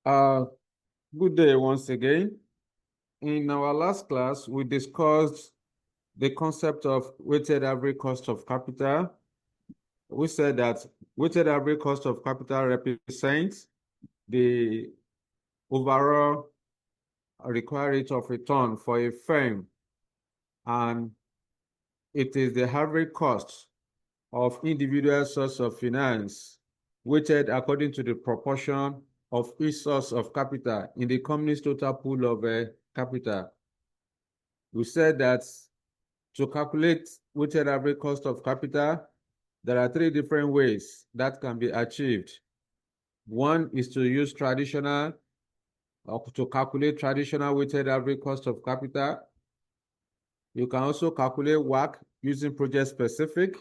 Good day once again. In our last class, we discussed the concept of weighted average cost of capital. We said that weighted average cost of capital represents the overall required rate of return for a firm, and it is the average cost of individual source of finance weighted according to the proportion of each source of capital in the company's total pool of capital. We said that to calculate weighted average cost of capital, there are three different ways that can be achieved. One is to use traditional, or to calculate traditional weighted average cost of capital. You can also calculate WACC using project specific.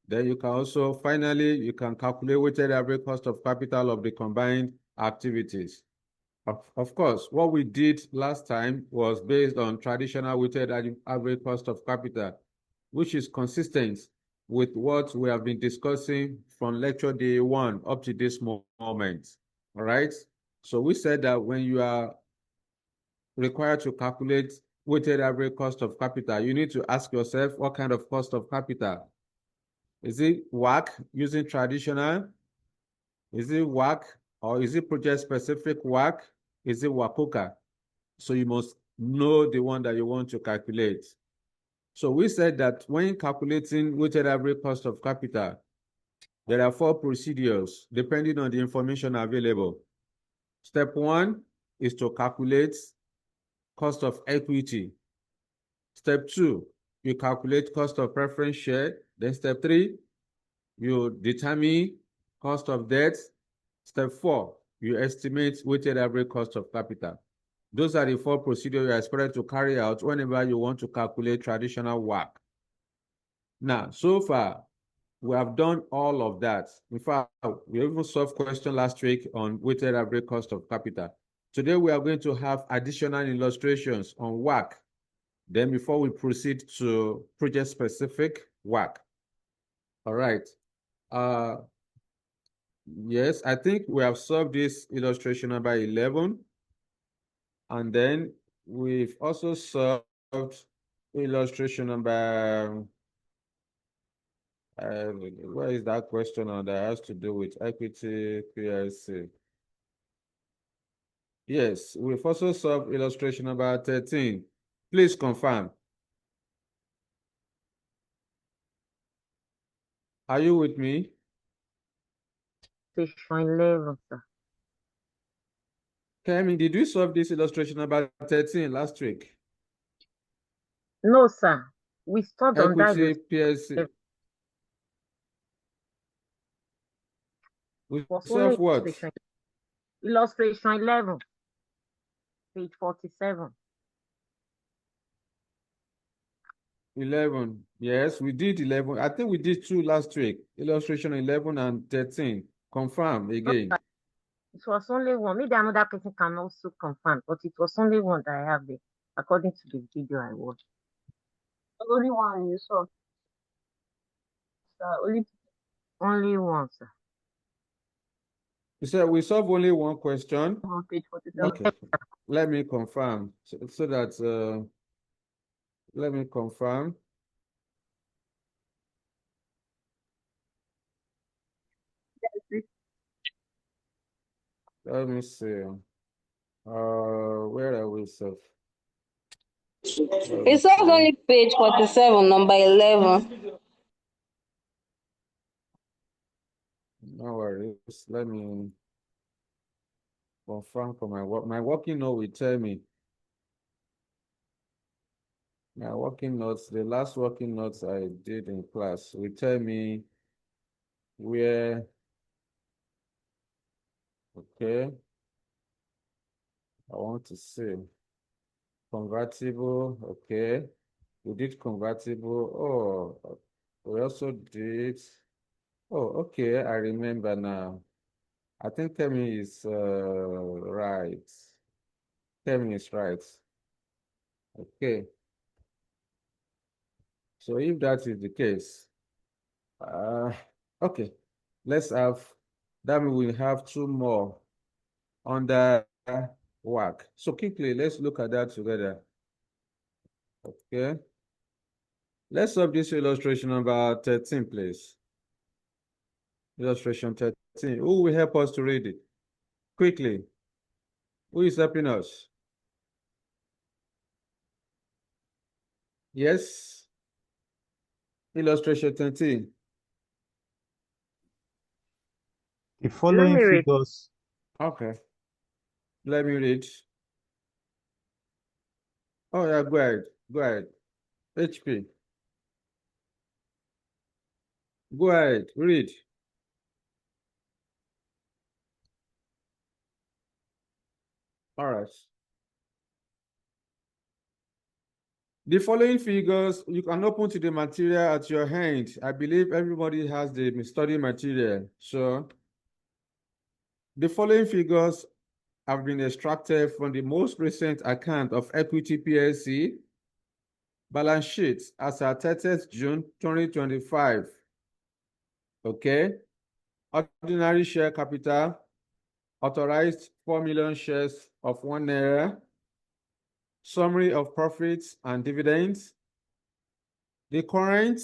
Then you can also, finally, you can calculate weighted average cost of capital of the combined activities. Of course, what we did last time was based on traditional weighted average cost of capital, which is consistent with what we have been discussing from lecture day 1 up to this moment. All right. So we said that when you are required to calculate weighted average cost of capital, you need to ask yourself what kind of cost of capital. Is it WACC using traditional? Is it WACC or is it project specific WACC? Is it WACOCA? So you must know the one that you want to calculate. So we said that when calculating weighted average cost of capital, there are 4 procedures depending on the information available. Step 1 is to calculate cost of equity. Step 2, you calculate cost of preference share. Then step 3, you determine cost of debt. Step 4, you estimate weighted average cost of capital. Those are the 4 procedures you are expected to carry out whenever you want to calculate traditional WACC. Now, so far, we have done all of that. In fact, we even solved question last week on weighted average cost of capital. Today, we are going to have additional illustrations on WACC. Then before we proceed to project-specific WACC. All right. Yes, I think we have solved this illustration number 11. And then we've also solved illustration number, where is that question on that has to do with equity PLC? Yes, we've also solved illustration number 13. Please confirm. Are you with me? Illustration 11, sir. Kemi, did we solve this illustration number 13 last week? No, sir. We stopped on that. Equity PLC. We solved what? Illustration 11, page 47. 11. Yes, we did 11. I think we did 2 last week. Illustration 11 and 13. Confirm again. It was only one. Maybe another person can also confirm, but it was only one that I have there, according to the video I watched. Only one you saw. Only one, sir. You said we solved only one question. On page 47. Okay, let me confirm so that let me confirm. Let me see. Where are we, sir? It says only page 47, number 11. No worries. Let me confirm for my work. My working note will tell me. My working notes, the last working notes I did in class will tell me where. Okay. I want to see. Convertible. Okay. We did convertible. Oh, we also did. Oh, okay. I remember now. I think Kemi is right. Kemi is right. Okay. So if that is the case, okay, let's have, that we will have 2 more. On the WACC. So quickly, let's look at that together. Okay. Let's solve this illustration number 13, please. Illustration 13. Who will help us to read it? Quickly. Who is helping us? Yes. Illustration 13. The following me read. figures. Okay. Let me read. Oh, yeah, go ahead. Go ahead. HP. Go ahead. Read. All right. The following figures, you can open to the material at your hand. I believe everybody has the study material. So the following figures have been extracted from the most recent account of Equity PLC balance sheet as at 30th June 2025. Okay. Ordinary share capital, authorized 4 million shares of ₦1. Summary of profits and dividends. The current,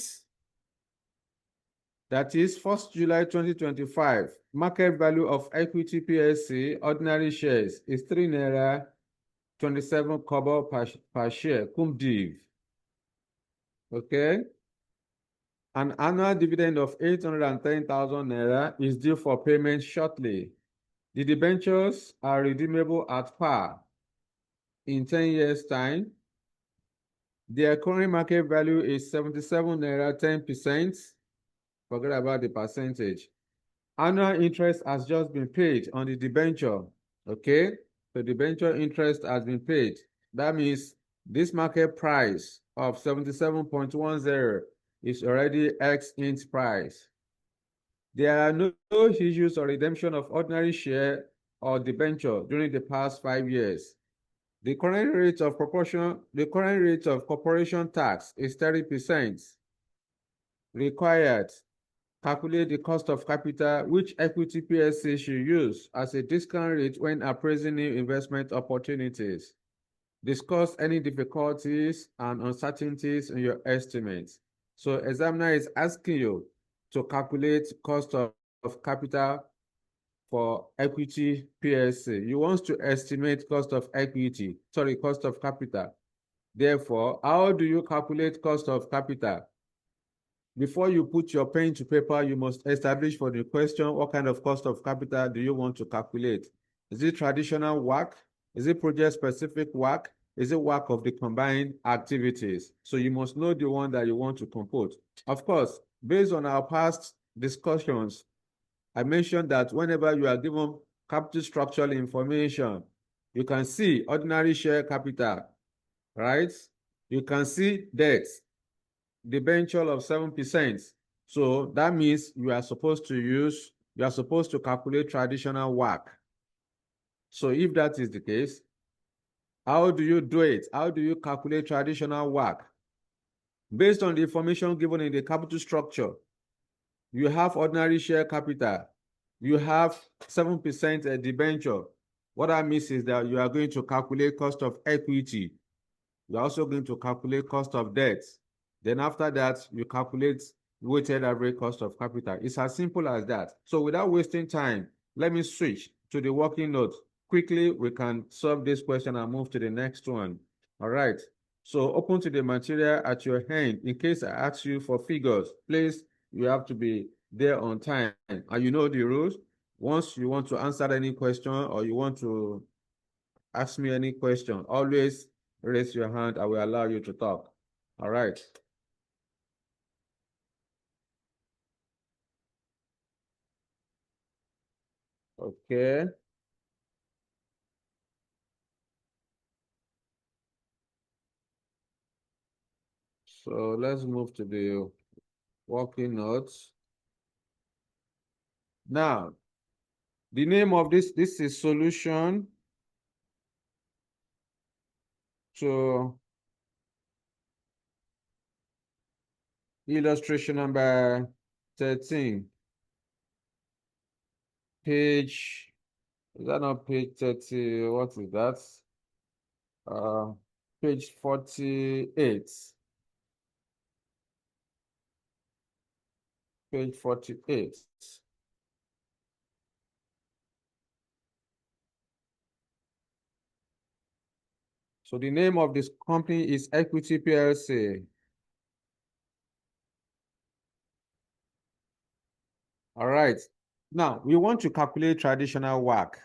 that is 1st July 2025, market value of Equity PLC ordinary shares is ₦3.27 per share, cum div. Okay. An annual dividend of ₦810,000 is due for payment shortly. The debentures are redeemable at par in 10 years' time. Their current market value is ₦77, 10%. Forget about the percentage. Annual interest has just been paid on the debenture. Okay, the debenture interest has been paid. That means this market price of 77.10 is already X int price. There are no issues or redemption of ordinary share or debenture during the past 5 years. The current rate of corporation tax is 30%. Required. Calculate the cost of capital which Equity PLC should use as a discount rate when appraising new investment opportunities. Discuss any difficulties and uncertainties in your estimates. So examiner is asking you to calculate cost of capital for Equity PLC. You want to estimate cost of capital. Therefore, how do you calculate cost of capital? Before you put your pen to paper, you must establish for the question, what kind of cost of capital do you want to calculate? Is it traditional WACC? Is it project-specific WACC? Is it WACC of the combined activities? So you must know the one that you want to compute. Of course, based on our past discussions, I mentioned that whenever you are given capital structural information, you can see ordinary share capital, right? You can see debt, debenture of 7%. So that means you are supposed to calculate traditional WACC. So if that is the case, how do you do it? How do you calculate traditional WACC? Based on the information given in the capital structure, you have ordinary share capital, you have 7% debenture. What that means is that you are going to calculate cost of equity. You're also going to calculate cost of debt. Then after that, you calculate weighted average cost of capital. It's as simple as that. So without wasting time, let me switch to the working note. Quickly, we can solve this question and move to the next one. All right. So open to the material at your hand. In case I ask you for figures, please, you have to be there on time. And you know the rules. Once you want to answer any question or you want to ask me any question, always raise your hand. I will allow you to talk. All right. Okay. So let's move to the working notes. Now, the name of this is solution to illustration number 13, page Is that not page 30? What is that? Page 48. Page 48. So the name of this company is Equity PLC. All right. Now, we want to calculate traditional WACC.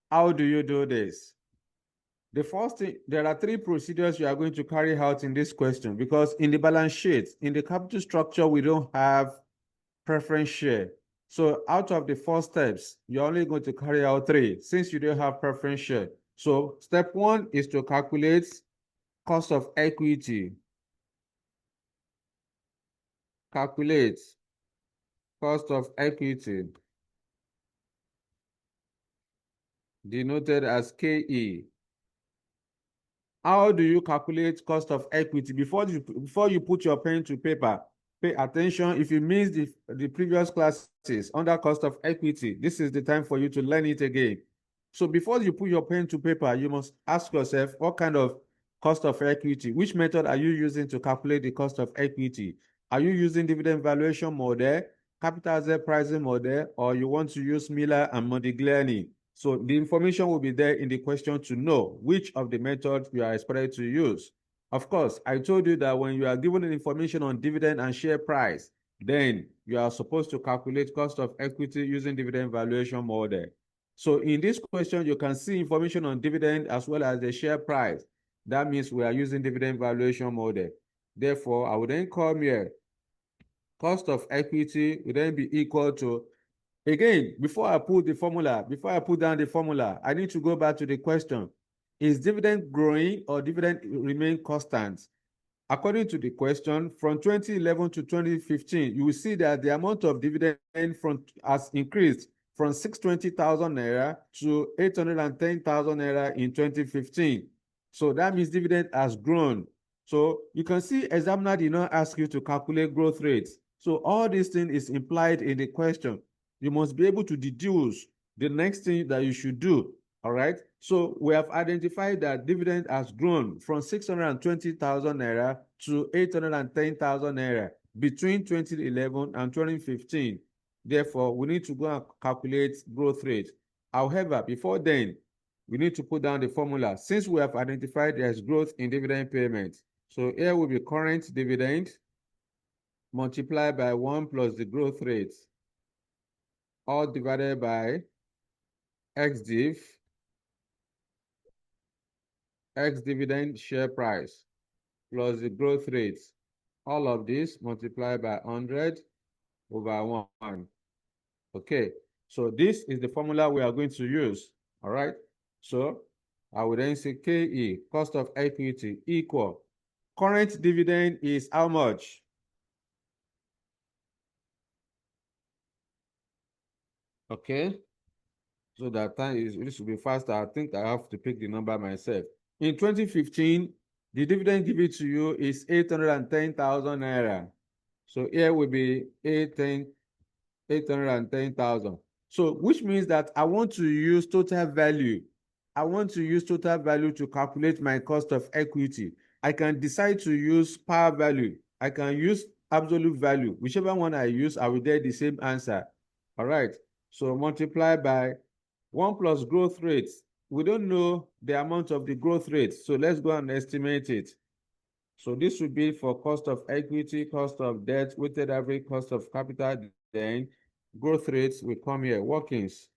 How do you do this? The first thing, there are three procedures you are going to carry out in this question because in the balance sheet, in the capital structure, we don't have preference share. So out of the four steps, you're only going to carry out three since you don't have preference share. So step one is to calculate cost of equity. Calculate cost of equity, denoted as KE. How do you calculate cost of equity? Before you put your pen to paper, pay attention. If you missed the previous classes under cost of equity, this is the time for you to learn it again. So before you put your pen to paper, you must ask yourself what kind of cost of equity, which method are you using to calculate the cost of equity? Are you using dividend valuation model, capital asset pricing model, or you want to use Miller and Modigliani? So the information will be there in the question to know which of the methods you are expected to use. Of course, I told you that when you are given information on dividend and share price, then you are supposed to calculate cost of equity using dividend valuation model. So in this question, you can see information on dividend as well as the share price. That means we are using dividend valuation model. Therefore, I would then come here. Cost of equity will then be equal to, again, before I put down the formula, I need to go back to the question. Is dividend growing or dividend remain constant? According to the question, from 2011 to 2015, you will see that the amount of dividend has increased from 620,000 naira to 810,000 naira in 2015. So that means dividend has grown. So you can see examiner did not ask you to calculate growth rates. So all this thing is implied in the question. You must be able to deduce the next thing that you should do. All right. So we have identified that dividend has grown from 620,000 naira to 810,000 naira between 2011 and 2015. Therefore, we need to go and calculate growth rate. However, before then, we need to put down the formula since we have identified there's growth in dividend payment. So here will be current dividend multiplied by 1 plus the growth rate, all divided by xdiv, x dividend share price, plus the growth rate. All of this multiplied by 100 over 1. Okay, so this is the formula we are going to use. All right, so I will then say KE, cost of equity, equal. Current dividend is how much? Okay, so that time is, this will be faster. I think I have to pick the number myself. In 2015, the dividend given to you is 810,000 naira. So here will be 810,000. So which means that I want to use total value. I want to use total value to calculate my cost of equity. I can decide to use par value. I can use absolute value. Whichever one I use, I will get the same answer. All right. So multiply by 1 plus growth rate. We don't know the amount of the growth rate. So let's go and estimate it. So this would be for cost of equity, cost of debt, weighted average cost of capital, then growth rates will come here, workings.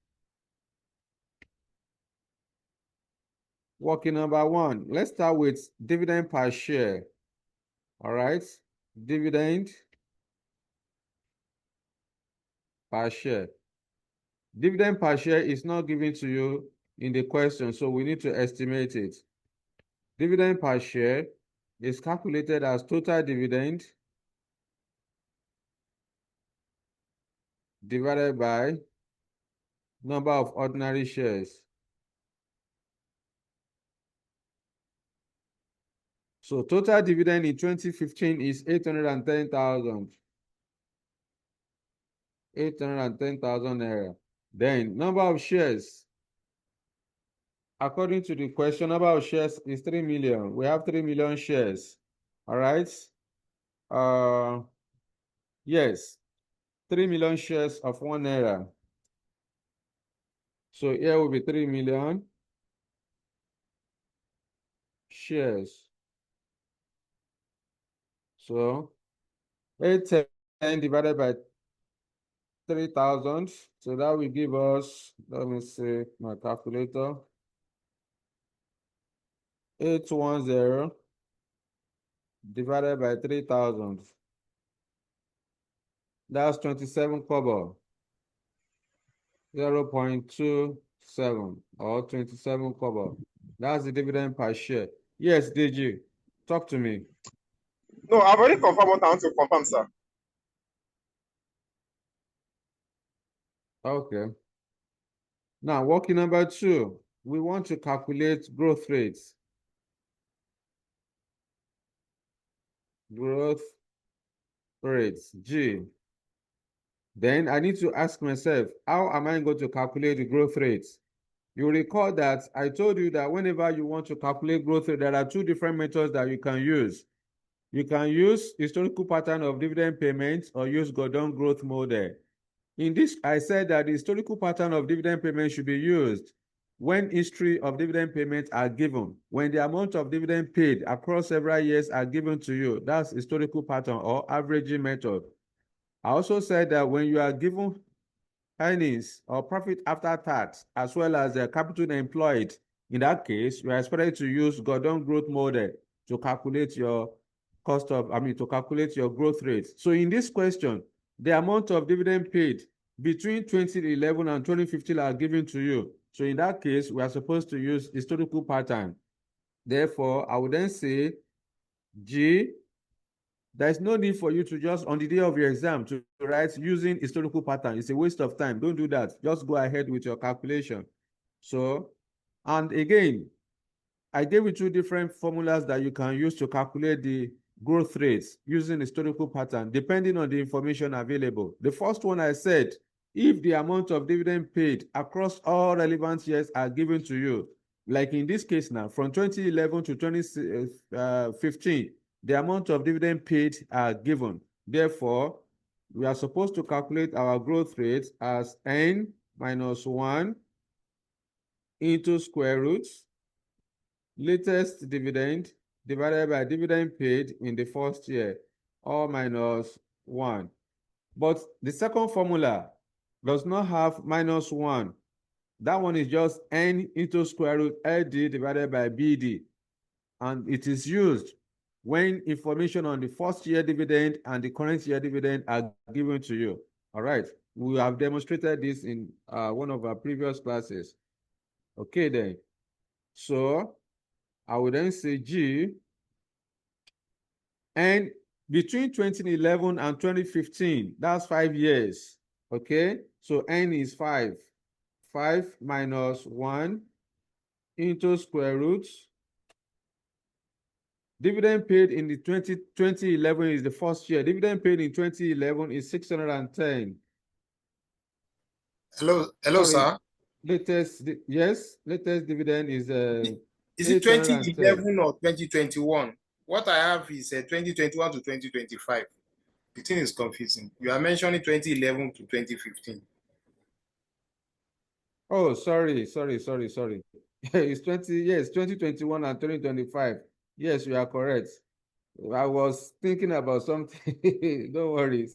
Working number 1, let's start with dividend per share. All right, dividend per share. Dividend per share is not given to you in the question, so we need to estimate it. Dividend per share is calculated as total dividend divided by number of ordinary shares. So total dividend in 2015 is 810,000. 810,000 naira. Then number of shares. according to the question, number of shares is 3 million. We have 3 million shares. All right. Yes, 3 million shares of 1 naira. So here will be 3 million shares. So 810 divided by 3,000. So that will give us, let me see my calculator. 810 divided by 3,000. That's 27 kobo. 0.27 or 27 kobo. That's the dividend per share. Yes, DG, talk to me. No, I've already confirmed what I want to confirm, sir. Okay. Now, working number 2, we want to calculate growth rates. Growth rates, G. Then I need to ask myself, how am I going to calculate the growth rates? You recall that I told you that whenever you want to calculate growth rate, there are 2 different methods that you can use. You can use historical pattern of dividend payments or use Gordon growth model. In this, I said that the historical pattern of dividend payments should be used when history of dividend payments are given. When the amount of dividend paid across several years are given to you, that's historical pattern or averaging method. I also said that when you are given earnings or profit after tax, as well as the capital employed, in that case, you are expected to use Gordon growth model to calculate your to calculate your growth rate. So in this question, the amount of dividend paid between 2011 and 2015 are given to you. So in that case, we are supposed to use historical pattern. Therefore, I would then say G, there's no need for you to just, on the day of your exam, to write using historical pattern. It's a waste of time. Don't do that. Just go ahead with your calculation. So, and again, I gave you 2 different formulas that you can use to calculate the growth rates using historical pattern, depending on the information available. The first one I said, if the amount of dividend paid across all relevant years are given to you, like in this case now, from 2011 to 2015, the amount of dividend paid are given. Therefore, we are supposed to calculate our growth rate as n minus 1 into square root latest dividend divided by dividend paid in the first year, all minus 1. But the second formula does not have minus 1. That one is just n into square root LD divided by BD. And it is used when information on the first year dividend and the current year dividend are given to you. All right. We have demonstrated this in one of our previous classes. Okay, then. So I would then say G, and between 2011 and 2015, that's 5 years. Okay, so N is 5. 5 minus 1 into square root. Dividend paid in the 2011 is the first year. Dividend paid in 2011 is 610. Hello, Sorry, sir. latest dividend is Is it 810. 2011 or 2021? What I have is 2021 to 2025. The thing is confusing. You are mentioning 2011 to 2015. Oh, sorry. It's 2021 and 2025. Yes, you are correct. I was thinking about something. Don't worry.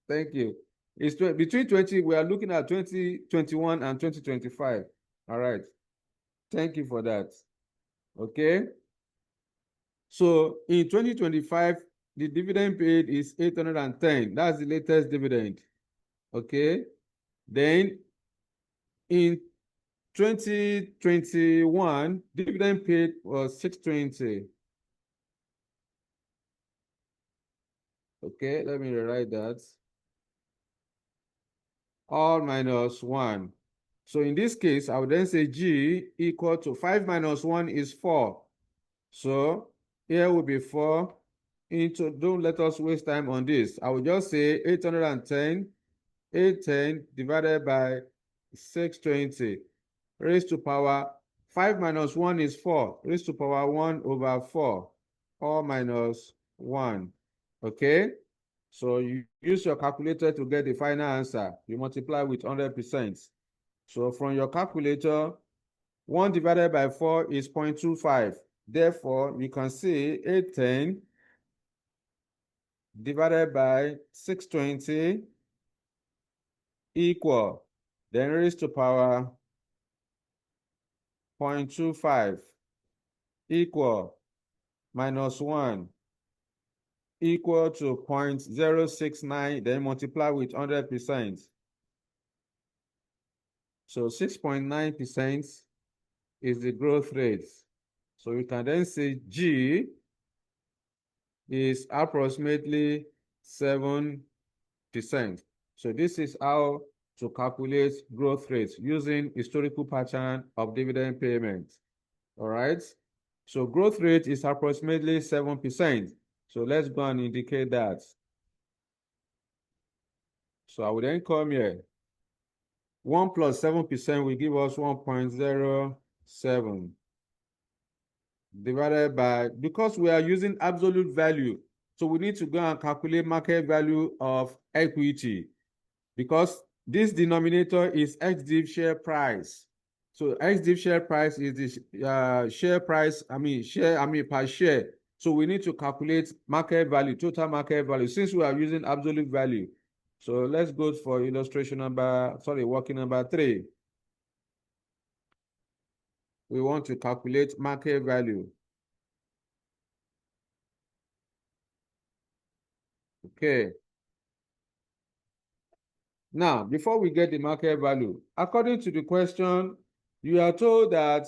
Thank you. It's between 20, we are looking at 2021 and 2025. All right. Thank you for that. Okay. So in 2025, the dividend paid is 810. That's the latest dividend. Okay. Then in 2021, dividend paid was 620. Okay, let me rewrite that. All minus 1. So in this case, I would then say G equal to 5 minus 1 is 4. So here will be 4 into, don't let us waste time on this. I will just say 810, 810 divided by 620 raised to power 5 minus 1 is 4, raised to power 1 over 4, all minus 1. Okay? So you use your calculator to get the final answer. You multiply with 100%. So from your calculator, 1 divided by 4 is 0.25. Therefore, we can say 810 divided by 620 equal, then raised to power 0.25 equal minus 1 equal to 0.069, then multiply with 100%. So 6.9% is the growth rate. So we can then say G is approximately 7%. So this is how to calculate growth rates using historical pattern of dividend payment. All right. So growth rate is approximately 7%. So let's go and indicate that. So I will then come here. 1 plus 7% will give us 1.07 divided by, because we are using absolute value, so we need to go and calculate market value of equity, because this denominator is ex-div share price. So ex-div share price is the share price, per share. So we need to calculate market value, total market value, since we are using absolute value. So let's go for working number 3. We want to calculate market value. Okay. Now, before we get the market value, according to the question, you are told that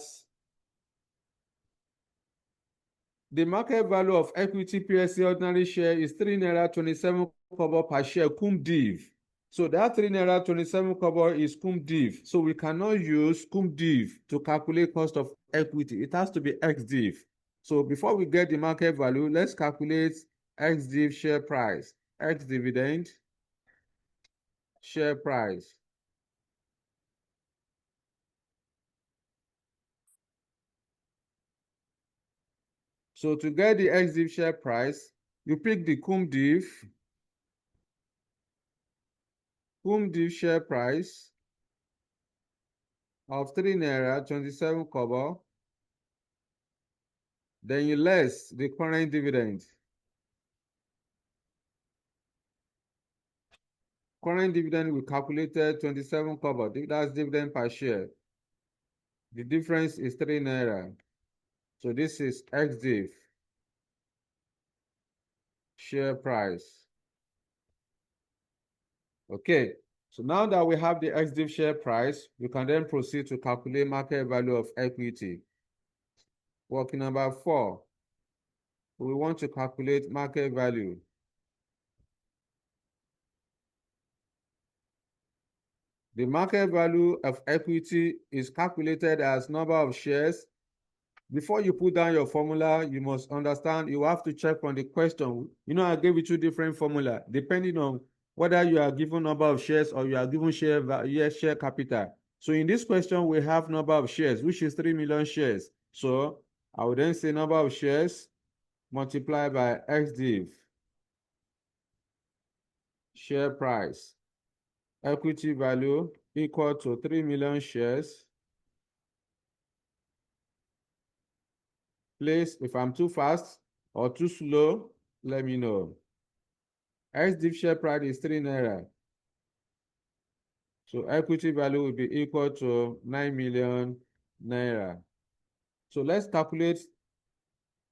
the market value of equity PSC ordinary share is 3 naira 27 kobo per share cum div. So that 3 naira 27 kobo is cum div. So we cannot use cum div to calculate cost of equity. It has to be ex div. So before we get the market value, let's calculate ex div share price, ex dividend share price. So to get the ex div share price, you pick the cum div share price of 3 naira 27 kobo. Then you less the current dividend. Current dividend we calculated 27 kobo. That's dividend per share. The difference is 3 naira. So this is ex div share price. Okay. So now that we have the ex div share price, we can then proceed to calculate market value of equity. Working number 4. We want to calculate market value. The market value of equity is calculated as number of shares. Before you put down your formula, you must understand, you have to check on the question. You know, I gave you 2 different formulas, depending on whether you are given number of shares or you are given share capital. So in this question, we have number of shares, which is 3 million shares. So I would then say number of shares multiplied by ex div share price. Equity value equal to 3 million shares. Please, if I'm too fast or too slow, let me know. Ex div share price is 3 naira. So equity value will be equal to 9 million naira. So let's calculate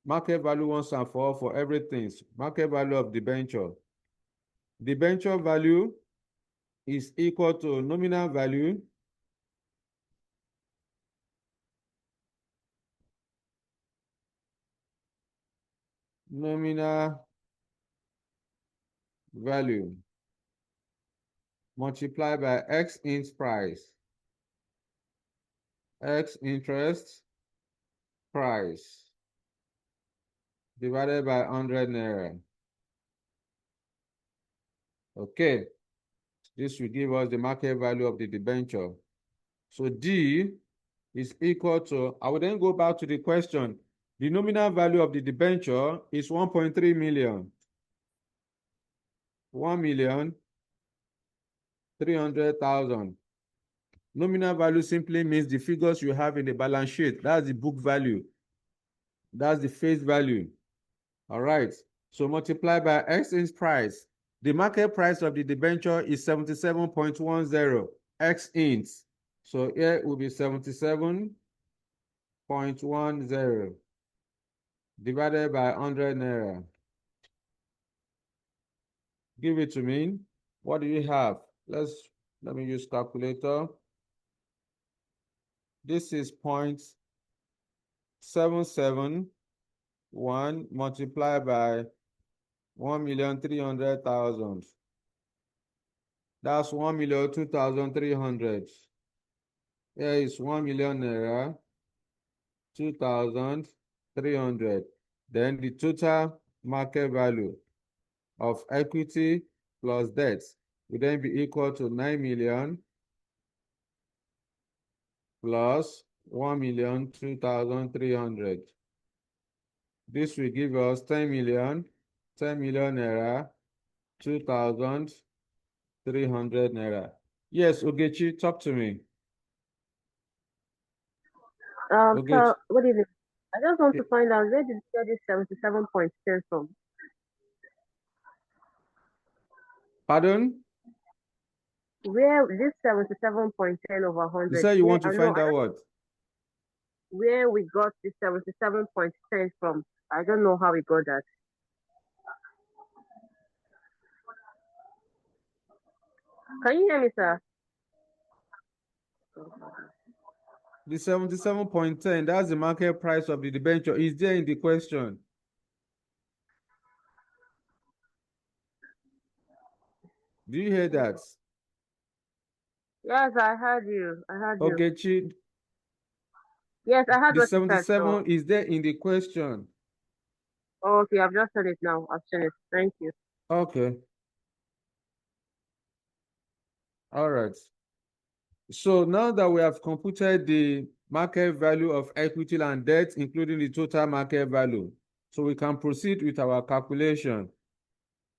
market value once and for all for everything. Market value of debenture. Debenture value is equal to nominal value multiplied by X int price, X interest price divided by 100 naira. Okay, this will give us the market value of the debenture. So D is equal to, I will then go back to the question. The nominal value of the debenture is 1.3 million. 1,300,000. Nominal value simply means the figures you have in the balance sheet. That's the book value. That's the face value. All right. So multiply by exchange price. The market price of the debenture is 77.10 X int. So here it will be 77.10 divided by 100 naira. Give it to me. What do you have? Let me use calculator. This is 0.771 multiplied by 1,300,000. That's 1,02,300. Here is 1 million naira, 2,300. Then the total market value of equity plus debt will then be equal to 9 million plus 1,02,300. This will give us 10 million naira, 2,300 naira. Yes, Ogechi, talk to me. So what is it? I just want to find out where did you get this 77.10 from? Pardon? Where this 77.10 over 100? You said you want to I find know out what? where we got this 77.10 from. I don't know how we got that. Can you hear me, sir? The 77.10, that's the market price of the debenture. Is there in the question? Do you hear that? Yes, I heard you. I heard you. Ogechi, Yes, I heard the what you said. 77 is there in the question? Okay, I've just seen it now. I've seen it. Thank you. Okay. All right. So now that we have computed the market value of equity and debt, including the total market value, so we can proceed with our calculation.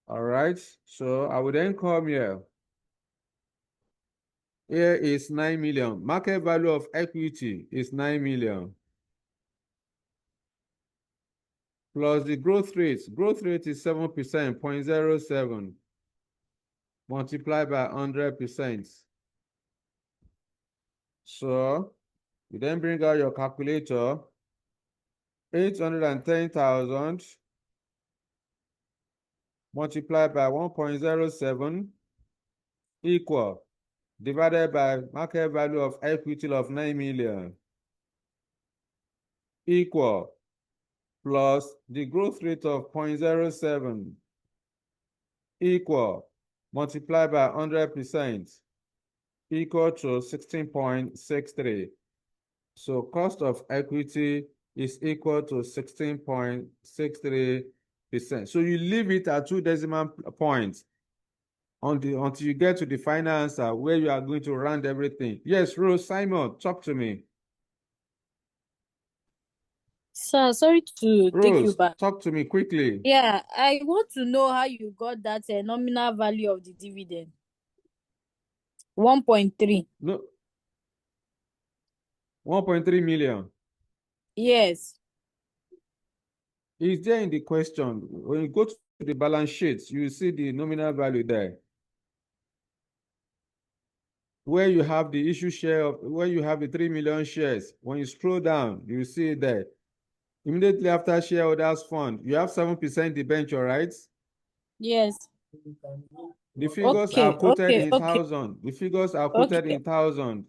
All right. So I will then come here. Here is 9 million. Market value of equity is 9 million. Plus the growth rate. Growth rate is 7%, 0.07. Multiplied by 100%. So you then bring out your calculator. 810,000 multiplied by 1.07 equal divided by market value of equity of 9 million equal plus the growth rate of 0.07 equal multiplied by 100% equal to 16.63. So cost of equity is equal to 16.63%. So you leave it at 2 decimal points until you get to the final answer where you are going to round everything. Yes, Rose, Simon, talk to me. Sir, sorry to take you Rose, back. talk to me quickly. Yeah, I want to know how you got that nominal value of the dividend. 1.3. No, 1.3 million. Yes. Is there in the question? When you go to the balance sheet, you see the nominal value there. Where you have the issue share of, where you have the 3 million shares, when you scroll down, you see it there. Immediately after shareholders fund, you have 7% debenture, right? Yes. The figures are quoted in Okay. thousand. The figures are quoted in thousand.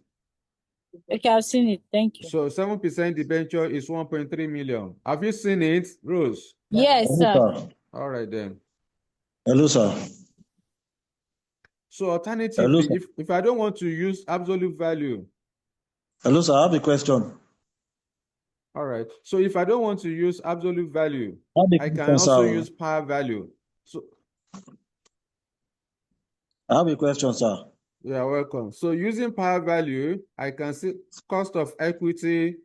Okay, I've seen it. Thank you. So 7% debenture is 1.3 million. Have you seen it, Rose? Yes, sir. All right then. Hello, sir. So alternatively, Hello, if I don't want to use absolute value. Hello, sir. I have a question. All right. So if I don't want to use absolute value, I can question, also sir. use par value. So I have a question, sir. You're welcome. So using par value, I can see cost of equity.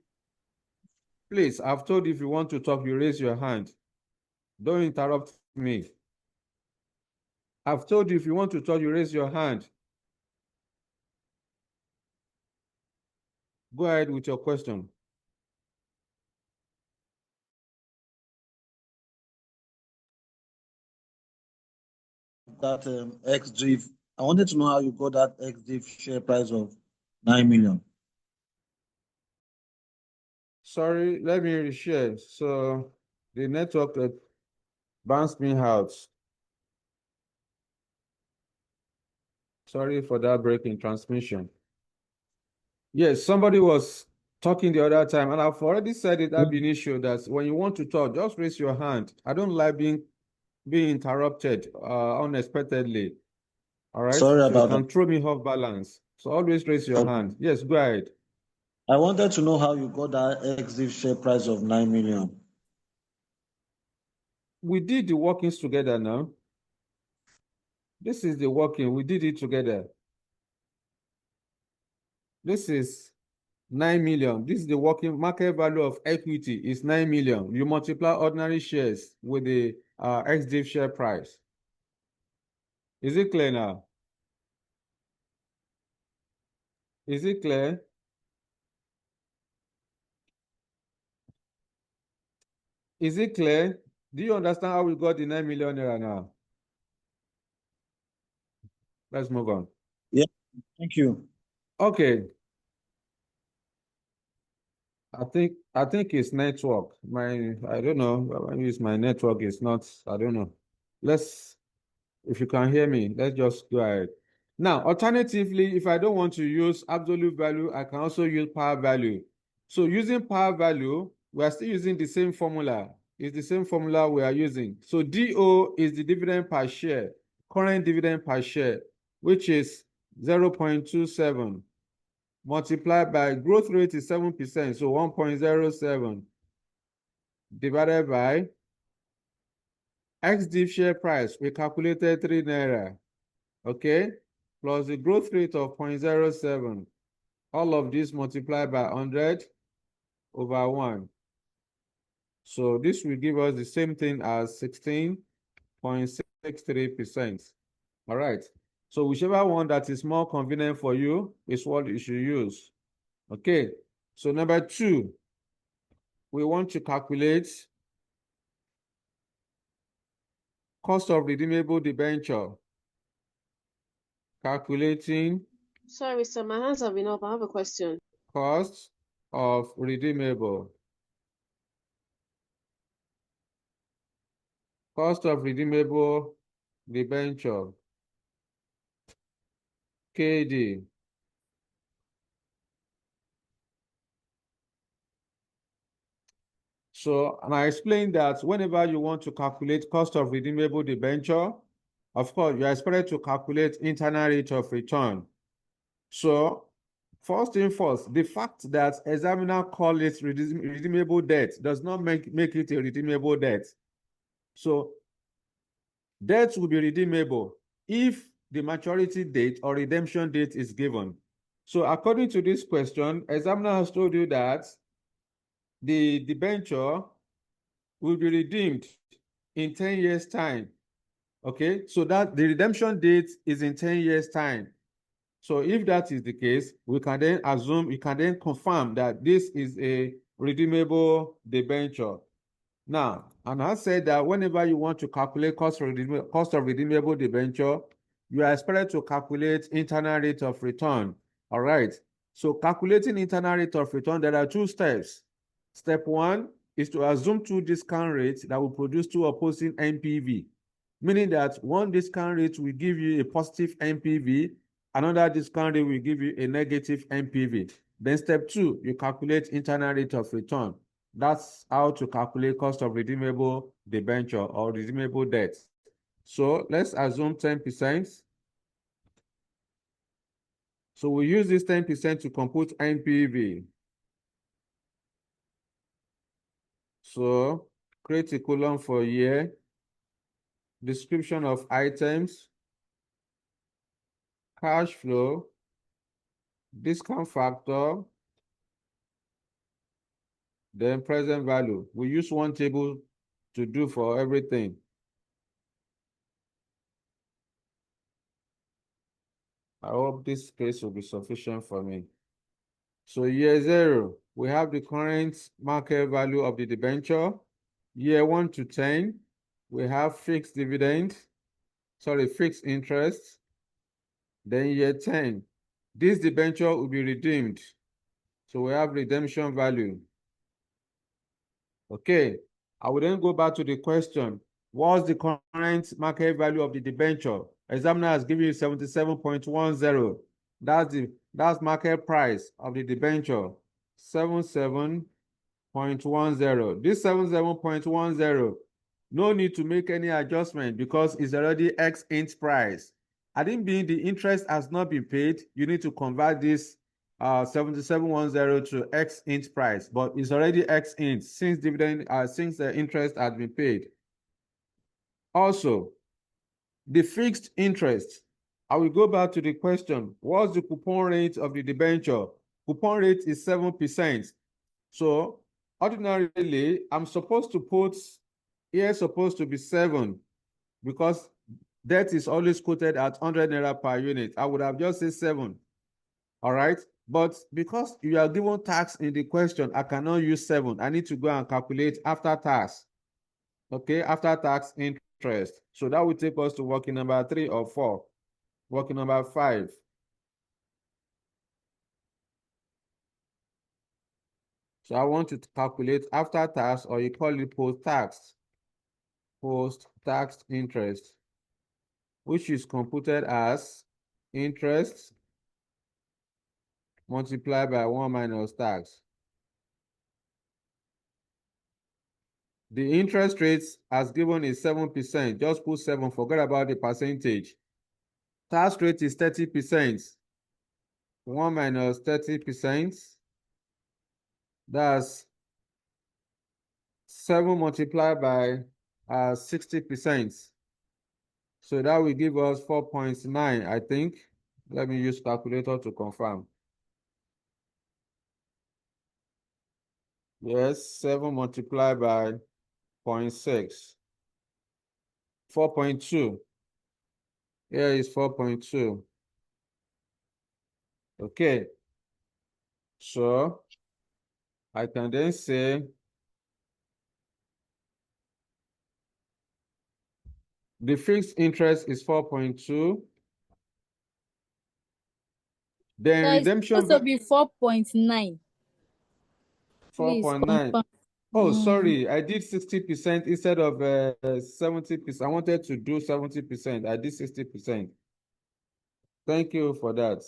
Please, I've told you if you want to talk, you raise your hand. Don't interrupt me. I've told you if you want to talk, you raise your hand. Go ahead with your question. That XDIV, I wanted to know how you got that XDIV share price of 9 million. Sorry, let me reshare. So the network bounced me out. Sorry for that break in transmission. Yes, somebody was talking the other time, and I've already said it ab initio that when you want to talk, just raise your hand. I don't like being interrupted unexpectedly. All right. Sorry So about you can that. throw me off balance. So always raise your hand. Yes, go ahead. I wanted to know how you got that XDIV share price of 9 million. We did the workings together now. This is the working. We did it together. This is 9 million. This is the working market value of equity is 9 million. You multiply ordinary shares with the XDIV share price. Is it clear now? Is it clear? Is it clear? Do you understand how we got the 9 million naira now? Let's move on. Yeah, thank you. Okay. I think it's network. I don't know. Maybe it's my network. It's not. I don't know. If you can hear me, let's just go ahead. Now, alternatively, if I don't want to use absolute value, I can also use par value. So using par value, we are still using the same formula. It's the same formula we are using. So DO is the dividend per share, current dividend per share, which is 0.27 multiplied by growth rate is 7%, so 1.07 divided by XDIV share price. We calculated 3 naira, okay, plus the growth rate of 0.07. All of this multiplied by 100 over 1. So this will give us the same thing as 16.63%. All right. So whichever one that is more convenient for you is what you should use. Okay. So number 2, we want to calculate cost of redeemable debenture. Calculating. Sorry, sir, my hands have been up. I have a question. Cost of redeemable. Cost of redeemable debenture. KD. So, and I explained that whenever you want to calculate cost of redeemable debenture, of course, you are expected to calculate internal rate of return. So, first thing first, the fact that examiner call it redeemable debt does not make it a redeemable debt. So, debt will be redeemable if the maturity date or redemption date is given. So, according to this question, examiner has told you that the debenture will be redeemed in 10 years' time. Okay, so that the redemption date is in 10 years' time. So if that is the case, we can then confirm that this is a redeemable debenture. Now, and I said that whenever you want to calculate cost of redeemable debenture, you are expected to calculate internal rate of return. All right. So calculating internal rate of return, there are 2 steps. Step 1 is to assume 2 discount rates that will produce 2 opposing NPV, meaning that one discount rate will give you a positive NPV, another discount rate will give you a negative NPV. Then step 2, you calculate internal rate of return. That's how to calculate cost of redeemable debenture or redeemable debt. So let's assume 10%. So we use this 10% to compute NPV. So create a column for year, description of items, cash flow, discount factor, then present value. We use one table to do for everything. I hope this case will be sufficient for me. So year 0, we have the current market value of the debenture. Year 1 to 10, we have fixed interest. Then year 10, this debenture will be redeemed. So we have redemption value. Okay, I will then go back to the question. What's the current market value of the debenture? Examiner has given you 77.10. That's market price of the debenture. 77.10. This 77.10, no need to make any adjustment because it's already X int price. Adding being the interest has not been paid, you need to convert this 7710 to X int price, but it's already X int since the interest has been paid. Also, the fixed interest. I will go back to the question. What's the coupon rate of the debenture? Coupon rate is 7%. So ordinarily, I'm supposed to put here supposed to be 7 because debt is always quoted at 100 naira per unit. I would have just said 7. All right. But because you are given tax in the question, I cannot use 7. I need to go and calculate after tax. Okay, after tax interest. So that will take us to working number 3 or 4. Working number 5. So I want to calculate after tax, or you call it post-tax. Post-tax interest, which is computed as interest multiplied by 1 minus tax. The interest rate as given is 7%. Just put 7, forget about the percentage. Tax rate is 30%. 1 minus 30%. That's 7 multiplied by 60%. So that will give us 4.9, I think. Let me use calculator to confirm. Yes, 7 multiplied by 0.6. 4.2. Here is 4.2. Okay. So I can then say the fixed interest is 4.2. Then There is redemption supposed to be 4.9. Please 4.9. confirm. Oh, sorry, I did 60% instead of 70%. I wanted to do 70%. I did 60%. Thank you for that.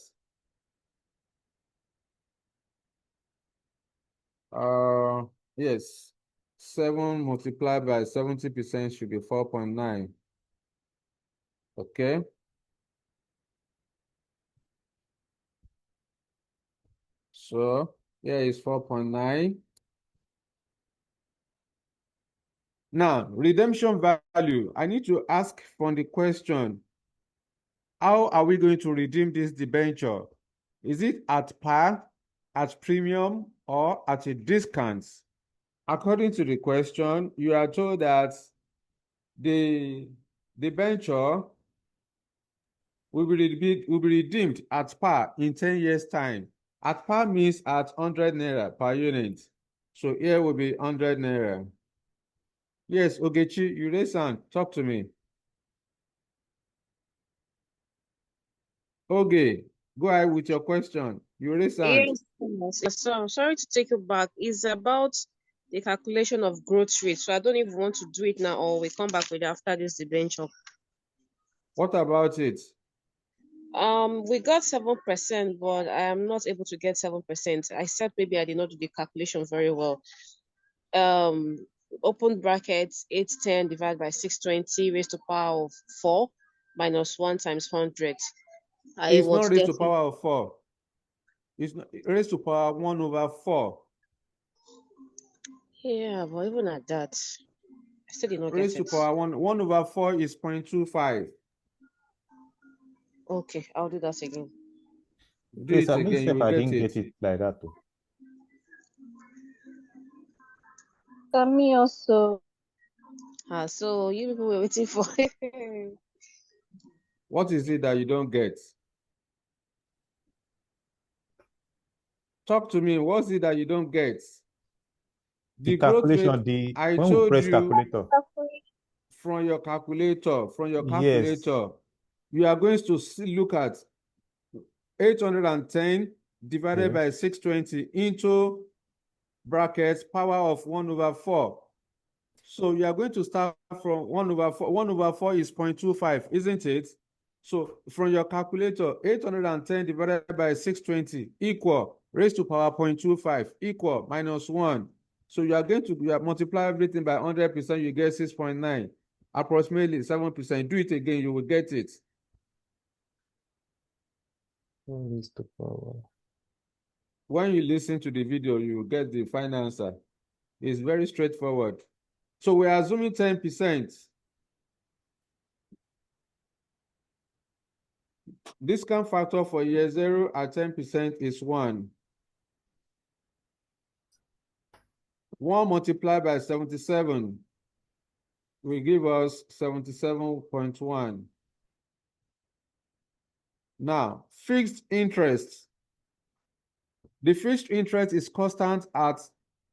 Yes. 7 multiplied by 70% should be 4.9. Okay. So here is 4.9. Now, redemption value. I need to ask from the question, how are we going to redeem this debenture? Is it at par, at premium, or at a discount? According to the question, you are told that the debenture will be redeemed at par in 10 years' time. At par means at 100 naira per unit. So here will be 100 naira. Yes, Ogechi, you raise hand. Talk to me. Okay, go ahead with your question. You raise hand. Yes, so I'm sorry to take you back. It's about the calculation of growth rate. So I don't even want to do it now, or we come back with it after this debenture. What about it? We got 7%, but I am not able to get 7%. I said maybe I did not do the calculation very well. Open brackets 810 divided by 620 raised to power of 4 minus 1 times 100. It's not raised to power of 4. It's not, raised to power 1 over 4. Yeah, but even at that, I still did not Raised get to it. power 1 over 4 is 0.25. Okay, I'll do that again. Do Please, it I again, you myself, will I get didn't it. get it like that. Too. Me also. So you people were waiting for. What is it that you don't get? Talk to me. What's it that you don't get? The The growth rate, calculation, I when we told press you calculator. from your Yes. calculator, you are going to look at 810 divided Yeah. by 620 into brackets power of 1/4. So you are going to start from 1/4. 1/4 is 0.25, isn't it? So from your calculator, 810 divided by 620 equal raised to power 0.25 equal -1. So you are going to multiply everything by 100%, you get 6.9, approximately 7%. Do it again, you will get it. Raised to power. When you listen to the video, you will get the final answer. It's very straightforward. So we're assuming 10%. Discount factor for year 0 at 10% is 1. 1 multiplied by 77 will give us 77.1. Now, fixed interest. The fixed interest is constant at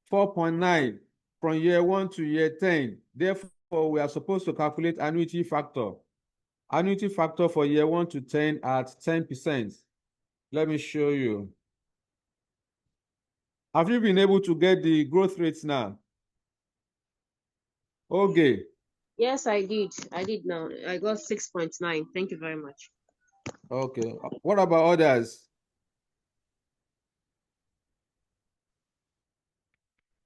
4.9 from year 1 to year 10. Therefore, we are supposed to calculate annuity factor. Annuity factor for year 1 to 10 at 10%. Let me show you. Have you been able to get the growth rates now? Okay. Yes, I did. I did now. I got 6.9. Thank you very much. Okay. What about others?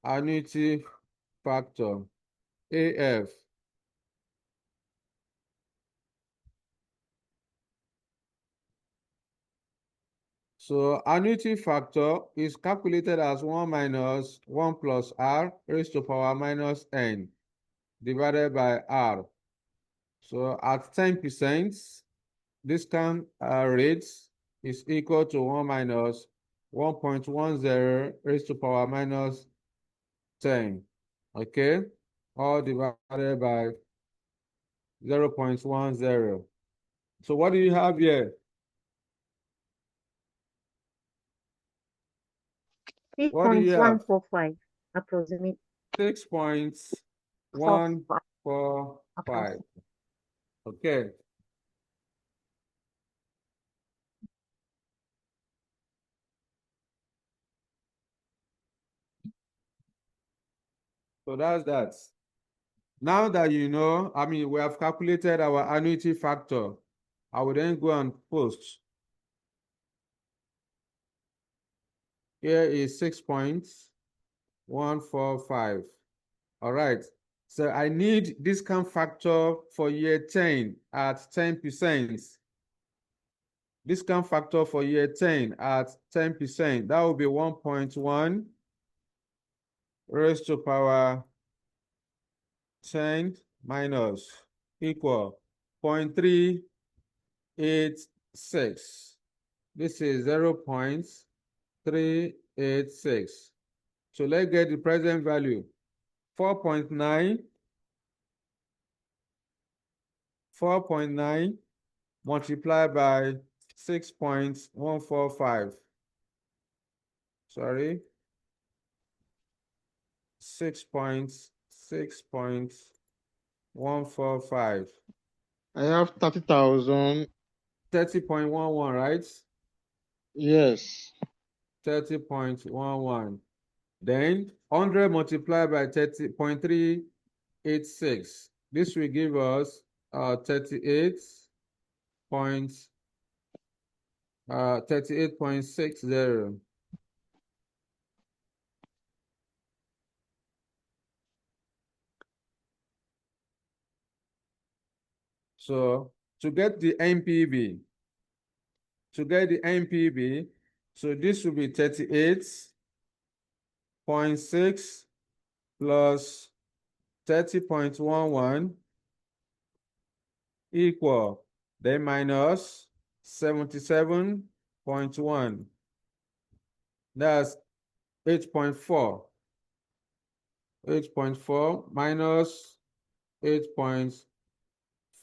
Annuity factor, AF. So annuity factor is calculated as 1 minus 1 plus R raised to power minus N divided by R. So at 10%, discount rate is equal to 1 minus 1.10 raised to power minus 10. Okay? All divided by 0.10. So what do you have here? What do you have? 6.145 approximately. 6.145. Okay. So that's that. Now that you know, we have calculated our annuity factor. I will then go and post. Here is 6.145. All right. So I need discount factor for year 10 at 10%. Discount factor for year 10 at 10%. That will be 1.1 raised to power 10 minus equal 0.386. This is 0.386. So let's get the present value. 4.9 multiplied by 6.145. Sorry. 6.145. I have 30,000. 30.11, right? Yes. 30.11. Then 100 multiplied by 30.386. This will give us 38.60. So to get the NPV, so this will be 38.6 plus 30.11 equal, then minus 77.1. That's 8.4. 8.4 minus 8.4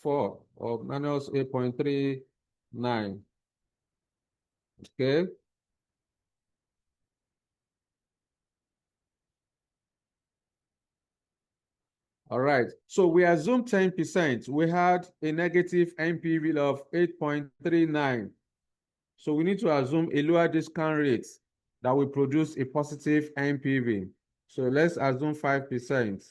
or minus 8.39. Okay. All right. So we assume 10%. We had a negative NPV of 8.39. So we need to assume a lower discount rate that will produce a positive NPV. So let's assume 5%.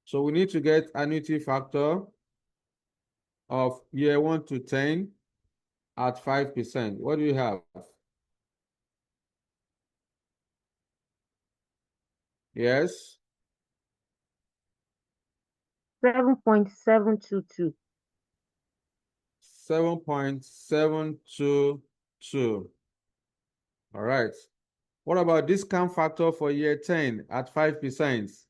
So we need to get annuity factor of year 1 to 10 at 5%. What do you have? Yes. 7.722. 7.722. All right. What about discount factor for year 10 at 5%?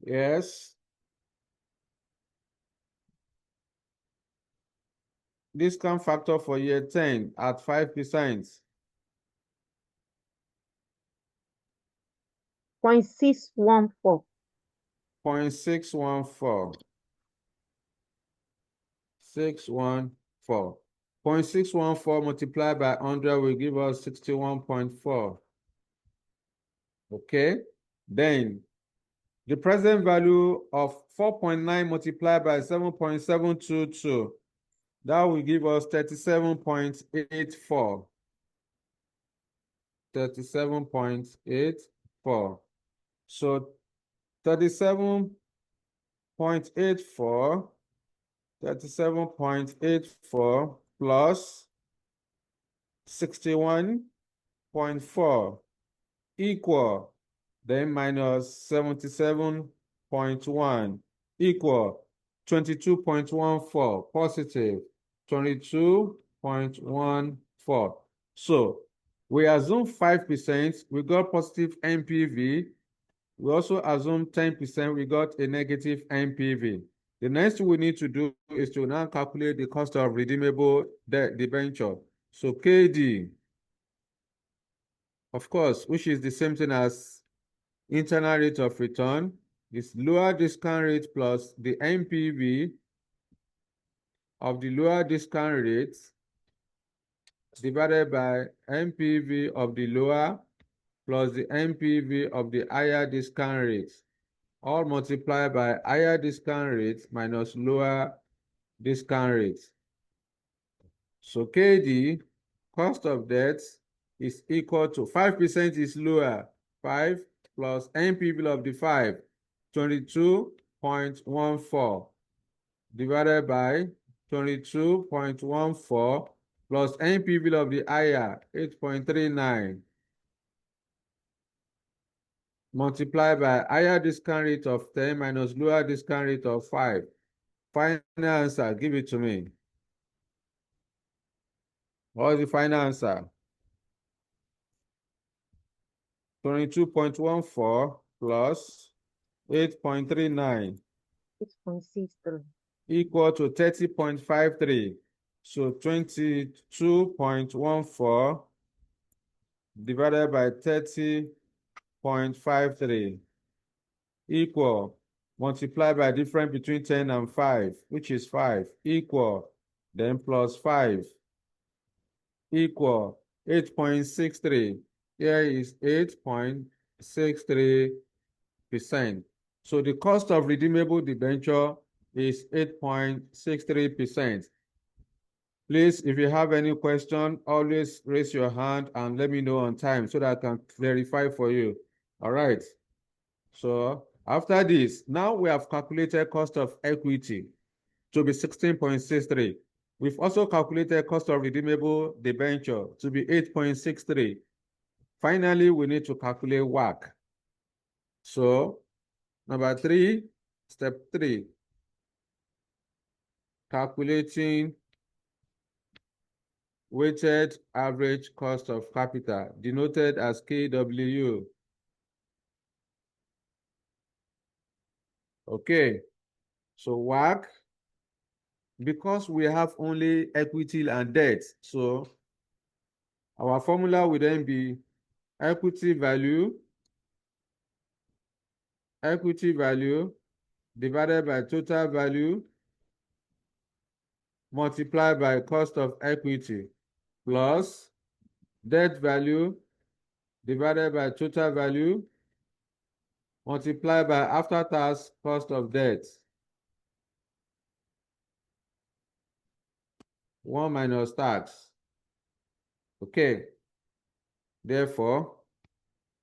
Yes. Discount factor for year 10 at 5%. 0.614. 0.614. 614. 0.614 multiplied by 100 will give us 61.4. Okay. Then the present value of 4.9 multiplied by 7.722, that will give us 37.84. 37.84. So 37.84, 37.84 plus 61.4 equal, then minus 77.1 equal 22.14 positive 22.14. So we assume 5%, we got positive NPV. We also assume 10%, we got a negative NPV. The next thing we need to do is to now calculate the cost of redeemable debenture. So KD, of course, which is the same thing as internal rate of return, is lower discount rate plus the NPV of the lower discount rate divided by NPV of the lower plus the NPV of the higher discount rate, all multiplied by higher discount rate minus lower discount rate. So KD, cost of debt, is equal to 5% is lower, 5 plus NPV of the 5, 22.14 divided by 22.14 plus NPV of the higher, 8.39 multiplied by higher discount rate of 10 minus lower discount rate of 5. Final answer, give it to me. What is the final answer? 22.14 plus 8.39 6.63. equal to 30.53. So 22.14 divided by 30.53 equal, multiplied by difference between 10 and 5, which is 5, equal, then plus 5, equal 8.63. Here is 8.63%. So the cost of redeemable debenture is 8.63%. Please, if you have any question, always raise your hand and let me know on time so that I can verify for you. All right. So after this, now we have calculated cost of equity to be 16.63. We've also calculated cost of redeemable debenture to be 8.63. Finally, we need to calculate WACC. So number 3, step 3, calculating weighted average cost of capital, denoted as KW. Okay, so WACC, because we have only equity and debt, so our formula will then be equity value divided by total value multiplied by cost of equity plus debt value divided by total value multiplied by after-tax cost of debt. 1 minus tax. Okay. Therefore,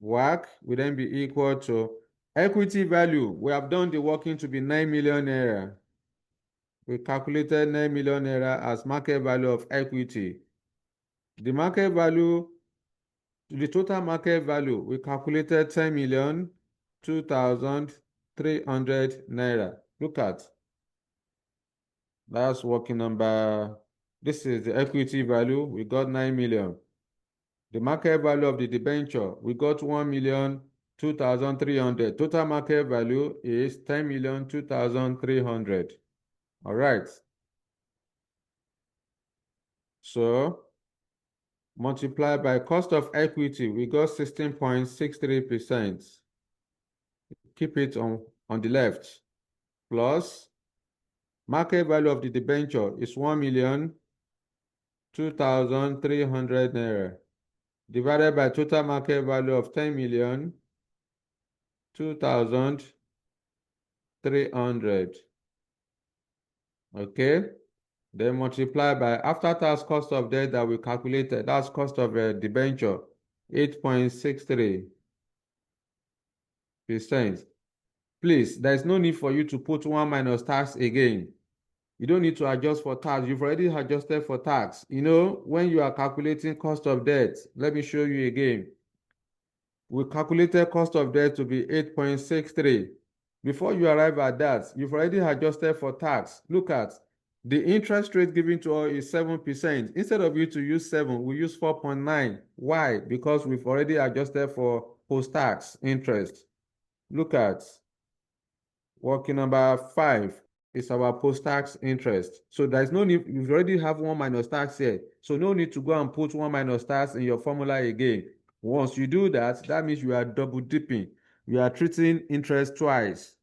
WACC will then be equal to equity value. We have done the working to be 9 million naira. We calculated 9 million naira as market value of equity. The market value, the total market value, we calculated 10,02,300 naira. Look at. That's working number. This is the equity value. We got 9 million. The market value of the debenture, we got 1,02,300. Total market value is 10,02,300. All right. So multiply by cost of equity, we got 16.63%. Keep it on the left. Plus market value of the debenture is 1,02,300 naira. Divided by total market value of 10,02,300. Okay. Then multiply by after-tax cost of debt that we calculated. That's cost of a debenture, 8.63%. Please, there is no need for you to put 1 minus tax again. You don't need to adjust for tax. You've already adjusted for tax. You know, when you are calculating cost of debt, let me show you again. We calculated cost of debt to be 8.63. Before you arrive at that, you've already adjusted for tax. Look at the interest rate given to us is 7%. Instead of you to use 7, we use 4.9. Why? Because we've already adjusted for post-tax interest. Look at working number 5 is our post-tax interest. So there's no need, you already have 1 minus tax here. So no need to go and put 1 minus tax in your formula again. Once you do that, that means you are double dipping. You are treating interest twice.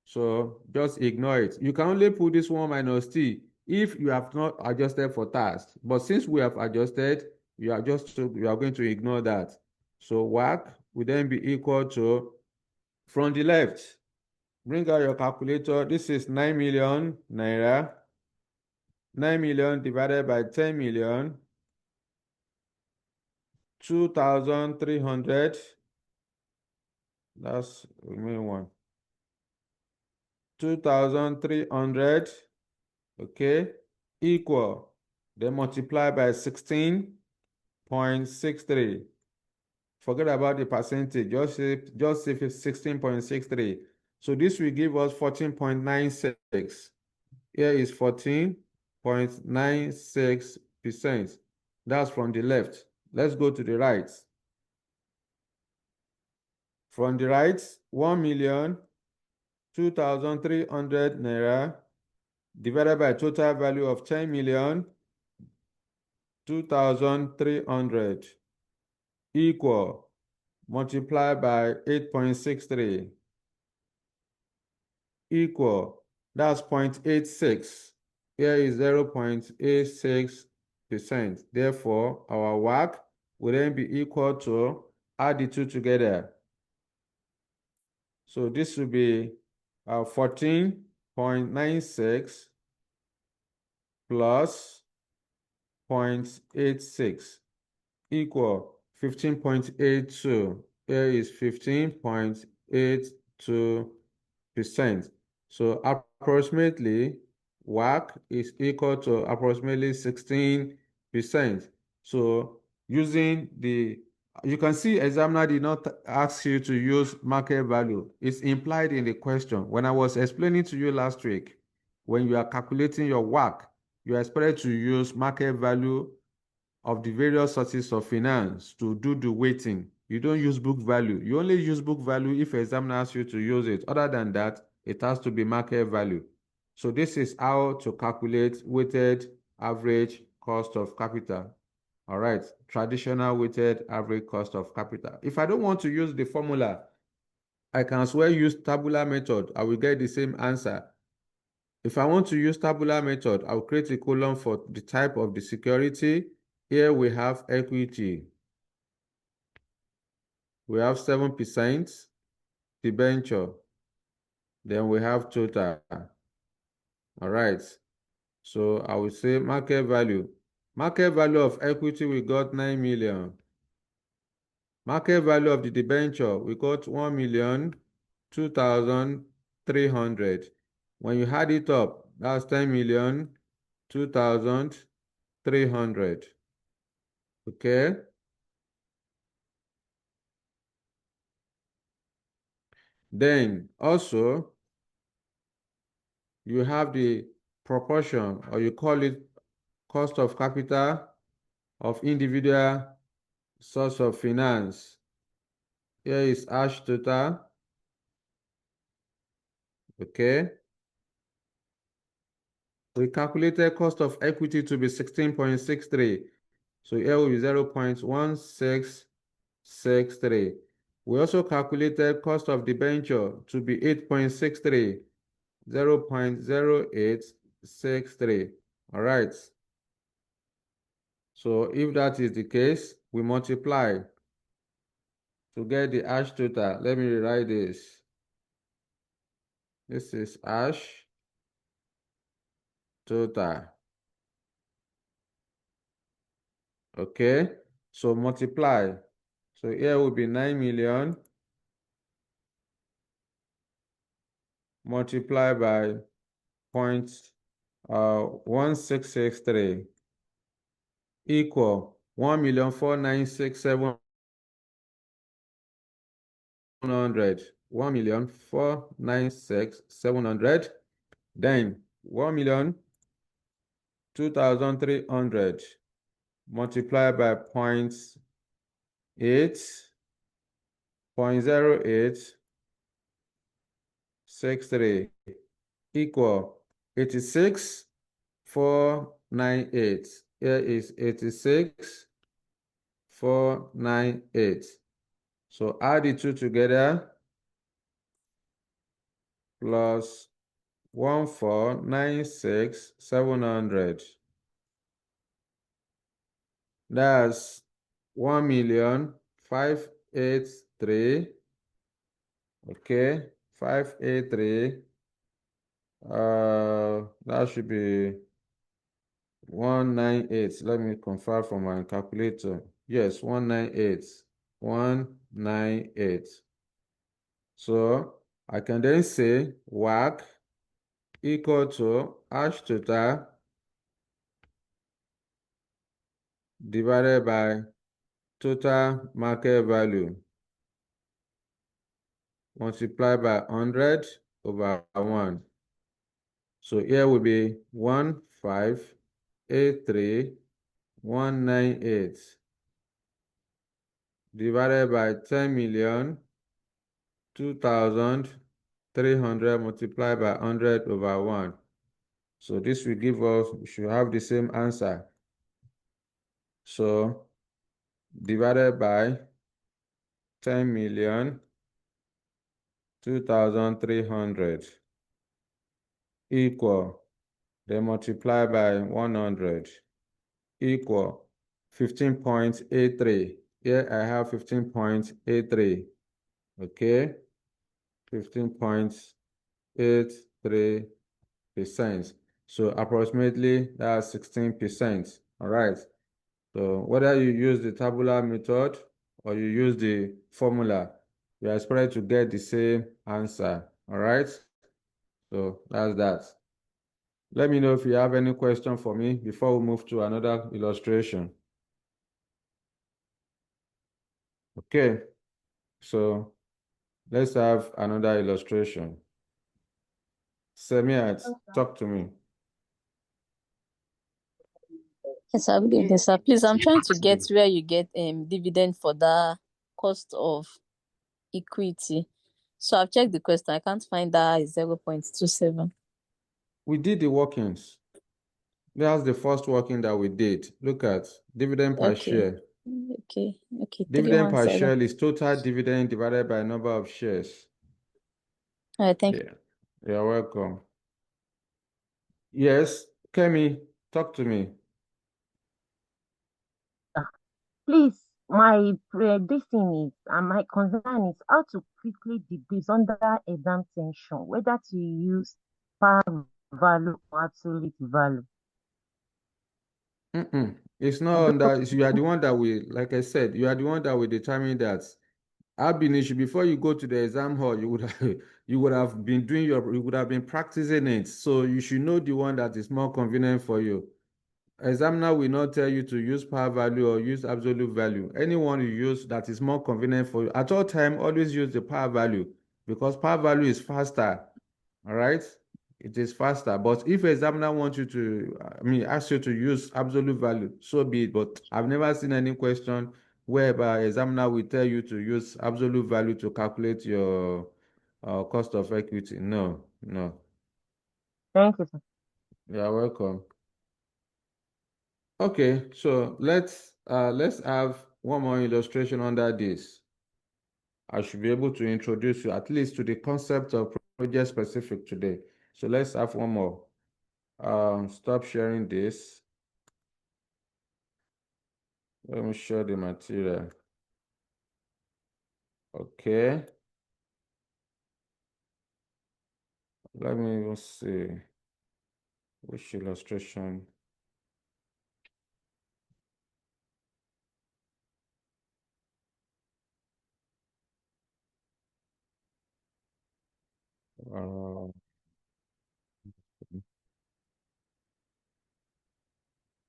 So just ignore it. You can only put this 1 minus t if you have not adjusted for tax. But since we have adjusted, you are going to ignore that. So WACC will then be equal to, from the left, bring out your calculator. This is 9 million naira. 9 million divided by 10 million. 2,300. That's the main one. 2,300. Okay. Equal. Then multiply by 16.63. Forget about the percentage. Just say it's 16.63. So this will give us 14.96. Here is 14.96%. That's from the left. Let's go to the right. From the right, 1,02,300 naira divided by total value of 10,02,300 equal, multiply by 8.63 equal, that's 0.86. Here is 0.86%. Therefore, our WACC will then be equal to, add the two together. So this will be 14.96 plus 0.86 equal 15.82. Here is 15.82%. So approximately WACC is equal to approximately 16%. So using the, you can see examiner did not ask you to use market value. It's implied in the question. When I was explaining to you last week, when you are calculating your WACC, you are expected to use market value of the various sources of finance to do the weighting. You don't use book value. You only use book value if examiner asks you to use it. Other than that, it has to be market value. So this is how to calculate weighted average cost of capital. All right, traditional weighted average cost of capital. If I don't want to use the formula, I can as well use tabular method. I will get the same answer. If I want to use tabular method, I'll create a column for the type of the security. Here we have equity. We have 7% debenture. Then we have total. All right. So I will say market value. Market value of equity, we got 9 million. Market value of the debenture, we got 1,02,300. When you add it up, that's 10,02,300. Okay. Then also, you have the proportion, or you call it cost of capital of individual source of finance. Here is ash total. Okay. We calculated cost of equity to be 16.63. So here will be 0.1663. We also calculated cost of debenture to be 8.63, 0.0863. All right. So if that is the case, we multiply to get the ash total. Let me rewrite this. This is ash total. Okay, so multiply. So here will be 9 million multiplied by 0.1663 equal 1,496,700. 1,496,700. Then 1,02,300 multiplied by 0.0863 equal 86,498. Here is 86,498. So add the two together plus 1,496,700. That's 1,583. Okay, 583. That should be 198. Let me confirm from my calculator. Yes, 198. 198. So I can then say WACC equal to ash total divided by total market value multiplied by 100 over 1. So here will be 1,583,198 divided by 10,02,300 multiplied by 100 over 1. So this will give us, we should have the same answer. So divided by 10,02,300 equal, then multiply by 100 equal 15.83. Here I have 15.83. Okay, 15.83%. So approximately that's 16%. All right. So whether you use the tabular method or you use the formula, you are expected to get the same answer. All right. So that's that. Let me know if you have any question for me before we move to another illustration. Okay. So let's have another illustration. Semiat, talk to me. Yes, sir. Good evening, sir. Please, I'm trying to get where you get dividend for the cost of equity. So I've checked the question. I can't find that 0.27. We did the workings. That's the first working that we did. Look at dividend per Okay. share. Okay. Dividend per 317. share is total dividend divided by number of shares. All right, thank you. Yeah, you're welcome. Yes, Kemi, talk to me. Please, this thing is, and my concern is how to quickly deduce under exam tension, whether to use par value or absolute value. It's I not don't on know. that. You are the one that will, like I said, you are the one that will determine that. Abinish, before you go to the exam hall, you would have you would have been practicing it. So you should know the one that is more convenient for you. Examiner will not tell you to use par value or use absolute value. Anyone you use that is more convenient for you. At all time, always use the par value because par value is faster. All right? It is faster. But if examiner wants you to, ask you to use absolute value, so be it. But I've never seen any question whereby examiner will tell you to use absolute value to calculate your cost of equity. No. Thank you, sir. You're welcome. Okay, so let's have one more illustration under this. I should be able to introduce you at least to the concept of project specific today. So let's have one more. Stop sharing this. Let me share the material. Okay. Let me see which illustration.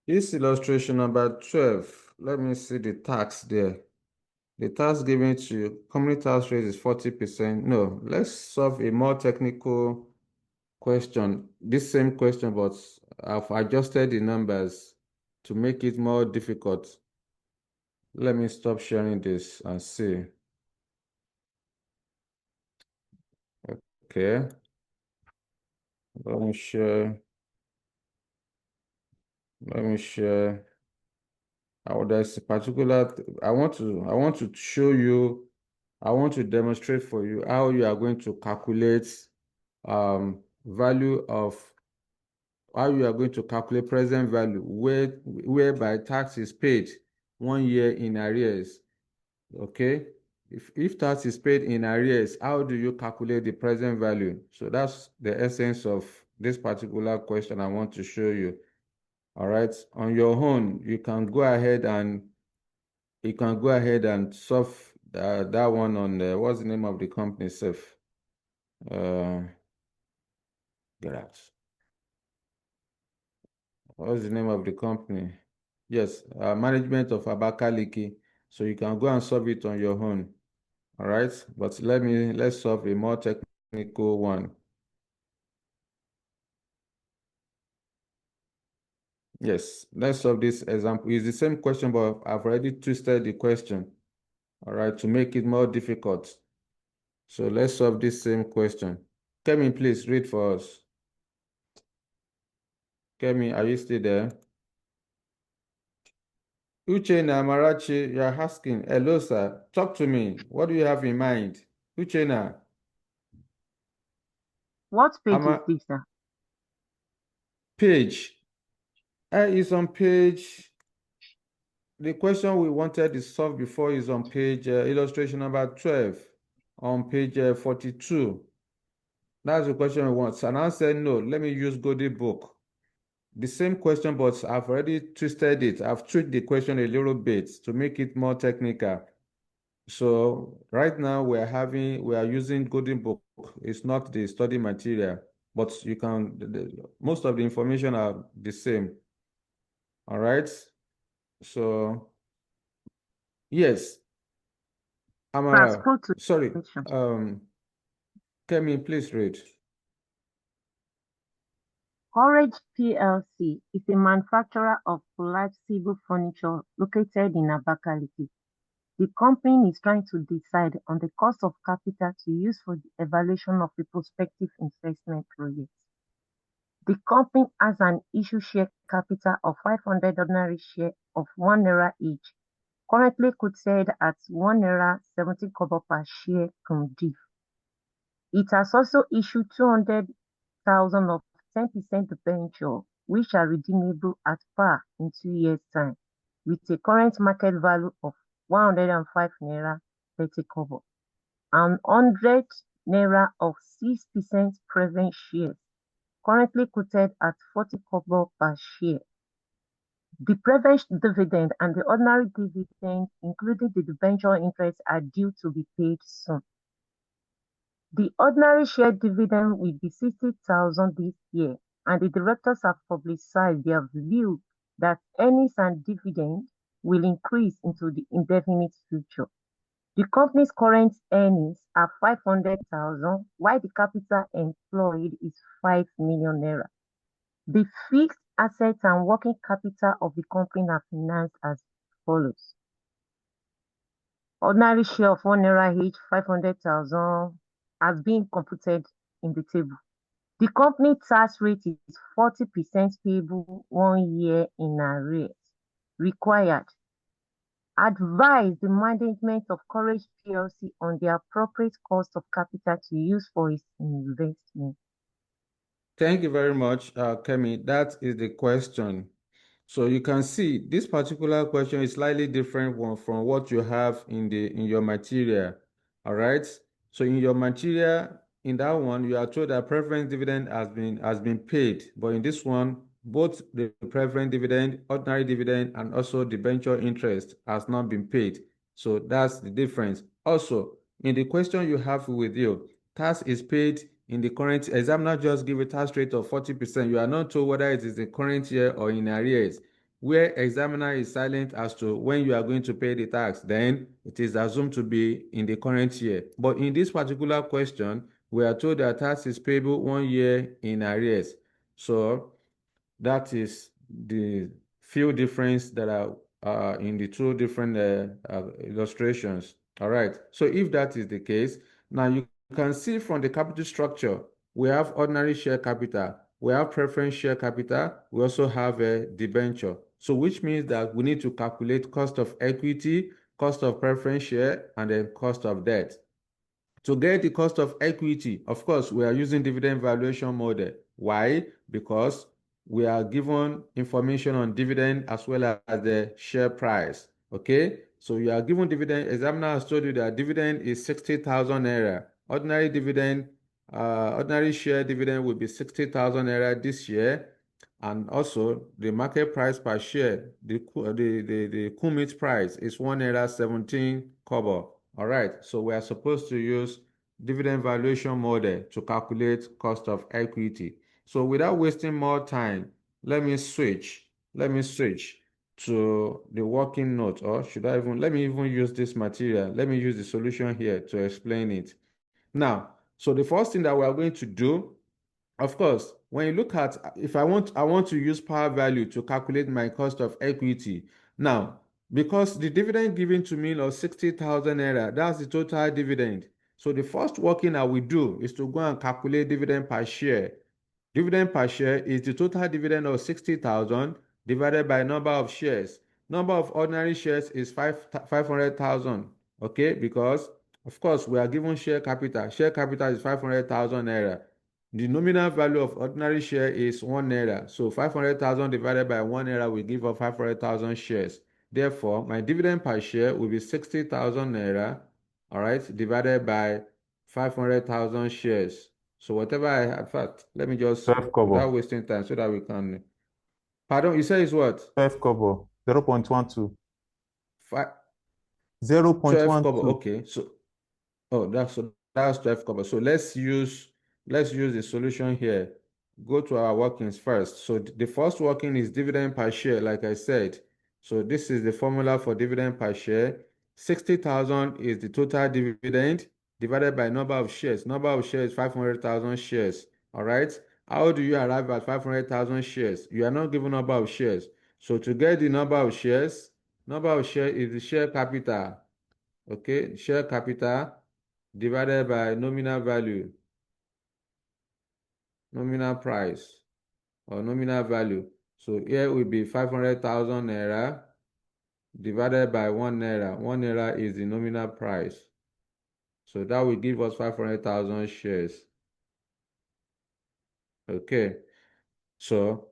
This illustration number 12. Let me see the tax there. The tax given to you, company tax rate is 40%. No, let's solve a more technical question. This same question, but I've adjusted the numbers to make it more difficult. Let me stop sharing this and see. Okay. Let me share. There's a particular, I want to show you, I want to demonstrate for you how you are going to calculate value of, how you are going to calculate present value whereby tax is paid 1 year in arrears. Okay. If tax is paid in arrears, how do you calculate the present value? So that's the essence of this particular question I want to show you. All right. On your own, you can go ahead and solve that one on what's the name of the company, Seth? Get out. What's the name of the company? Yes, management of Abakaliki. So you can go and solve it on your own. All right, but let's solve a more technical one. Yes, let's solve this example. It's the same question, but I've already twisted the question. All right, to make it more difficult. So let's solve this same question. Kemi, please read for us. Kemi, are you still there? Uchena Marachi, you're asking. Hello, sir. Talk to me. What do you have in mind? Uchena. What page is this, sir? Page. Is on page. The question we wanted to solve before is on page illustration number 12, on page 42. That's the question we want. And I said, no, let me use Goldie book. The same question, but I've already twisted it. I've tweaked the question a little bit to make it more technical. So right now we are using Golden Book. It's not the study material, but you can, most of the information are the same. All right. So yes, Amara, sorry. Kemi, please read. Courage PLC is a manufacturer of collapsible furniture located in Abakaliki. The company is trying to decide on the cost of capital to use for the evaluation of a prospective investment project. The company has an issue share capital of 500 ordinary shares of 1 naira each, currently quoted at 1 naira 70 kobo per share cum div. It has also issued 200,000 of 10% debenture, which are redeemable at par in 2 years' time, with a current market value of 105 naira 30 kobo and 100 naira of 6% preference shares, currently quoted at 40 kobo per share. The preference dividend and the ordinary dividend, including the debenture interest, are due to be paid soon. The ordinary share dividend will be 60,000 this year, and the directors have publicized their view that earnings and dividends will increase into the indefinite future. The company's current earnings are 500,000, while the capital employed is 5 million naira. The fixed assets and working capital of the company are financed as follows. Ordinary share of 1 naira each, 500,000, has been computed in the table. The company tax rate is 40% payable 1 year in arrears. Required. Advise the management of Courage PLC on the appropriate cost of capital to use for its investment. Thank you very much, Kemi. That is the question. So you can see this particular question is slightly different from what you have in your material. All right. So in your material, in that one, you are told that preference dividend has been paid, but in this one, both the preference dividend, ordinary dividend, and also debenture interest has not been paid. So that's the difference. Also, in the question you have with you, tax is paid in the current. Examiner just give a tax rate of 40%. You are not told whether it is the current year or in arrears. Where examiner is silent as to when you are going to pay the tax, then it is assumed to be in the current year. But in this particular question, we are told that tax is payable 1 year in arrears. So that is the few difference that are in the two different illustrations. All right. So if that is the case, now you can see from the capital structure, we have ordinary share capital, we have preference share capital, we also have a debenture. So which means that we need to calculate cost of equity, cost of preference share, and then cost of debt. To get the cost of equity, of course, we are using dividend valuation model. Why? Because we are given information on dividend as well as the share price. Okay, so you are given dividend. Examiner has told you that dividend is 60,000 naira. Ordinary dividend, ordinary share dividend will be 60,000 naira this year, and also the market price per share, the Kumit price is 1 naira 17 kobo. All right, so we are supposed to use dividend valuation model to calculate cost of equity. So without wasting more time, let me switch to the working note, or let me even use this material. Let me use the solution here to explain it. Now, so the first thing that we are going to do, of course, when you look at, if I want to use par value to calculate my cost of equity. Now, because the dividend given to me of 60,000 naira, that's the total dividend. So the first working I will do is to go and calculate dividend per share. Dividend per share is the total dividend of 60,000 divided by number of shares. Number of ordinary shares is 500,000. Okay, because of course we are given share capital. Share capital is 500,000 naira. The nominal value of ordinary share is 1 naira. So 500,000 divided by 1 naira will give us 500,000 shares. Therefore, my dividend per share will be 60,000 naira, all right, divided by 500,000 shares. So whatever I have, in fact, let me just, 12 kobo. without wasting time, so that we can. Pardon, you say it's what? 12 kobo. 0.12. 12 kobo. 0.12. Okay. So, oh, that's 12 kobo. So let's use the solution here. Go to our workings first. So the first working is dividend per share, like I said. So this is the formula for dividend per share. 60,000 is the total dividend divided by number of shares. Number of shares, 500,000 shares. All right. How do you arrive at 500,000 shares? You are not given number of shares. So to get the number of shares is the share capital. Okay, share capital divided by nominal value, nominal price, or nominal value. So here will be 500,000 naira divided by 1 naira. 1 naira is the nominal price. So that will give us 500,000 shares. Okay, so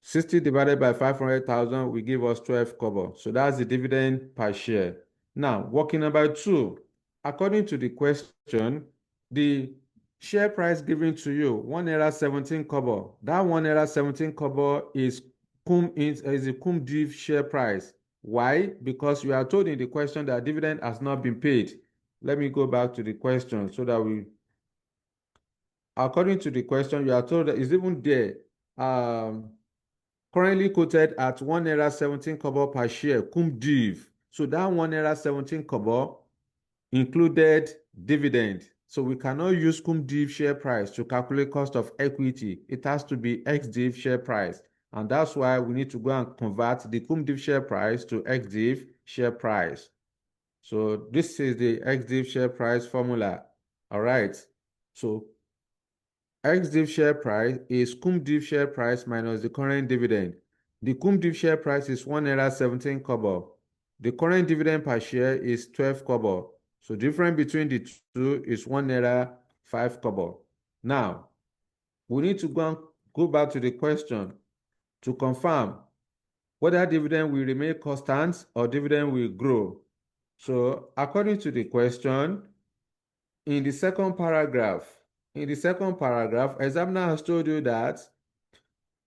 60 divided by 500,000 will give us 12 kobo. So that's the dividend per share. Now, working number 2. According to the question, the share price given to you, 1 naira 17 kobo. That 1 naira 17 kobo is a cum div share price. Why? Because you are told in the question that dividend has not been paid. Let me go back to the question so that according to the question, you are told that it's even there. Currently quoted at 1 naira 17 kobo per share, cum div. So that 1 naira 17 kobo included dividend. So we cannot use cum div share price to calculate cost of equity. It has to be ex div share price. And that's why we need to go and convert the cum div share price to ex div share price. So this is the ex div share price formula. All right. So ex-div share price is cum div share price minus the current dividend. The cum div share price is 1 naira 17 kobo. The current dividend per share is 12 kobo. So difference between the two is 1 naira 5 kobo. Now, we need to go back to the question to confirm whether dividend will remain constant or dividend will grow. So according to the question, in the second paragraph, examiner has told you that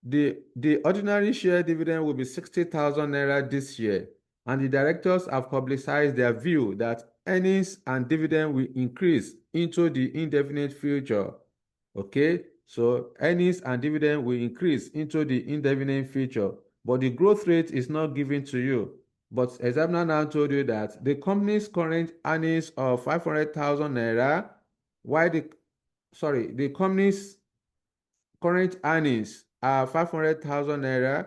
the ordinary share dividend will be 60,000 naira this year, and the directors have publicized their view that earnings and dividend will increase into the indefinite future. Okay, so earnings and dividend will increase into the indefinite future, but the growth rate is not given to you. But examiner now told you that the company's current earnings of 500,000 naira, while the company's current earnings are 500,000 naira,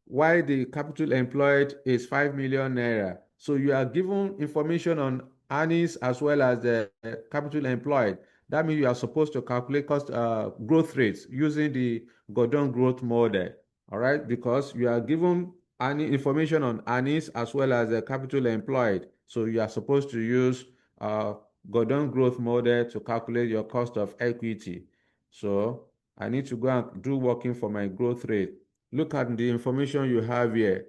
while the capital employed is 5 million naira. So you are given information on earnings as well as the capital employed. That means you are supposed to calculate growth rates using the Gordon growth model. All right, because you are given information on earnings as well as the capital employed. So you are supposed to use Gordon growth model to calculate your cost of equity. So I need to go and do working for my growth rate. Look at the information you have here.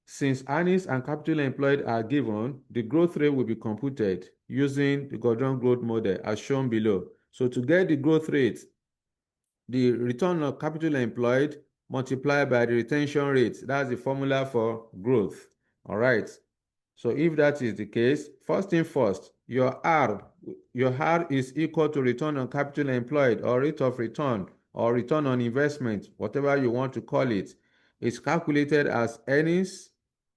Since earnings and capital employed are given, the growth rate will be computed using the Gordon growth model as shown below. So to get the growth rate, the return on capital employed multiplied by the retention rate, that's the formula for growth. All right. So if that is the case, first thing first, your R is equal to return on capital employed or rate of return or return on investment, whatever you want to call it, is calculated as earnings,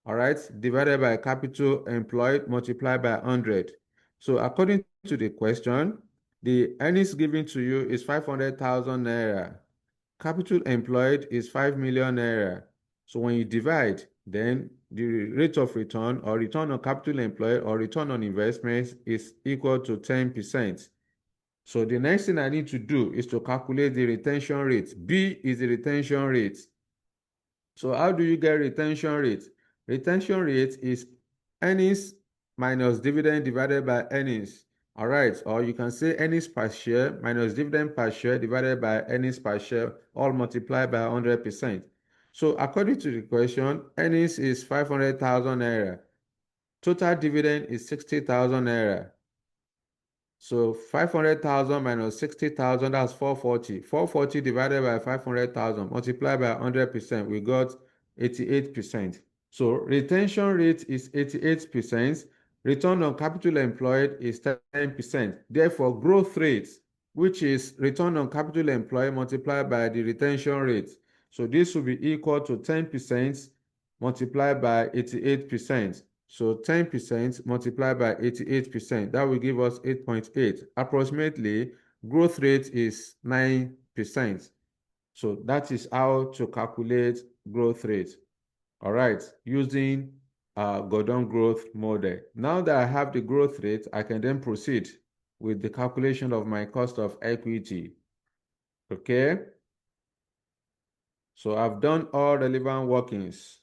all right, divided by capital employed multiplied by 100. So according to the question, the earnings given to you is 500,000 naira. Capital employed is 5 million naira. So when you divide, then the rate of return or return on capital employed or return on investments is equal to 10%. So the next thing I need to do is to calculate the retention rate. B is the retention rate. So how do you get retention rate? Retention rate is earnings minus dividend divided by earnings. All right, or you can say earnings per share minus dividend per share divided by earnings per share, all multiplied by 100%. So according to the question, earnings is 500,000 naira. Total dividend is 60,000 naira. So 500,000 minus 60,000, that's 440. 440 divided by 500,000 multiplied by 100%, we got 88%. So retention rate is 88%. Return on capital employed is 10%. Therefore, growth rate, which is return on capital employed multiplied by the retention rate. So this will be equal to 10% multiplied by 88%. So 10% multiplied by 88%, that will give us 8.8. Approximately, growth rate is 9%. So that is how to calculate growth rate. All right, using Gordon growth model. Now that I have the growth rate, I can then proceed with the calculation of my cost of equity. Okay. So I've done all relevant workings.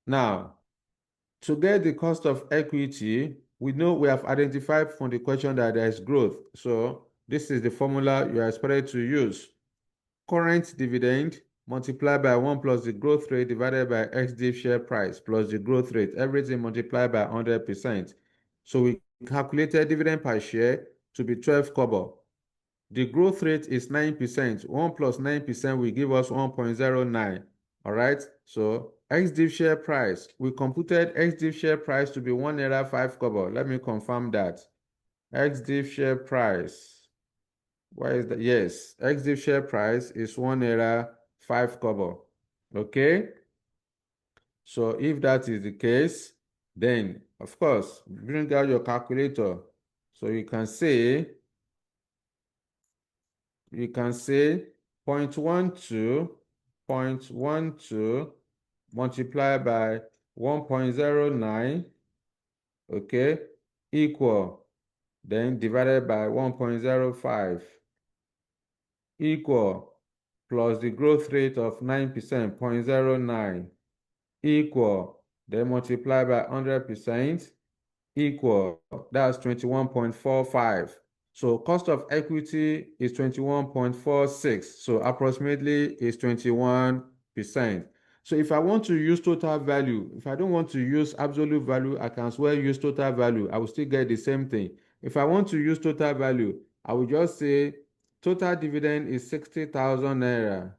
Now, to get the cost of equity, we know we have identified from the question that there is growth. So this is the formula you are expected to use. Current dividend multiplied by 1 plus the growth rate divided by XD share price plus the growth rate, everything multiplied by 100%. So we calculated dividend per share to be 12 kobo. The growth rate is 9%. 1 plus 9% will give us 1.09. All right. So XD share price, we computed XD share price to be 1 naira 5 kobo. Let me confirm that. XD share price. Why is that? Yes, XD share price is 1 naira 5 kobo. Okay. So if that is the case, then of course, bring out your calculator. So you can say 0.12 multiplied by 1.09, okay, equal, then divided by 1.05, equal, plus the growth rate of 9%, 0.09, equal, then multiply by 100%, equal, that's 21.45. So cost of equity is 21.46. So approximately is 21%. So if I want to use total value, if I don't want to use absolute value, I can as well use total value. I will still get the same thing. If I want to use total value, I will just say total dividend is 60,000 naira.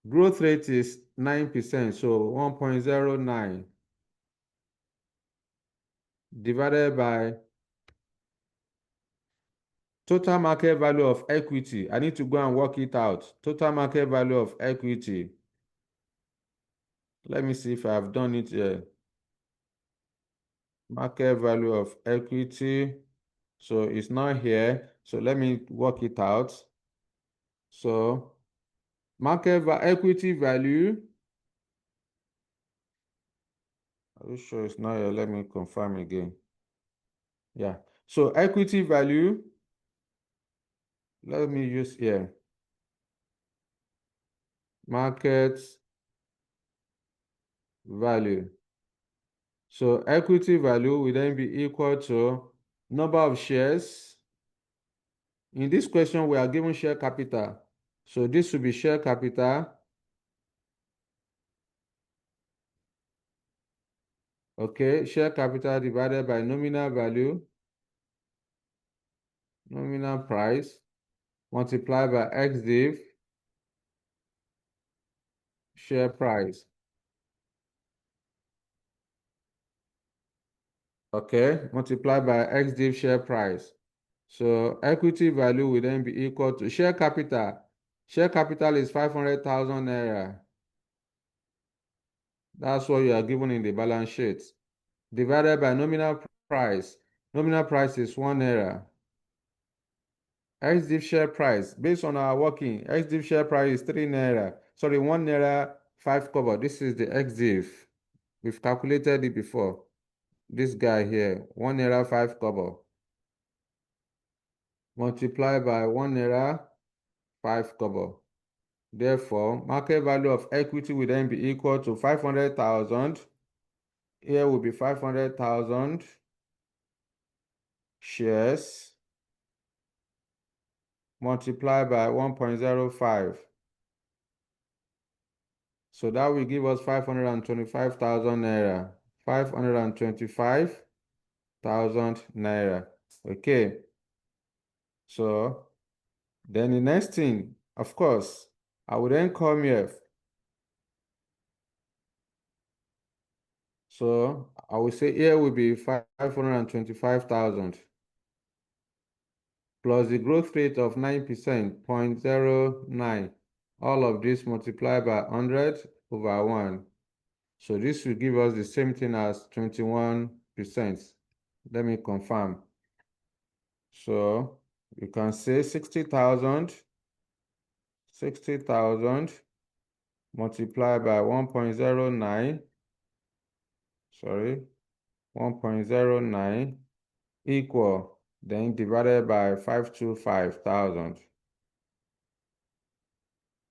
Growth rate is 9%, so 1.09 divided by total market value of equity. I need to go and work it out. Total market value of equity. Let me see if I've done it here. Market value of equity. So it's not here. So let me work it out. So equity value. Are you sure it's not here? Let me confirm again. Yeah. So equity value. Let me use here. Market value. So equity value will then be equal to number of shares. In this question, we are given share capital. So this will be share capital. Okay, share capital divided by nominal value, nominal price, multiplied by XDIV, share price. Okay, multiplied by XDIV share price. So equity value will then be equal to share capital. Share capital is 500,000 naira. That's what you are given in the balance sheet. Divided by nominal price. Nominal price is 1 naira. XDIV share price, based on our working, XDIV share price is 3 naira. Sorry, 1 naira 5 kobo. This is the XDIV. We've calculated it before. This guy here, 1 naira 5 kobo. Multiplied by 1 naira 5 kobo. Therefore, market value of equity will then be equal to 500,000. Here will be 500,000 shares multiplied by 1.05. So that will give us 525,000 naira. 525,000 naira. Okay. So then the next thing, of course, I will then come here. So I will say here will be 525,000 plus the growth rate of 9%, 0.09. All of this multiplied by 100 over 1. So this will give us the same thing as 21%. Let me confirm. So you can say 60,000 60,000 multiplied by 1.09, sorry, 1.09 equal, then divided by 525,000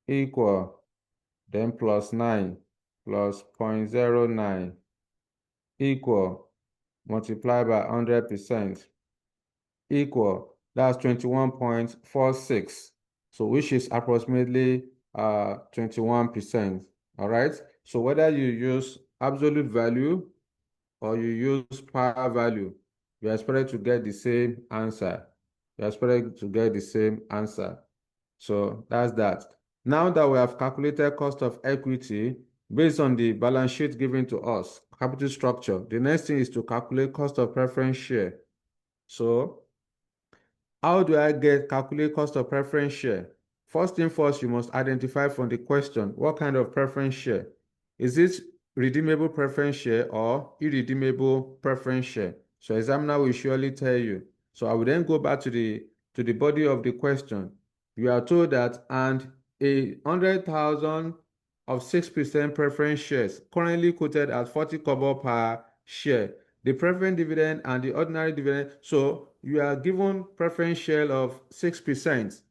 equal, then plus 9 plus 0.09 equal, multiplied by 100% equal, that's 21.46. So which is approximately 21%. All right. So whether you use absolute value or you use power value, you are expected to get the same answer. You are expected to get the same answer. So that's that. Now that we have calculated cost of equity based on the balance sheet given to us, capital structure, the next thing is to calculate cost of preference share. So how do I calculate cost of preference share? First thing first, you must identify from the question what kind of preference share. Is it redeemable preference share or irredeemable preference share? So examiner will surely tell you. So I will then go back to the body of the question. You are told that and 100,000 of 6% preference shares currently quoted at 40 kobo per share. The preference dividend and the ordinary dividend. So you are given preference share of 6%.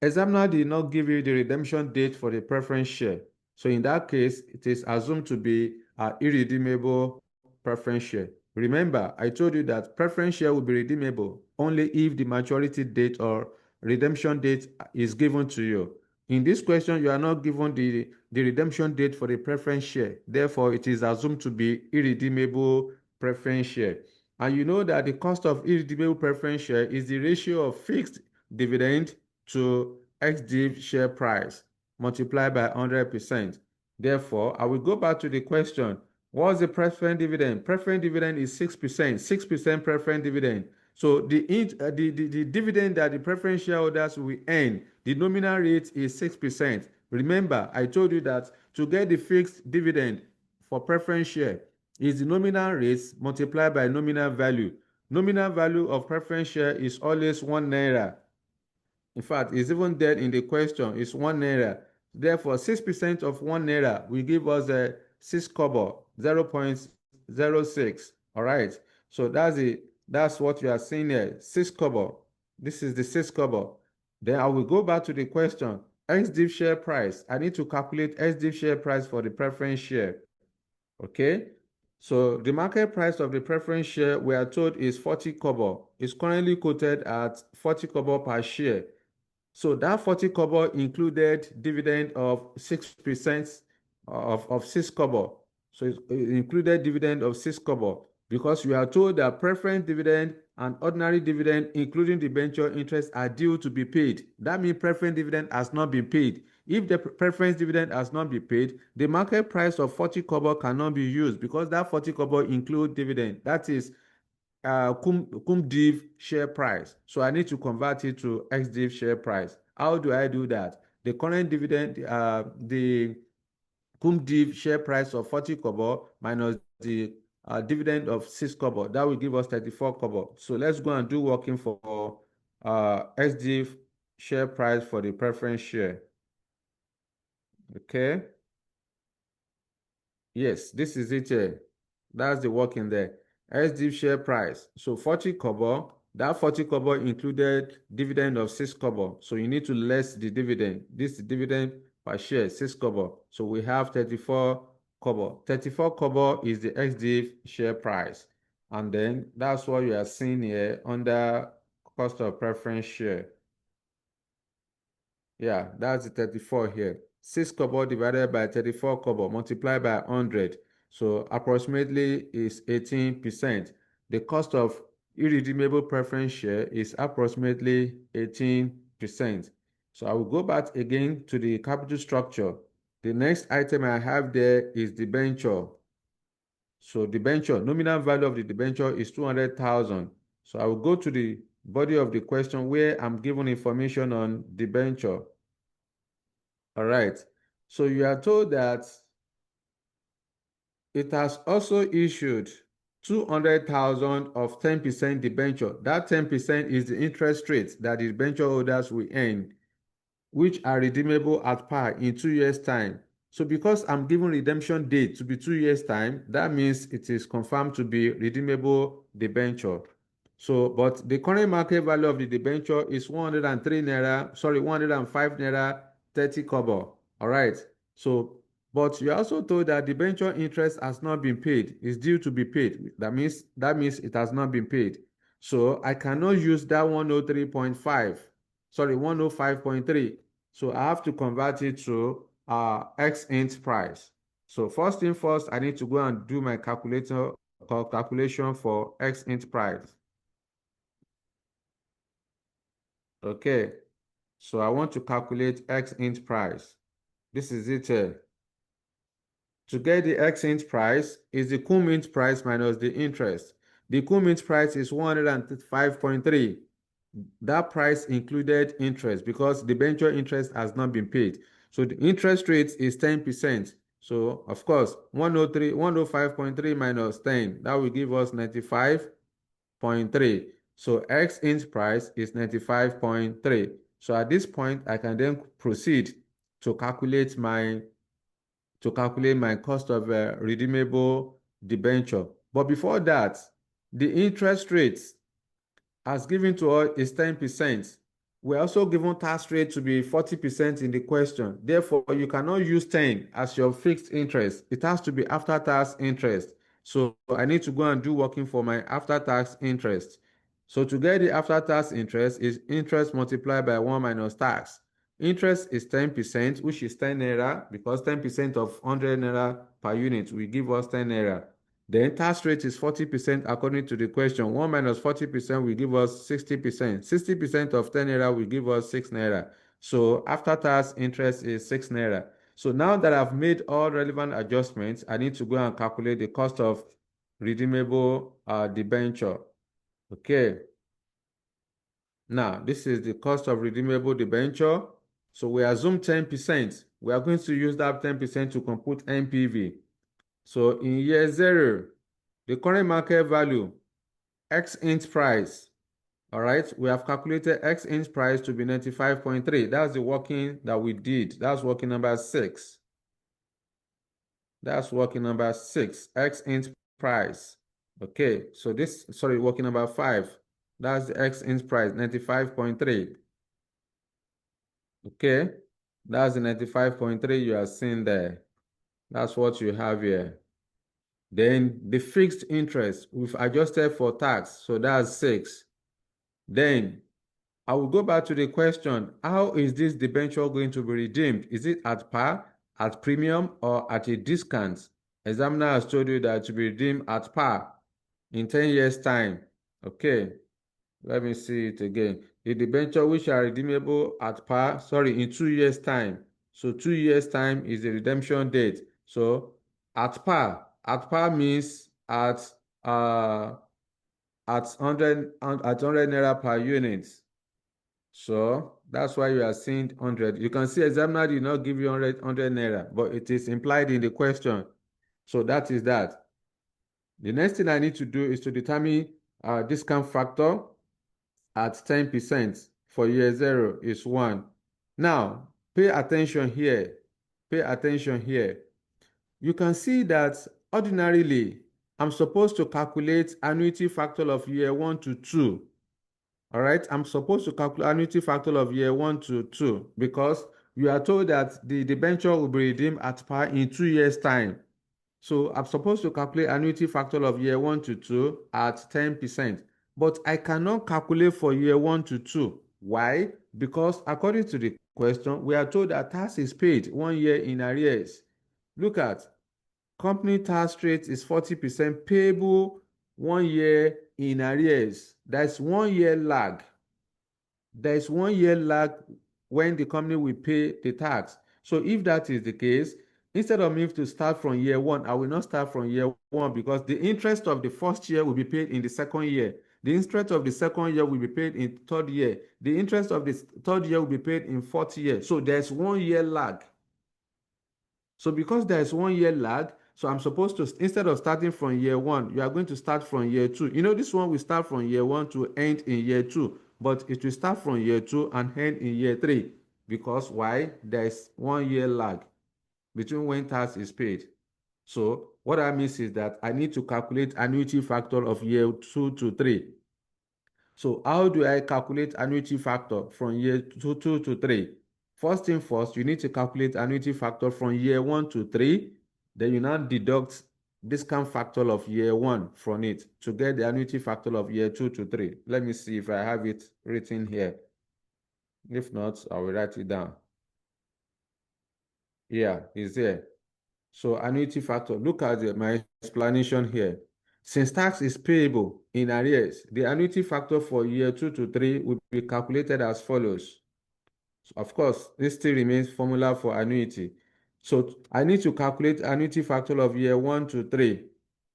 Examiner did not give you the redemption date for the preference share. So in that case, it is assumed to be an irredeemable preference share. Remember, I told you that preference share will be redeemable only if the maturity date or redemption date is given to you. In this question, you are not given the redemption date for the preference share. Therefore, it is assumed to be irredeemable preference share. And you know that the cost of irredeemable preference share is the ratio of fixed dividend to ex-div share price multiplied by 100%. Therefore, I will go back to the question. What's the preference dividend? Preference dividend is 6%, 6% preference dividend. So the dividend that the preference shareholders will earn, the nominal rate is 6%. Remember, I told you that to get the fixed dividend for preference share is the nominal rate multiplied by nominal value. Nominal value of preference share is always 1 naira. In fact, it's even there in the question, it's 1 naira. Therefore, 6% of 1 naira will give us a 6 kobo, 0.06. All right. So that's what you are seeing here, 6 kobo. This is the 6 kobo. Then I will go back to the question, ex-div share price. I need to calculate ex-div share price for the preference share. Okay. So the market price of the preference share we are told is 40 kobo. It's currently quoted at 40 kobo per share. So that 40 kobo included dividend of 6% of 6 kobo. So it included dividend of 6 kobo because we are told that preference dividend and ordinary dividend, including the debenture interest, are due to be paid. That means preference dividend has not been paid. If the preference dividend has not been paid, the market price of 40 kobo cannot be used because that 40 kobo includes dividend. That is cum div share price. So I need to convert it to ex div share price. How do I do that? The current dividend, the cum div share price of 40 kobo minus the dividend of 6 kobo, that will give us 34 kobo. So let's go and do working for ex div share price for the preference share. Okay. Yes, this is it here. That's the working there. ex-div share price. So 40 kobo, that 40 kobo included dividend of 6 kobo. So you need to less the dividend. This dividend per share, 6 kobo. So we have 34 kobo. 34 kobo is the ex-div share price. And then that's what you are seeing here under cost of preference share. Yeah, that's the 34 here. 6 kobo divided by 34 kobo multiplied by 100. So approximately is 18%. The cost of irredeemable preference share is approximately 18%. So I will go back again to the capital structure. The next item I have there is debenture. So debenture, nominal value of the debenture is 200,000. So I will go to the body of the question where I'm given information on debenture. All right. So you are told that it has also issued 200,000 of 10% debenture. That 10% is the interest rate that the debenture holders will earn. which are redeemable at par in 2 years' time. So because I'm given redemption date to be 2 years' time, that means it is confirmed to be redeemable debenture. So, but the current market value of the debenture is 105 naira 30 kobo. All right. So, but you're also told that debenture interest has not been paid. It's due to be paid. That means it has not been paid. So I cannot use that 105.3. So I have to convert it to X int price. So first thing first, I need to go and do my calculation for X int price. Okay, so I want to calculate X int price. This is it here. To get the X int price is the cum int price minus the interest. The cum int price is 105.3. That price included interest because the debenture interest has not been paid. So the interest rate is 10%. So of course, 105.3 minus 10, that will give us 95.3. So X int price is 95.3. So at this point, I can then proceed to calculate my cost of redeemable debenture. But before that, the interest rate as given to us is 10%. We're also given tax rate to be 40% in the question. Therefore, you cannot use 10 as your fixed interest. It has to be after-tax interest. So I need to go and do working for my after-tax interest. So to get the after-tax interest is interest multiplied by 1 minus tax. Interest is 10%, which is 10 naira, because 10% of 100 naira per unit will give us 10 naira. Then tax rate is 40% according to the question. 1 minus 40% will give us 60%. 60% of 10 naira will give us 6 naira. So after tax interest is 6 naira. So now that I've made all relevant adjustments, I need to go and calculate the cost of redeemable debenture. Okay. Now, this is the cost of redeemable debenture. So we assume 10%. We are going to use that 10% to compute NPV. So in year 0, the current market value, X int price, all right, we have calculated X int price to be 95.3. That's the working that we did. That's working number 6. That's working number 6, X int price. Okay, so this, sorry, working number 5. That's the X int price, 95.3. Okay, that's the 95.3 you are seeing there. That's what you have here. Then the fixed interest, we've adjusted for tax, so that's 6. Then I will go back to the question, how is this debenture going to be redeemed? Is it at par, at premium, or at a discount? Examiner has told you that to be redeemed at par in 10 years' time. Okay, let me see it again. The debenture which are redeemable at par, in 2 years' time. So 2 years' time is the redemption date. So at par means at 100 naira per unit. So that's why you are seeing 100. You can see examiner did not give you 100 naira, but it is implied in the question. So that is that. The next thing I need to do is to determine discount factor at 10% for year 0 is 1. Now, pay attention here. Pay attention here. You can see that ordinarily, I'm supposed to calculate annuity factor of year 1 to 2. All right, I'm supposed to calculate annuity factor of year 1 to 2 because you are told that the debenture will be redeemed at par in 2 years' time. So I'm supposed to calculate annuity factor of year 1 to 2 at 10%. But I cannot calculate for year 1 to 2. Why? Because according to the question, we are told that tax is paid 1 year in arrears. Look at company tax rate is 40% payable 1 year in arrears. That's 1 year lag. There's 1 year lag when the company will pay the tax. So if that is the case, instead of me to start from year 1, I will not start from year 1 because the interest of the first year will be paid in the second year. The interest of the second year will be paid in third year. The interest of the third year will be paid in fourth year. So there's 1 year lag. So because there's 1 year lag, so I'm supposed to, instead of starting from year 1, you are going to start from year 2. You know, this one will start from year 1 to end in year 2, but it will start from year 2 and end in year 3. because why? There is 1 year lag between when tax is paid. So what that means is that I need to calculate annuity factor of year 2 to 3. So how do I calculate annuity factor from year 2 to 3? First thing first, you need to calculate annuity factor from year 1 to 3. Then you now deduct discount factor of year 1 from it to get the annuity factor of year 2 to 3. Let me see if I have it written here. If not, I will write it down. Yeah, it's there. So annuity factor, look at my explanation here. Since tax is payable in arrears, the annuity factor for year 2 to 3 will be calculated as follows. So of course, this still remains formula for annuity. So I need to calculate annuity factor of year 1 to 3.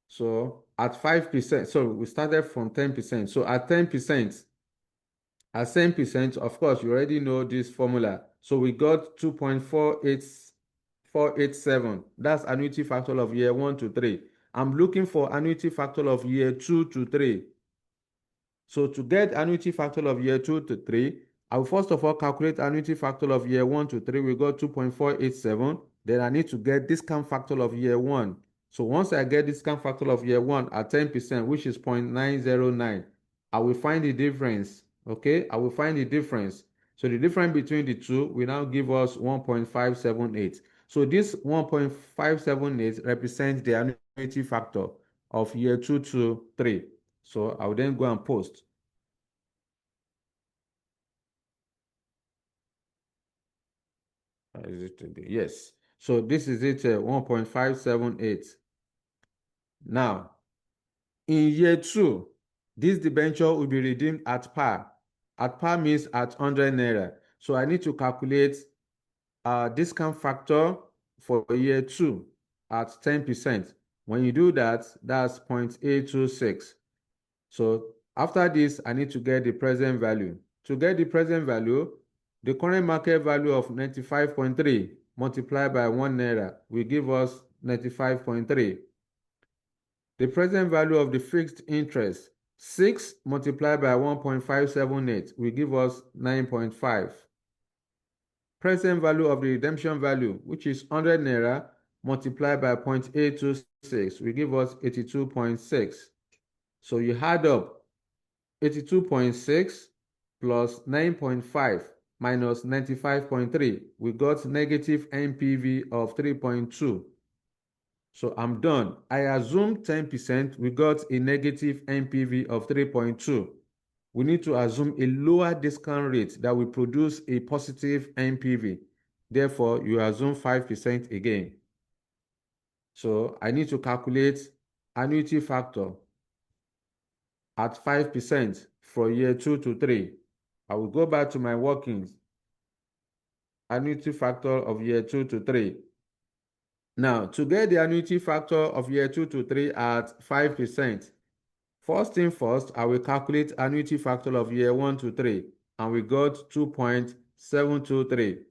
So at 5%, so we started from 10%. So at 10%, at 10%, of course, you already know this formula. So we got 2.487. That's annuity factor of year 1 to 3. I'm looking for annuity factor of year 2 to 3. So to get annuity factor of year 2 to 3, I will first of all calculate annuity factor of year 1 to 3. We got 2.487. Then I need to get discount factor of year 1. So once I get discount factor of year 1 at 10%, which is 0.909, I will find the difference. Okay, I will find the difference. So the difference between the two will now give us 1.578. So this 1.578 represents the annuity factor of year 2 to 3. So I will then go and post. Is it today? Yes. So this is it, 1.578. Now, in year 2, this debenture will be redeemed at par. At par means at 100 naira. So I need to calculate discount factor for year 2 at 10%. When you do that, that's 0.826. So after this, I need to get the present value. To get the present value, the current market value of 95.3 multiplied by 1 naira will give us 95.3. The present value of the fixed interest, 6 multiplied by 1.578 will give us 9.5. Present value of the redemption value, which is 100 naira multiplied by 0.826 will give us 82.6. So you add up 82.6 plus 9.5 minus 95.3. We got negative NPV of 3.2. So I'm done. I assume 10%. We got a negative NPV of 3.2. We need to assume a lower discount rate that will produce a positive NPV. Therefore, you assume 5% again. So I need to calculate annuity factor at 5% for year 2 to 3. I will go back to my workings. Annuity factor of year 2 to 3. Now, to get the annuity factor of year 2 to 3 at 5%, first thing first, I will calculate annuity factor of year 1 to 3, and we got 2.723.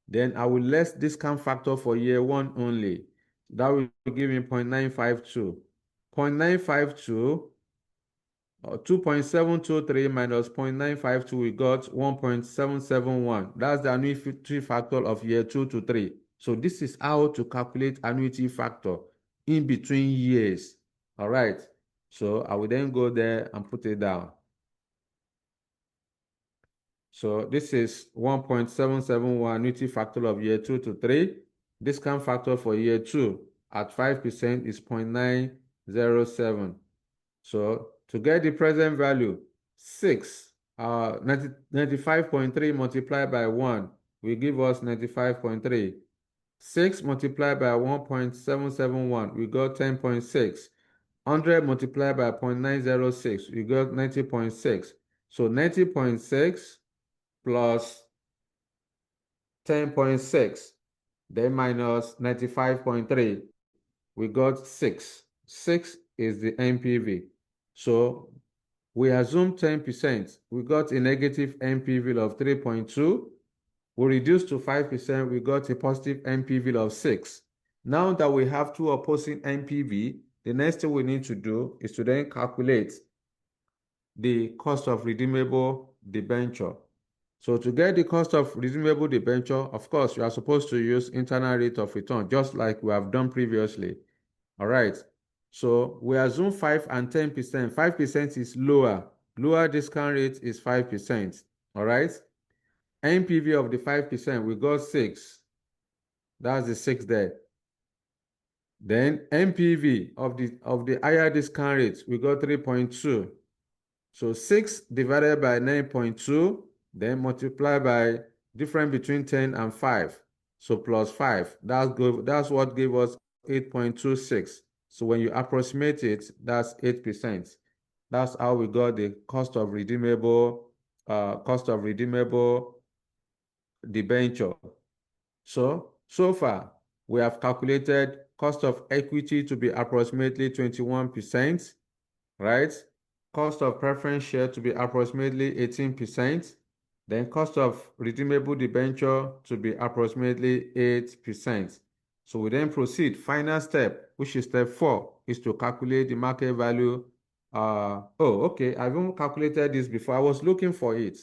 Then I will less discount factor for year 1 only. That will give me 0.952. 0.952 2.723 minus 0.952, we got 1.771. That's the annuity factor of year 2 to 3. So this is how to calculate annuity factor in between years. All right. So I will then go there and put it down. So this is 1.771 annuity factor of year 2 to 3. Discount factor for year 2 at 5% is 0.907. So to get the present value, 95.3 multiplied by 1 will give us 95.3. 6 multiplied by 1.771, we got 10.6. 100 multiplied by 0.906, we got 90.6. So 90.6 plus 10.6, then minus 95.3, we got 6. 6 is the NPV. So we assume 10%. We got a negative NPV of 3.2. We reduced to 5%. We got a positive NPV of 6. Now that we have two opposing NPV, the next thing we need to do is to then calculate the cost of redeemable debenture. So to get the cost of redeemable debenture, of course, you are supposed to use internal rate of return, just like we have done previously. All right. So we assume 5 and 10%. 5% is lower. Lower discount rate is 5%. All right. NPV of the 5%, we got 6. That's the 6 there. Then NPV of the higher discount rate, we got 3.2. So 6 divided by 9.2, then multiply by difference between 10 and 5. So plus 5. That's what gave us 8.26. So when you approximate it, that's 8%. That's how we got the cost of redeemable debenture. So far, we have calculated cost of equity to be approximately 21%, right? Cost of preference share to be approximately 18%, then cost of redeemable debenture to be approximately 8%. So we then proceed. Final step, which is step 4, is to calculate the market value. Okay, I've even calculated this before. I was looking for it.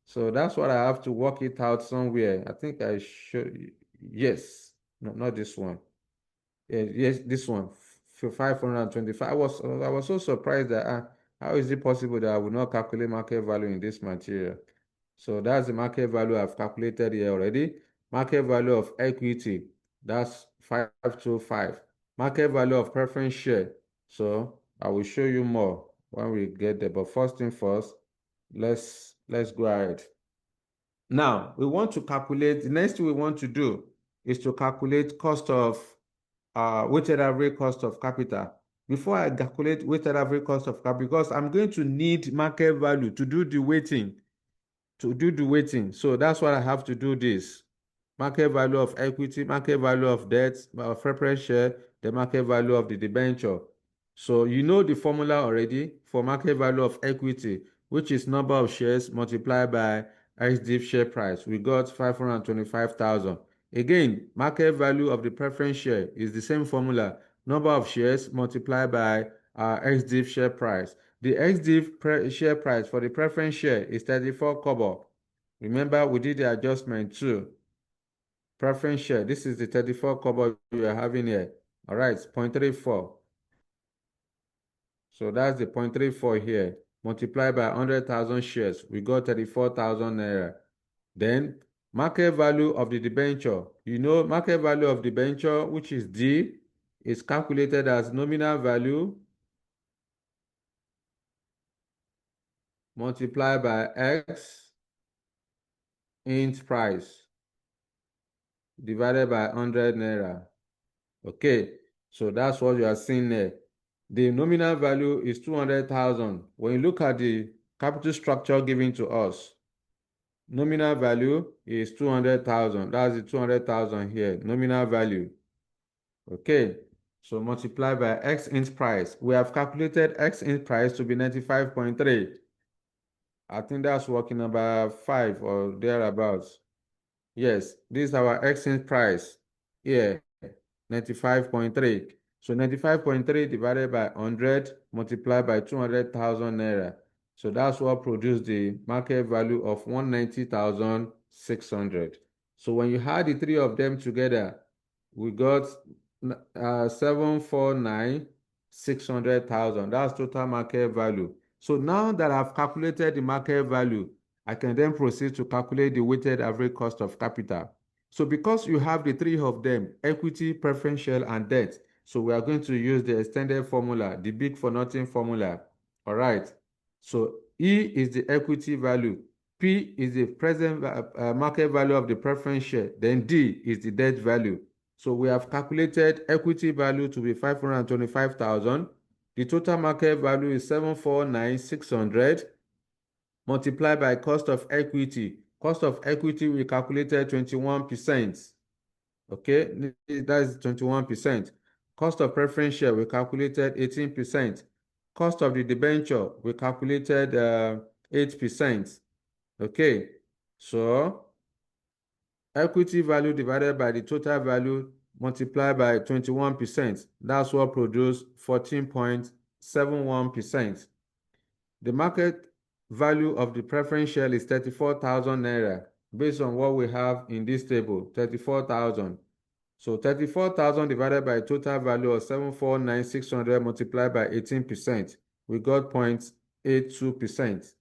So that's what I have to work it out somewhere. I think I should. Yes, no, not this one. Yes, this one, 525. I was so surprised that how is it possible that I would not calculate market value in this material? So that's the market value I've calculated here already. Market value of equity, that's 525. Market value of preference share. So I will show you more when we get there. But first thing first, let's go ahead. Now we want to calculate. The next thing we want to do is to calculate cost of weighted average cost of capital. Before I calculate weighted average cost of capital, because I'm going to need market value to do the weighting. So that's why I have to do this. Market value of equity, market value of debt, preference share, the market value of the debenture. So you know the formula already for market value of equity, which is number of shares multiplied by XDIV share price. We got 525,000. Again, market value of the preference share is the same formula, number of shares multiplied by XDIV share price. The XDIV share price for the preference share is 34 kobo. Remember, we did the adjustment too. Preference share, this is the 34 kobo you are having here. All right, 0.34. So that's the 0.34 here. Multiplied by 100,000 shares, we got 34,000 naira. Then market value of the debenture. You know, market value of debenture, which is D, is calculated as nominal value multiplied by X int price divided by 100 naira. Okay, so that's what you are seeing there. The nominal value is 200,000. When you look at the capital structure given to us, nominal value is 200,000. That's the 200,000 here, nominal value. Okay, so multiply by X int price. We have calculated X int price to be 95.3. I think that's working about 5 or thereabouts. Yes, this is our X int price. Here, 95.3. So 95.3 divided by 100 multiplied by 200,000 naira. So that's what produced the market value of 190,600. So when you add the three of them together, we got 749,600,000. That's total market value. So now that I've calculated the market value, I can then proceed to calculate the weighted average cost of capital. So because you have the three of them, equity, preferential, and debt, so we are going to use the extended formula, the big for nothing formula. All right. So E is the equity value, P is the present market value of the preference share, then D is the debt value. So we have calculated equity value to be 525,000. The total market value is 749,600 multiplied by cost of equity. Cost of equity, we calculated 21%. Okay, that's 21%. Cost of preference share, we calculated 18%. Cost of the debenture, we calculated 8%. Okay, so equity value divided by the total value multiplied by 21%. That's what produced 14.71%. The market value of the preference share is 34,000 naira based on what we have in this table, 34,000. So 34,000 divided by total value of 749,600 multiplied by 18%. We got 0.82%.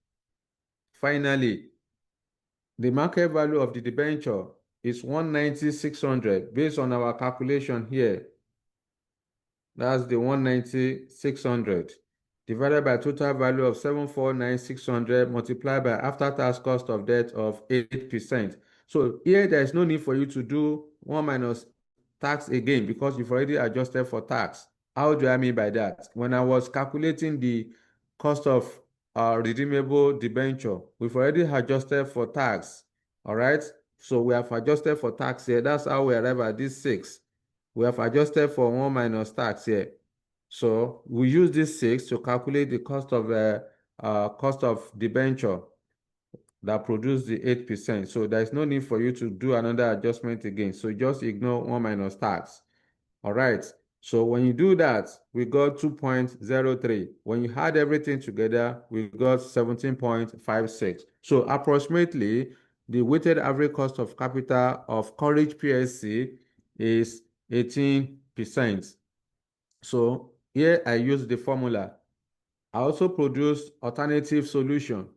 Finally, the market value of the debenture is 190,600 based on our calculation here. That's the 190,600 divided by total value of 749,600 multiplied by after-tax cost of debt of 8%. So here there is no need for you to do 1 minus tax again because you've already adjusted for tax. How do I mean by that? When I was calculating the cost of redeemable debenture, we've already adjusted for tax. All right. So we have adjusted for tax here. That's how we arrive at this 6. We have adjusted for 1 minus tax here. So we use this 6 to calculate the cost of debenture that produce the 8%. So there is no need for you to do another adjustment again. So just ignore 1 minus tax. All right. So when you do that, we got 2.03. When you add everything together, we got 17.56. So approximately the weighted average cost of capital of Courage PSC is 18%. So here I use the formula. I also produced alternative solution,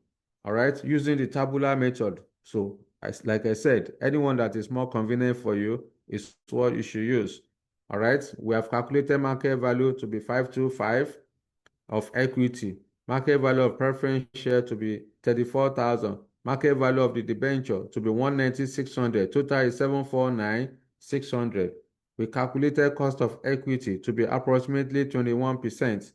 all right, using the tabular method. So like I said, anyone that is more convenient for you is what you should use. All right, we have calculated market value to be 525 of equity, market value of preference share to be 34,000, market value of the debenture to be 190,600, total is 749,600. We calculated cost of equity to be approximately 21%,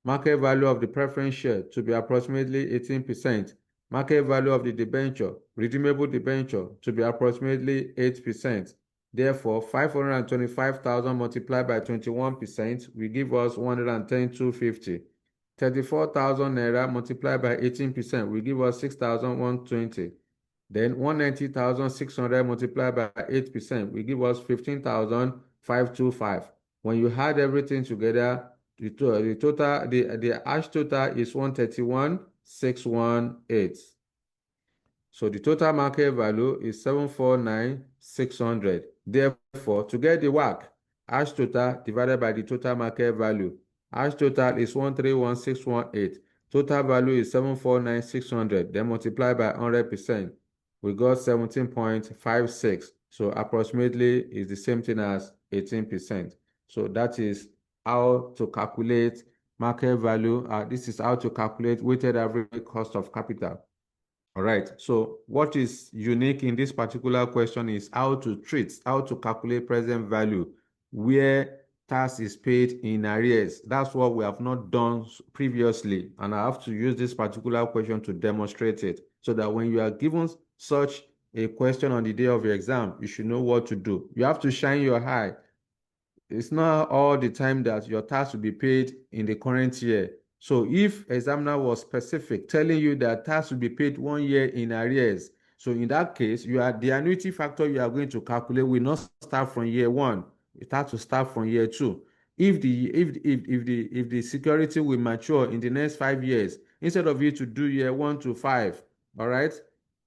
market value of the preference share to be approximately 18%, market value of the debenture, redeemable debenture, to be approximately 8%. Therefore, 525,000 multiplied by 21% will give us 110,250. 34,000 naira multiplied by 18% will give us 6,120. Then 190,600 multiplied by 8% will give us 15,525. When you add everything together, the ash total is 131,618. So the total market value is 749,600. Therefore, to get the WACC, ash total divided by the total market value. Ash total is 131,618. Total value is 749,600. Then multiply by 100%. We got 17.56. So approximately is the same thing as 18%. So that is how to calculate market value. This is how to calculate weighted average cost of capital. All right. So what is unique in this particular question is how to calculate present value where tax is paid in arrears. That's what we have not done previously. And I have to use this particular question to demonstrate it so that when you are given such a question on the day of your exam, you should know what to do. You have to shine your eye. It's not all the time that your tax will be paid in the current year. So if examiner was specific, telling you that tax will be paid 1 year in arrears, so in that case, the annuity factor you are going to calculate will not start from year 1. It has to start from year 2. If the security will mature in the next 5 years, instead of you to do year 1 to 5, all right,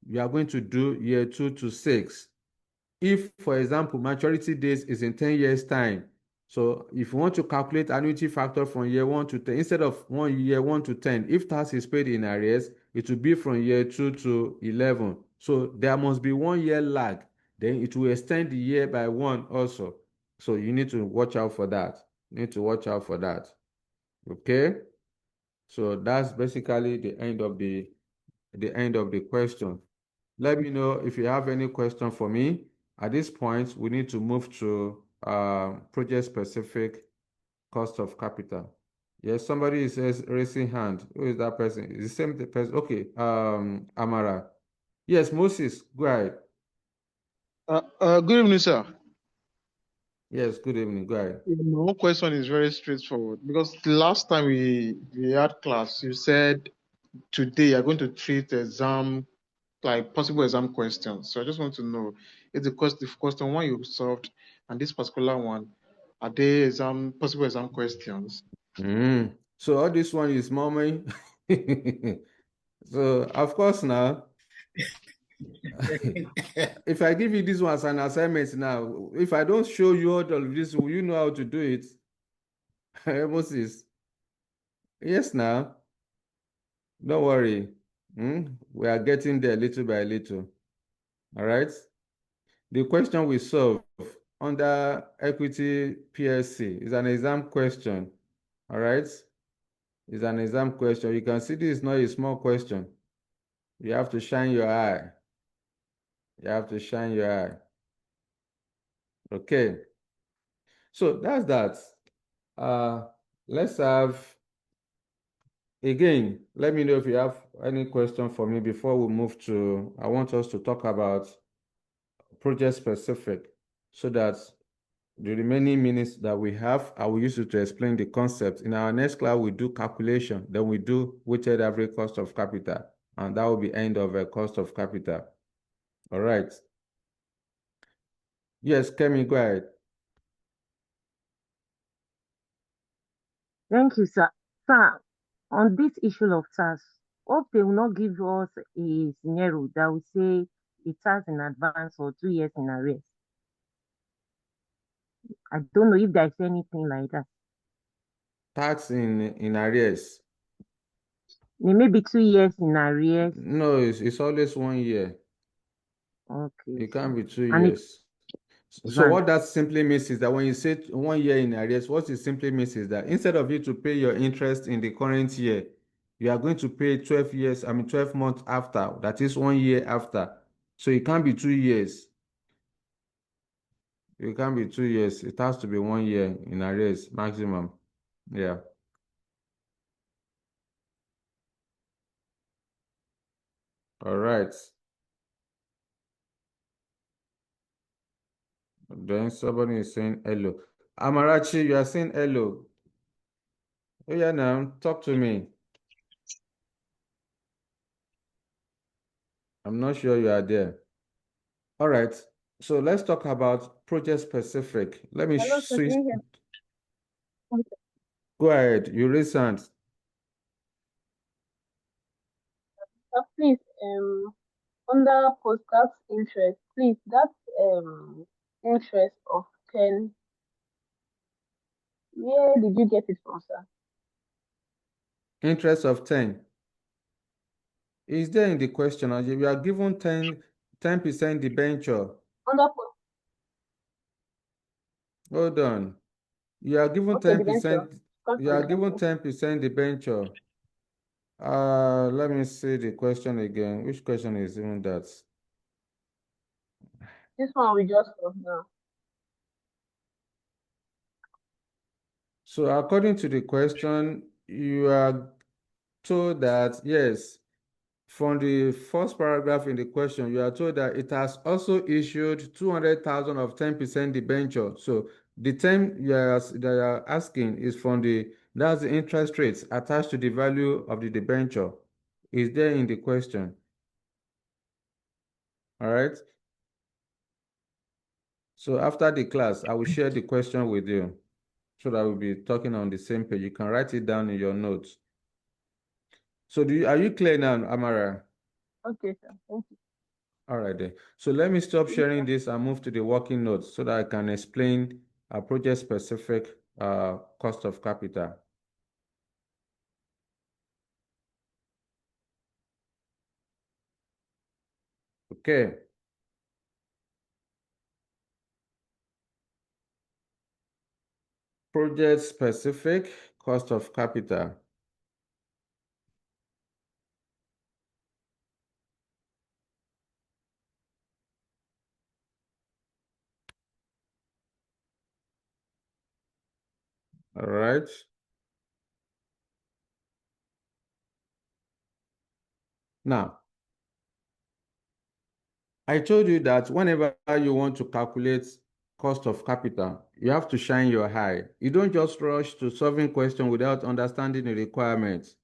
you are going to do year 2 to 6. If, for example, maturity days is in 10 years' time, so if you want to calculate annuity factor from year 1 to 10, instead of year 1 to 10, if tax is paid in arrears, it will be from year 2 to 11. So there must be 1 year lag. Then it will extend the year by 1 also. So you need to watch out for that. Okay? So that's basically the end of the question. Let me know if you have any question for me. At this point, we need to move to project-specific cost of capital. Yes, somebody is raising hand. Who is that person? Is the same person? Okay, Amara. Yes, Moses, go ahead. Good evening, sir. Yes, good evening. Go ahead. My own question is very straightforward because the last time we had class, you said today you're going to treat exam, like possible exam questions. So I just want to know if the question one you solved and this particular one, are they possible exam questions? So all this one is mommy. So, of course, now, if I give you this one as an assignment now, if I don't show you all of this, will you know how to do it? Moses. Yes, now. Don't worry. We are getting there little by little. All right. The question we solve under equity PSC is an exam question. All right. It's an exam question. You can see this is not a small question. You have to shine your eye. You have to shine your eye. Okay. So that's that. Let's have, again, let me know if you have any question for me before we move to, I want us to talk about project specific so that the remaining minutes that we have, I will use it to explain the concept. In our next class, we do calculation, then we do weighted average cost of capital, and that will be end of a cost of capital. All right. Yes, Kemi, go ahead. Thank you, sir. Sir, on this issue of tax, hope they will not give us a scenario that will say the tax in advance or 2 years in arrears. I don't know if there's anything like that. Tax in arrears. Maybe 2 years in arrears. No, it's always 1 year. Okay. It can't be 2 And years. So what that simply means is that when you say 1 year in arrears, what it simply means is that instead of you to pay your interest in the current year, you are going to pay 12 months after. That is 1 year after. So it can't be 2 years. It can't be 2 years. It has to be 1 year in arrears maximum. Yeah. All right. Then somebody is saying hello. Amarachi, you are saying hello. Oh yeah, now talk to me. I'm not sure you are there. All right. So let's talk about project specific. Let me Hello, sir, switch. can you hear me? Go ahead. You raise hand. Please, under post-tax interest, please, that interest of 10, where did you get it from, sir? Interest of 10. Is there in the question? You are given 10% debenture. Under Hold on. You are given okay, debenture. 10%. You are given 10% debenture. Let me see the question again. Which question is even that? This one we just saw now. So according to the question, you are told that, yes, from the first paragraph in the question, you are told that it has also issued 200,000 of 10% debenture. So the term you are asking is from that's the interest rates attached to the value of the debenture. Is there in the question? All right. So after the class, I will share the question with you so that we'll be talking on the same page. You can write it down in your notes. So are you clear now, Amara? Okay, sir. Thank you. All right then. So let me stop sharing this and move to the working notes so that I can explain a project specific cost of capital. Okay. Project specific cost of capital. All right. Now, I told you that whenever you want to calculate cost of capital, you have to shine your eye. You don't just rush to solving question without understanding the requirements.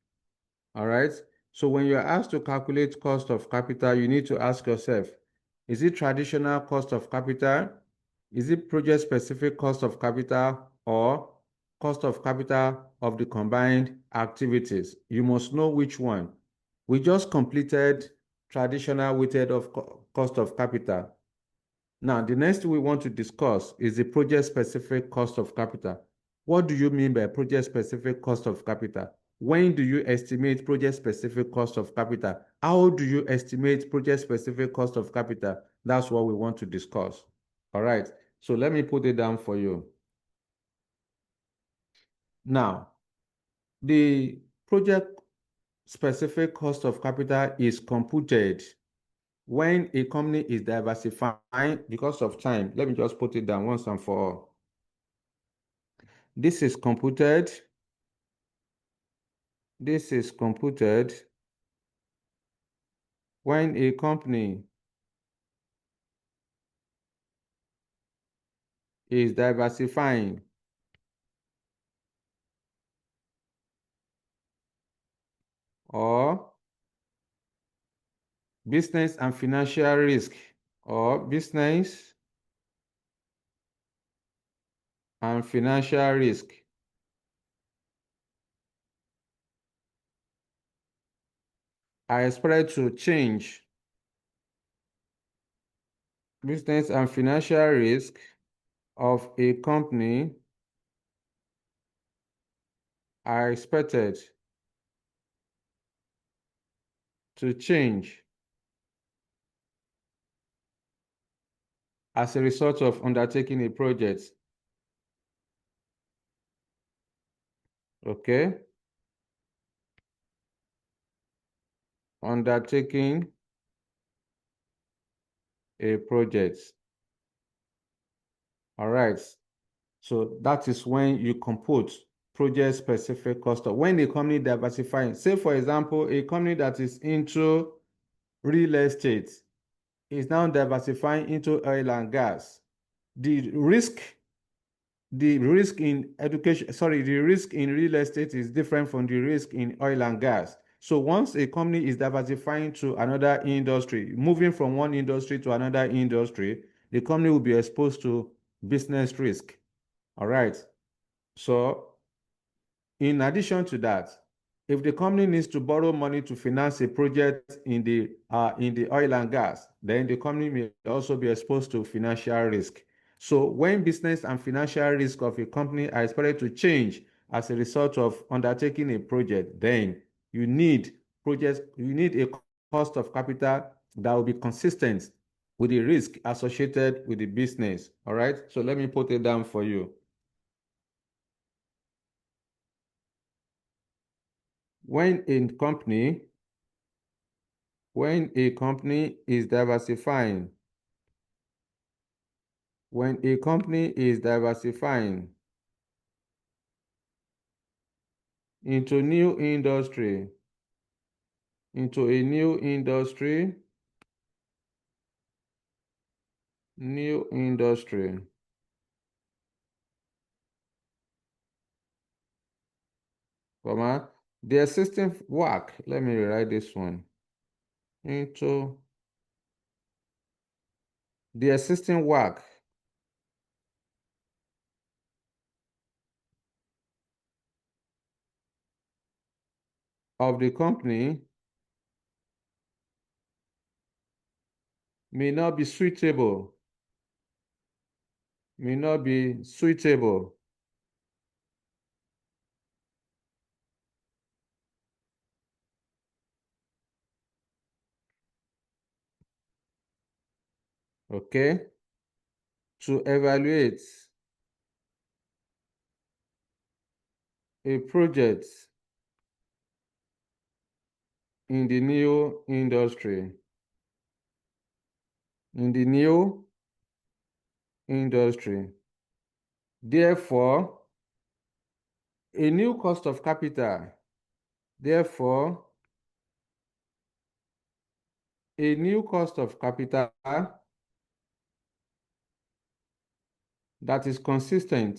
All right. So when you're asked to calculate cost of capital, you need to ask yourself, is it traditional cost of capital? Is it project specific cost of capital or cost of capital of the combined activities? You must know which one. We just completed traditional weighted of cost of capital. Now, the next thing we want to discuss is the project-specific cost of capital. What do you mean by project-specific cost of capital? When do you estimate project-specific cost of capital? How do you estimate project-specific cost of capital? That's what we want to discuss. All right, so let me put it down for you. Now, the project-specific cost of capital is computed when a company is diversifying. Because of time, let me just put it down once and for all. This is computed. This is computed when a company is diversifying or business and financial risk, or business and financial risk are expected to change. Business and financial risk of a company are expected to change as a result of undertaking a project. Okay? Undertaking a project. All right. So that is when you compute project-specific cost. When a company diversifying, say for example, a company that is into real estate is now diversifying into oil and gas. The risk in education, sorry, the risk in real estate is different from the risk in oil and gas. So once a company is diversifying to another industry, moving from one industry to another industry, the company will be exposed to business risk. All right. So in addition to that, if the company needs to borrow money to finance a project in the oil and gas, then the company may also be exposed to financial risk. So when business and financial risk of a company are expected to change as a result of undertaking a project, then you need a cost of capital that will be consistent with the risk associated with the business. All right. So let me put it down for you. When a company is diversifying, into new industry, into a new industry, comma, the existing WACC, let me rewrite this one, into the existing WACC of the company may not be suitable, okay, to evaluate a project in the new industry. Therefore, a new cost of capital, that is consistent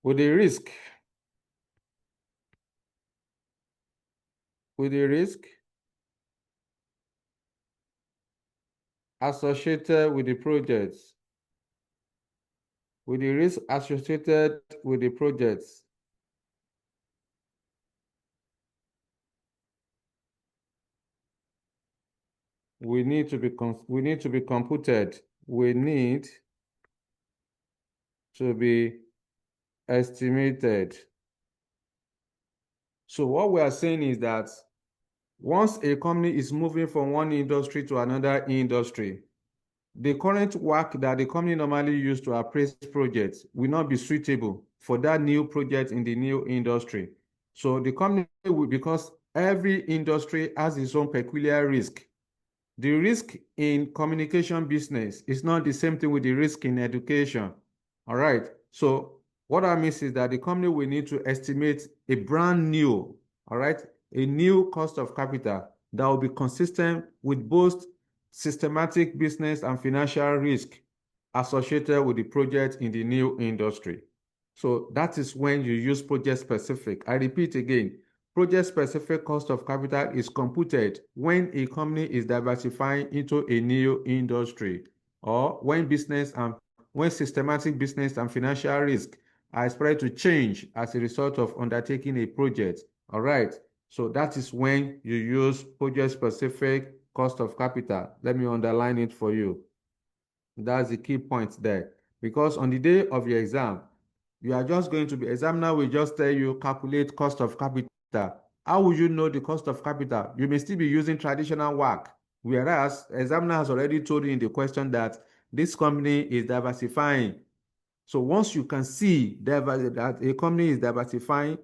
with the risk associated with the project with the risk associated with the projects. We need to be computed. We need to be estimated. So what we are saying is that once a company is moving from one industry to another industry, the current WACC that the company normally use to appraise projects will not be suitable for that new project in the new industry. So the company will, because every industry has its own peculiar risk. The risk in communication business is not the same thing with the risk in education. All right. So what that means is that the company will need to estimate a brand new, all right, a new cost of capital that will be consistent with both systematic business and financial risk associated with the project in the new industry. So that is when you use project specific. I repeat again, project specific cost of capital is computed when a company is diversifying into a new industry, or when systematic business and financial risk are expected to change as a result of undertaking a project. All right. So that is when you use project specific cost of capital. Let me underline it for you. That's the key point there. Because on the day of your exam, you are just going to be, examiner will just tell you calculate cost of capital. How will you know the cost of capital? You may still be using traditional WACC, whereas examiner has already told you in the question that this company is diversifying. So once you can see that a company is diversifying,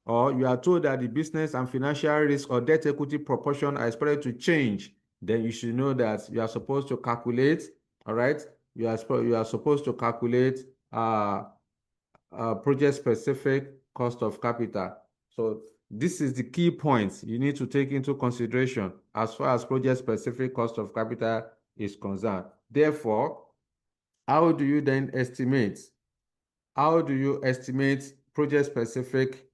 or you are told that the business and financial risk or debt equity proportion are expected to change, then you should know that you are supposed to calculate, all right? You are supposed to calculate project specific cost of capital. So this is the key points you need to take into consideration as far as project specific cost of capital is concerned. Therefore, how do you then estimate? How do you estimate project specific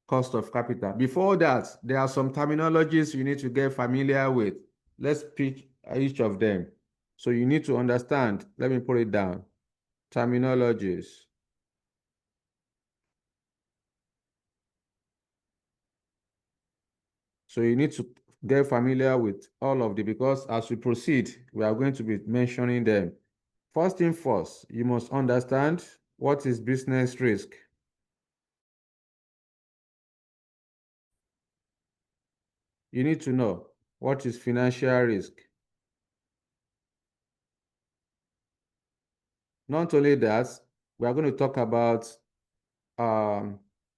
cost of capital? Before that, there are some terminologies you need to get familiar with. Let's pick each of them. So you need to understand. Let me put it down. Terminologies. So you need to get familiar with all of them, because as we proceed, we are going to be mentioning them. First thing first, you must understand what is business risk. You need to know what is financial risk. Not only that, we are going to talk about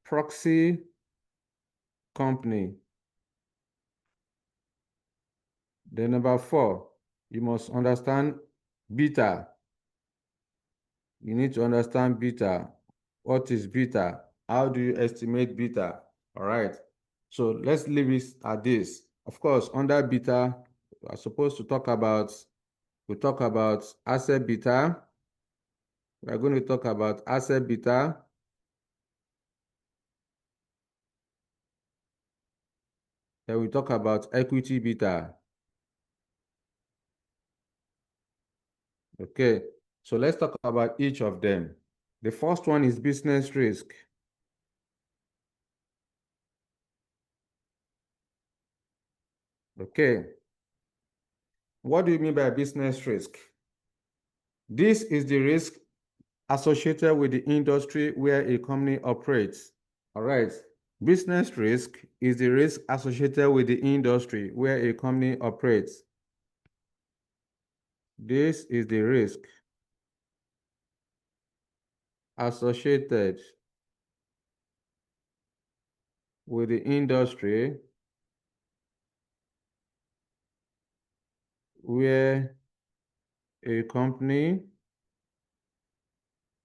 proxy company. Then number 4, you must understand beta. You need to understand beta. What is beta? How do you estimate beta? All right. So let's leave it at this. Of course, under beta, we are supposed to talk about, asset beta. We are going to talk about asset beta. Then we talk about equity beta. Okay, so let's talk about each of them. The first one is business risk. Okay, what do you mean by business risk? This is the risk associated with the industry where a company operates. All right, business risk is the risk associated with the industry where a company operates. This is the risk associated with the industry where a company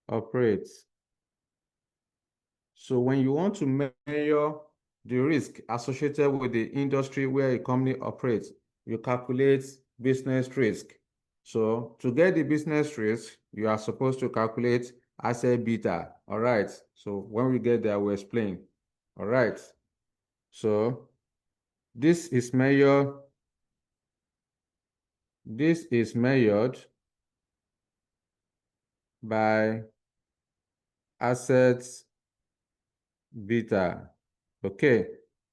operates. So when you want to measure the risk associated with the industry where a company operates, you calculate business risk. So to get the business risk, you are supposed to calculate asset beta. All right. So when we get there, we'll explain. All right. So this is measured by assets beta. Okay,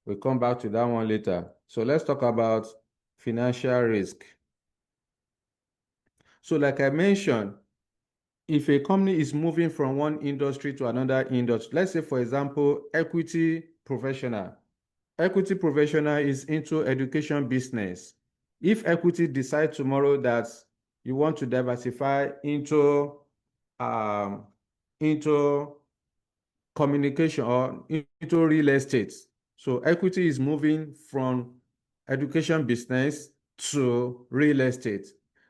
we'll come back to that one later. So let's talk about financial risk. So like I mentioned, if a company is moving from one industry to another industry, let's say, for example, equity professional. Equity professional is into education business. If equity decide tomorrow that you want to diversify into communication or into real estate, so equity is moving from education business to real estate.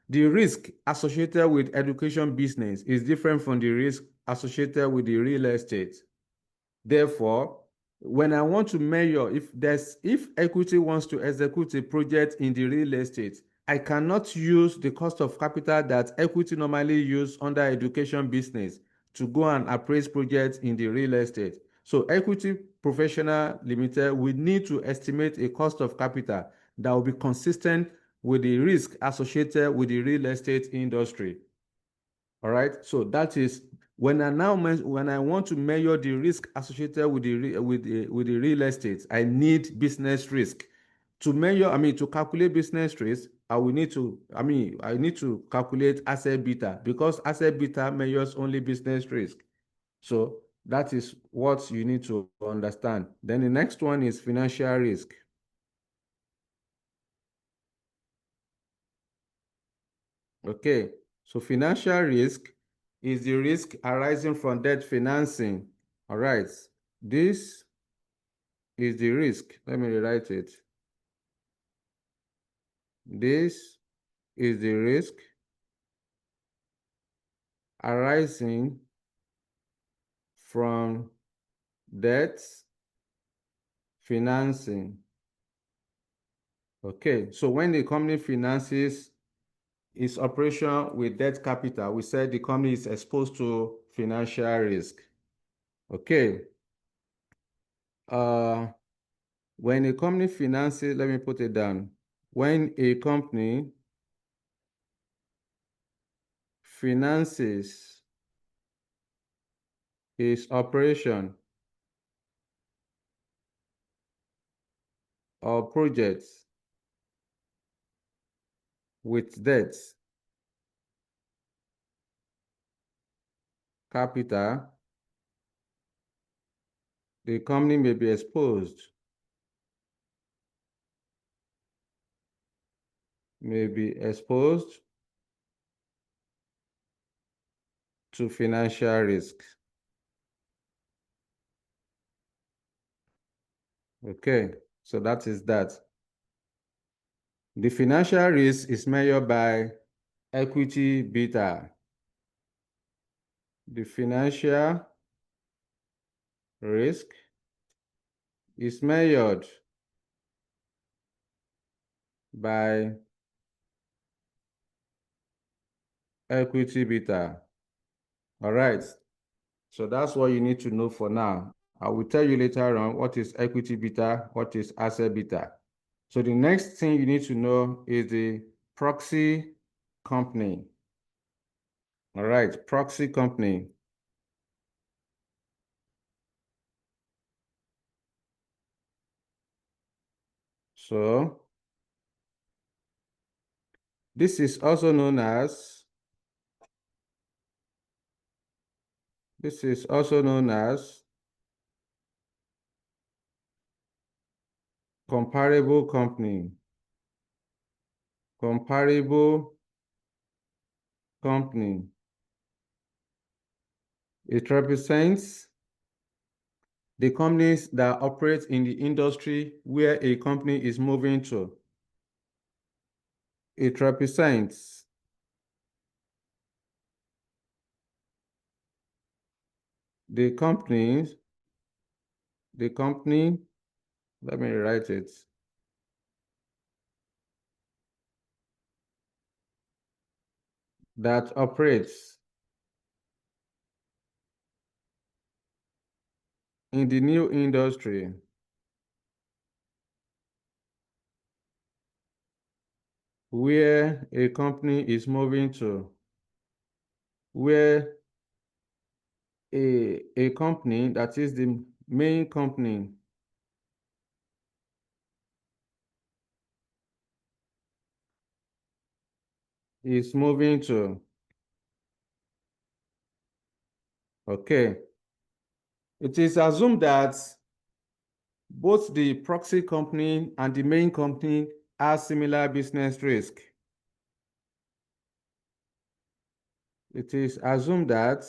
The risk associated with education business is different from the risk associated with the real estate. Therefore, when I want to measure if equity wants to execute a project in the real estate, I cannot use the cost of capital that equity normally use under education business to go and appraise projects in the real estate. So Equity Professional Limited will need to estimate a cost of capital that will be consistent with the risk associated with the real estate industry. All right, so that is when I want to measure the risk associated with the real estate, I need business risk. To measure, to calculate business risk, I need to calculate asset beta, because asset beta measures only business risk. So that is what you need to understand. Then the next one is financial risk. Okay, so financial risk is the risk arising from debt financing. All right, this is the risk. Let me rewrite it. This is the risk arising from debt financing. Okay, so when the company finances its operation with debt capital, we said the company is exposed to financial risk. Okay. When a company finances, let me put it down. When a company finances its operation or projects with debt capital, the company may be exposed to financial risk. Okay, so that is that. The financial risk is measured by equity beta. The financial risk is measured by equity beta. All right, so that's what you need to know for now. I will tell you later on what is equity beta, what is asset beta. So the next thing you need to know is the proxy company. All right, proxy company. So this is also known as comparable company. Comparable company. It represents the companies that operate in the industry where a company is moving to. It represents the company, let me write it. That operates in the new industry where a company is moving to, where a company that is the main company is moving to. Okay. It is assumed that both the proxy company and the main company have similar business risk. It is assumed that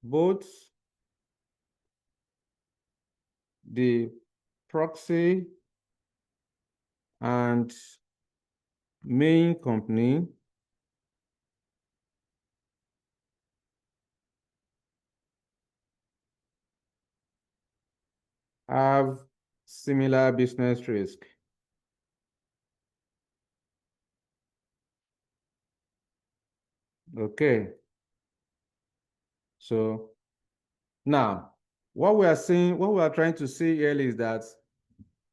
both the proxy and main company have similar business risk. Okay. So now what we are trying to see here is that,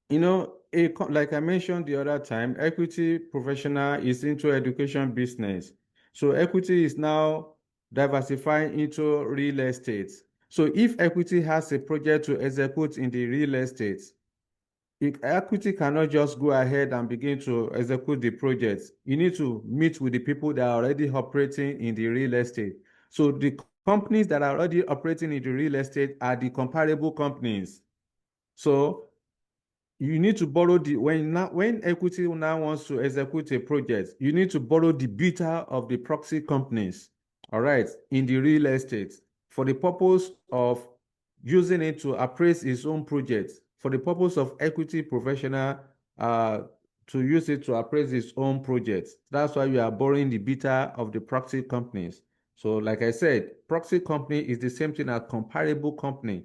like I mentioned the other time, equity professional is into education business. So equity is now diversifying into real estate. So if equity has a project to execute in the real estate, equity cannot just go ahead and begin to execute the project. You need to meet with the people that are already operating in the real estate. So the companies that are already operating in the real estate are the comparable companies. So you need to borrow when equity now wants to execute a project, you need to borrow the beta of the proxy companies, all right, in the real estate for the purpose of using it to appraise its own project, for the purpose of equity professional to use it to appraise its own project. That's why you are borrowing the beta of the proxy companies. So like I said, proxy company is the same thing as comparable company.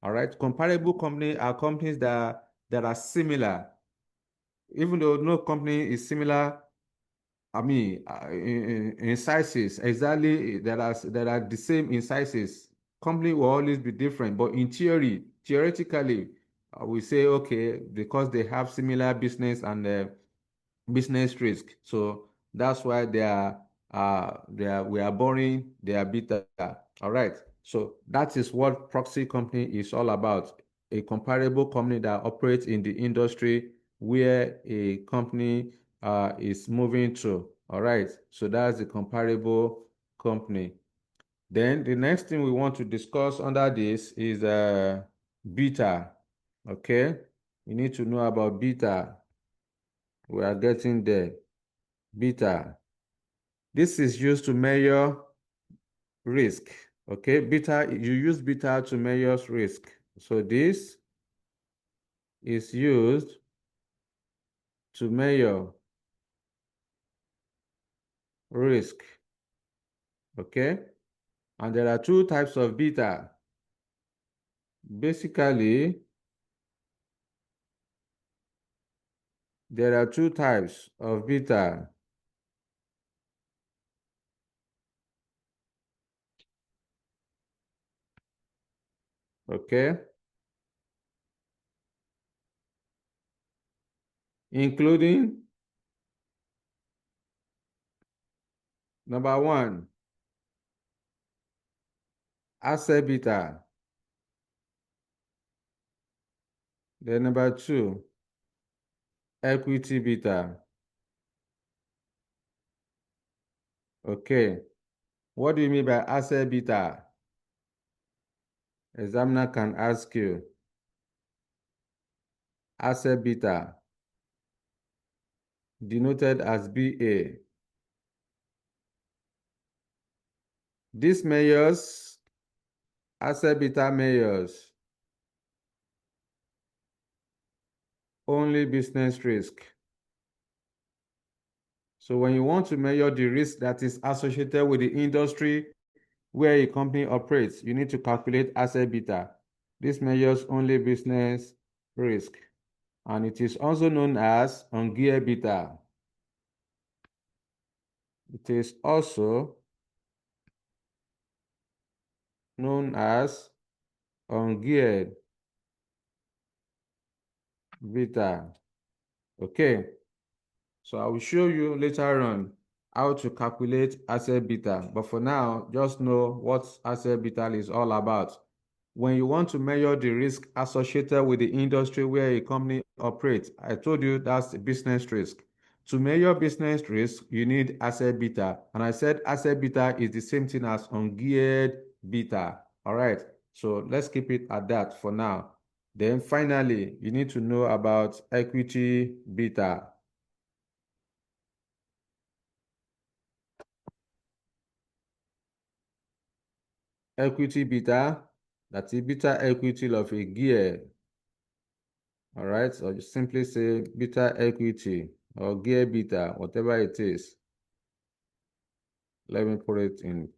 All right, comparable company are companies that are similar, even though no company is similar. I mean, in sizes, exactly, that are the same in sizes. Company will always be different, but in theoretically, we say, okay, because they have similar business and business risk. So that's why we are borrowing their beta. All right. So that is what proxy company is all about. A comparable company that operates in the industry where a company is moving to. All right. So that's the comparable company. Then the next thing we want to discuss under this is beta. Okay. You need to know about beta. We are getting there. Beta. This is used to measure risk. Okay, beta, you use beta to measure risk. So this is used to measure risk. Okay, and there are two types of beta. Basically, there are two types of beta. Okay, including number one, asset beta. Then number two, equity beta. Okay, what do you mean by asset beta? Examiner can ask you. Asset beta, denoted as BA. This measures, asset beta measures only business risk. So when you want to measure the risk that is associated with the industry where a company operates, you need to calculate asset beta. This measures only business risk. And it is also known as ungeared beta. It is also known as ungeared beta. Okay, so I will show you later on how to calculate asset beta. But for now, just know what asset beta is all about. When you want to measure the risk associated with the industry where a company operates, I told you that's business risk. To measure business risk, you need asset beta. And I said asset beta is the same thing as ungeared beta. All right. So let's keep it at that for now. Then finally, you need to know about equity beta. Equity beta, that's the beta equity of a gear. All right, so just simply say beta equity or gear beta, whatever it is. Let me put it in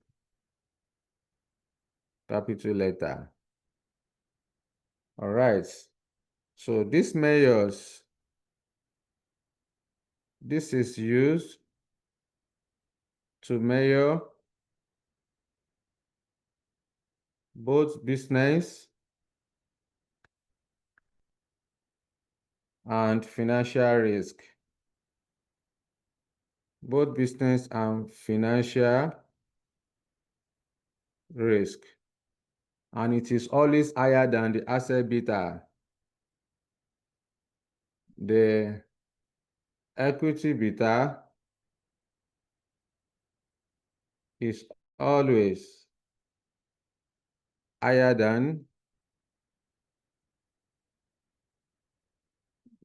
capital letter. All right, so this measures, this is used to measure both business and financial risk. Both business and financial risk. And it is always higher than the asset beta. The equity beta is always higher than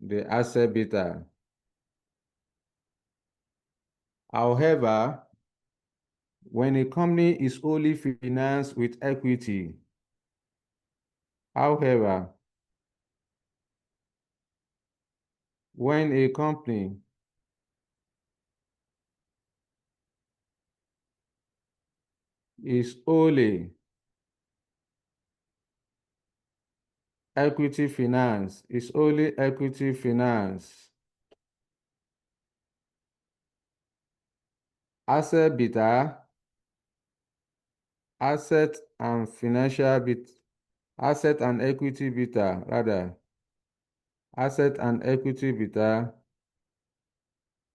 the asset beta. However, when a company is only financed with equity, when a company is only equity finance, asset beta, asset and equity beta, asset and equity beta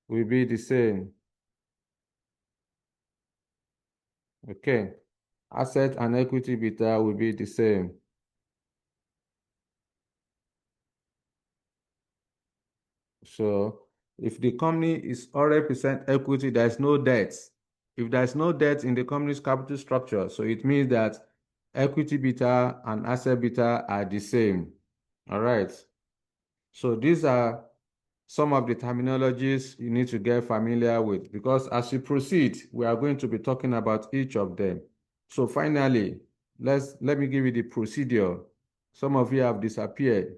will be the same. Okay, asset and equity beta will be the same. So if the company is 100% equity, there's no debt. If there's no debt in the company's capital structure, so it means that equity beta and asset beta are the same. All right. So these are some of the terminologies you need to get familiar with, because as we proceed, we are going to be talking about each of them. So finally, let me give you the procedure. Some of you have disappeared.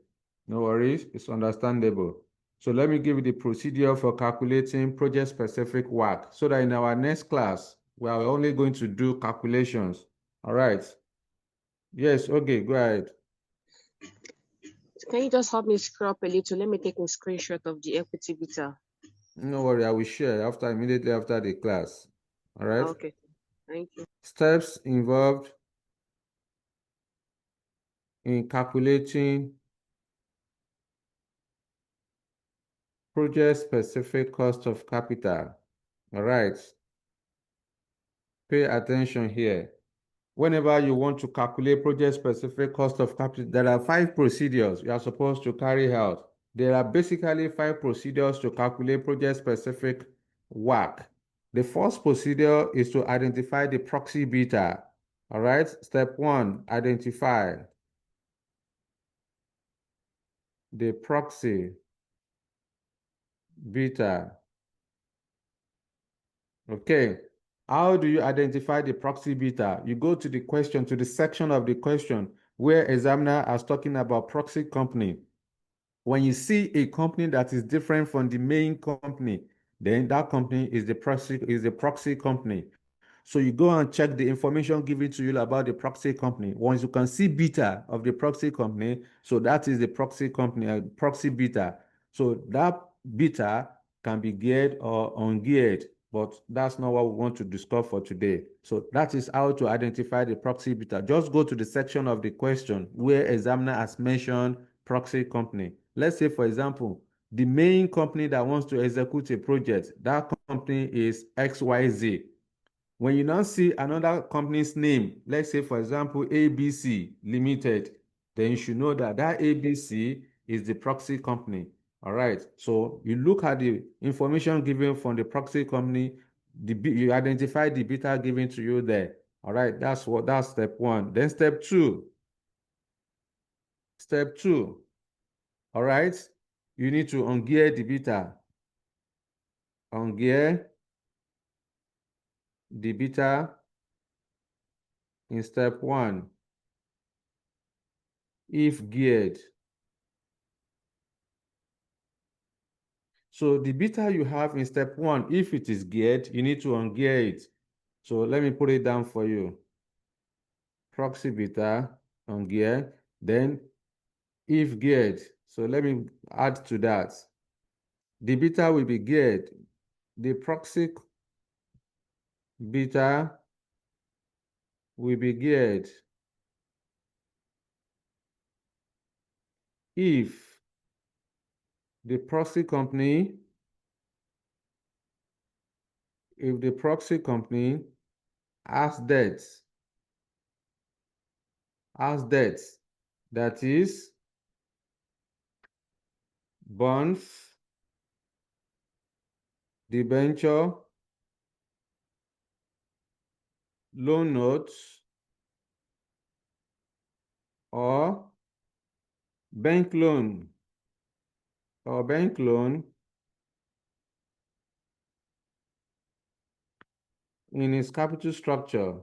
No worries, it's understandable. So let me give you the procedure for calculating project-specific WACC, so that in our next class, we are only going to do calculations. All right. Yes, okay, go ahead. Can you just help me scroll up a little? Let me take a screenshot of the equity beta. No worry, I will share immediately after the class. All right. Okay, thank you. Steps involved in calculating project-specific cost of capital. All right. Pay attention here. Whenever you want to calculate project-specific cost of capital, there are 5 procedures you are supposed to carry out. There are basically 5 procedures to calculate project-specific WACC. The first procedure is to identify the proxy beta. All right. Step 1, identify the proxy beta. Okay. How do you identify the proxy beta? You go to the question, to the section of the question where examiner is talking about proxy company. When you see a company that is different from the main company, then that company is the proxy company. So you go and check the information given to you about the proxy company. Once you can see beta of the proxy company, so that is the proxy company, proxy beta. So that beta can be geared or ungeared, but that's not what we want to discuss for today. So that is how to identify the proxy beta. Just go to the section of the question where examiner has mentioned proxy company. Let's say, for example, the main company that wants to execute a project, that company is XYZ. When you now see another company's name, let's say, for example, ABC Limited, then you should know that that ABC is the proxy company. All right. So you look at the information given from the proxy company, you identify the beta given to you there. All right. That's step one. Then step two. Step two. All right. You need to ungear the beta. Ungear the beta in step one. If geared. So the beta you have in step one, if it is geared, you need to ungear it. So let me put it down for you. Proxy beta, ungear, then if geared. So let me add to that. The beta will be geared. The proxy beta will be geared if the proxy company has debts, that is bonds, debenture, loan notes, or bank loan in its capital structure.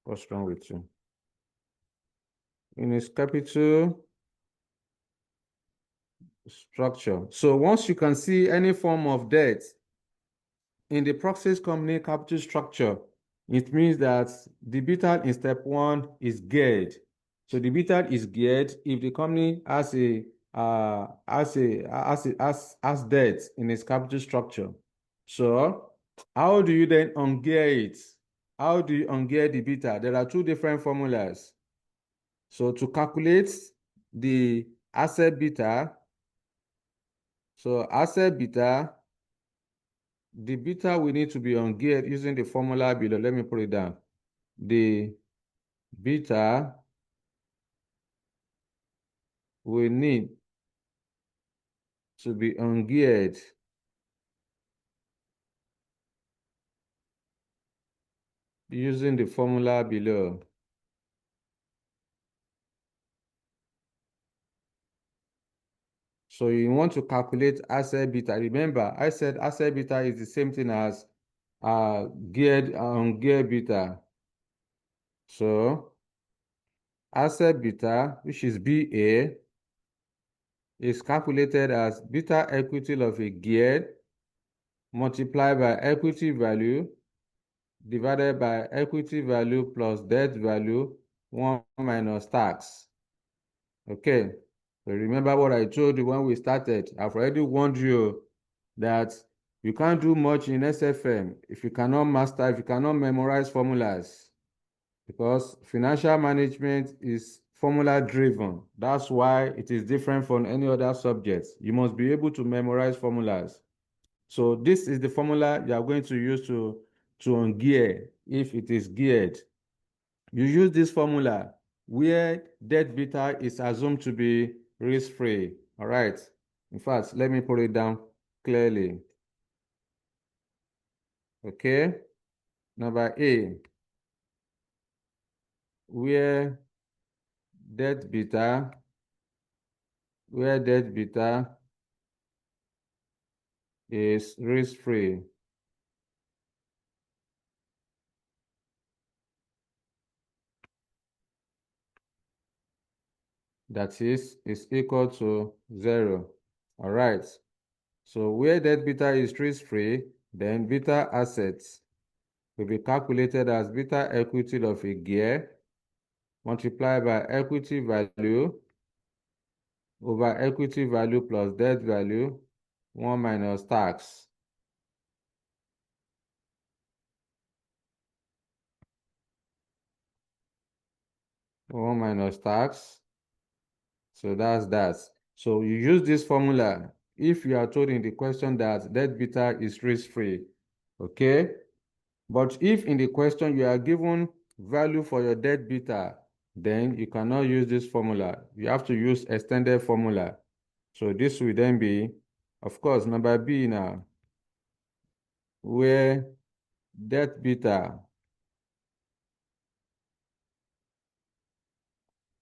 What's wrong with you? In its capital structure. So once you can see any form of debt in the proxy company capital structure, it means that the beta in step one is geared. So the beta is geared if the company has debt in its capital structure. So how do you then ungear it? How do you ungear the beta? There are two different formulas. So to calculate the asset beta, the beta will need to be ungeared using the formula below. Let me put it down. The beta will need to be ungeared using the formula below. So you want to calculate asset beta. Remember, I said asset beta is the same thing as ungeared beta. So asset beta, which is BA, is calculated as beta equity of a geared multiplied by equity value divided by equity value plus debt value 1 minus tax. Okay, so remember what I told you when we started. I've already warned you that you can't do much in SFM if you cannot memorize formulas, because financial management is formula driven. That's why it is different from any other subjects. You must be able to memorize formulas. So this is the formula you are going to use to ungear if it is geared. You use this formula where debt beta is assumed to be risk-free. All right. In fact, let me put it down clearly. Okay. Number A, where debt beta is risk-free. That is equal to 0. All right. So where debt beta is risk-free, then beta assets will be calculated as beta equity of a gear multiplied by equity value over equity value plus debt value 1 minus tax. 1 minus tax. So that's that. So you use this formula if you are told in the question that debt beta is risk-free, okay? But if in the question you are given value for your debt beta, then you cannot use this formula. You have to use extended formula. So this will then be, of course, number B now, where debt beta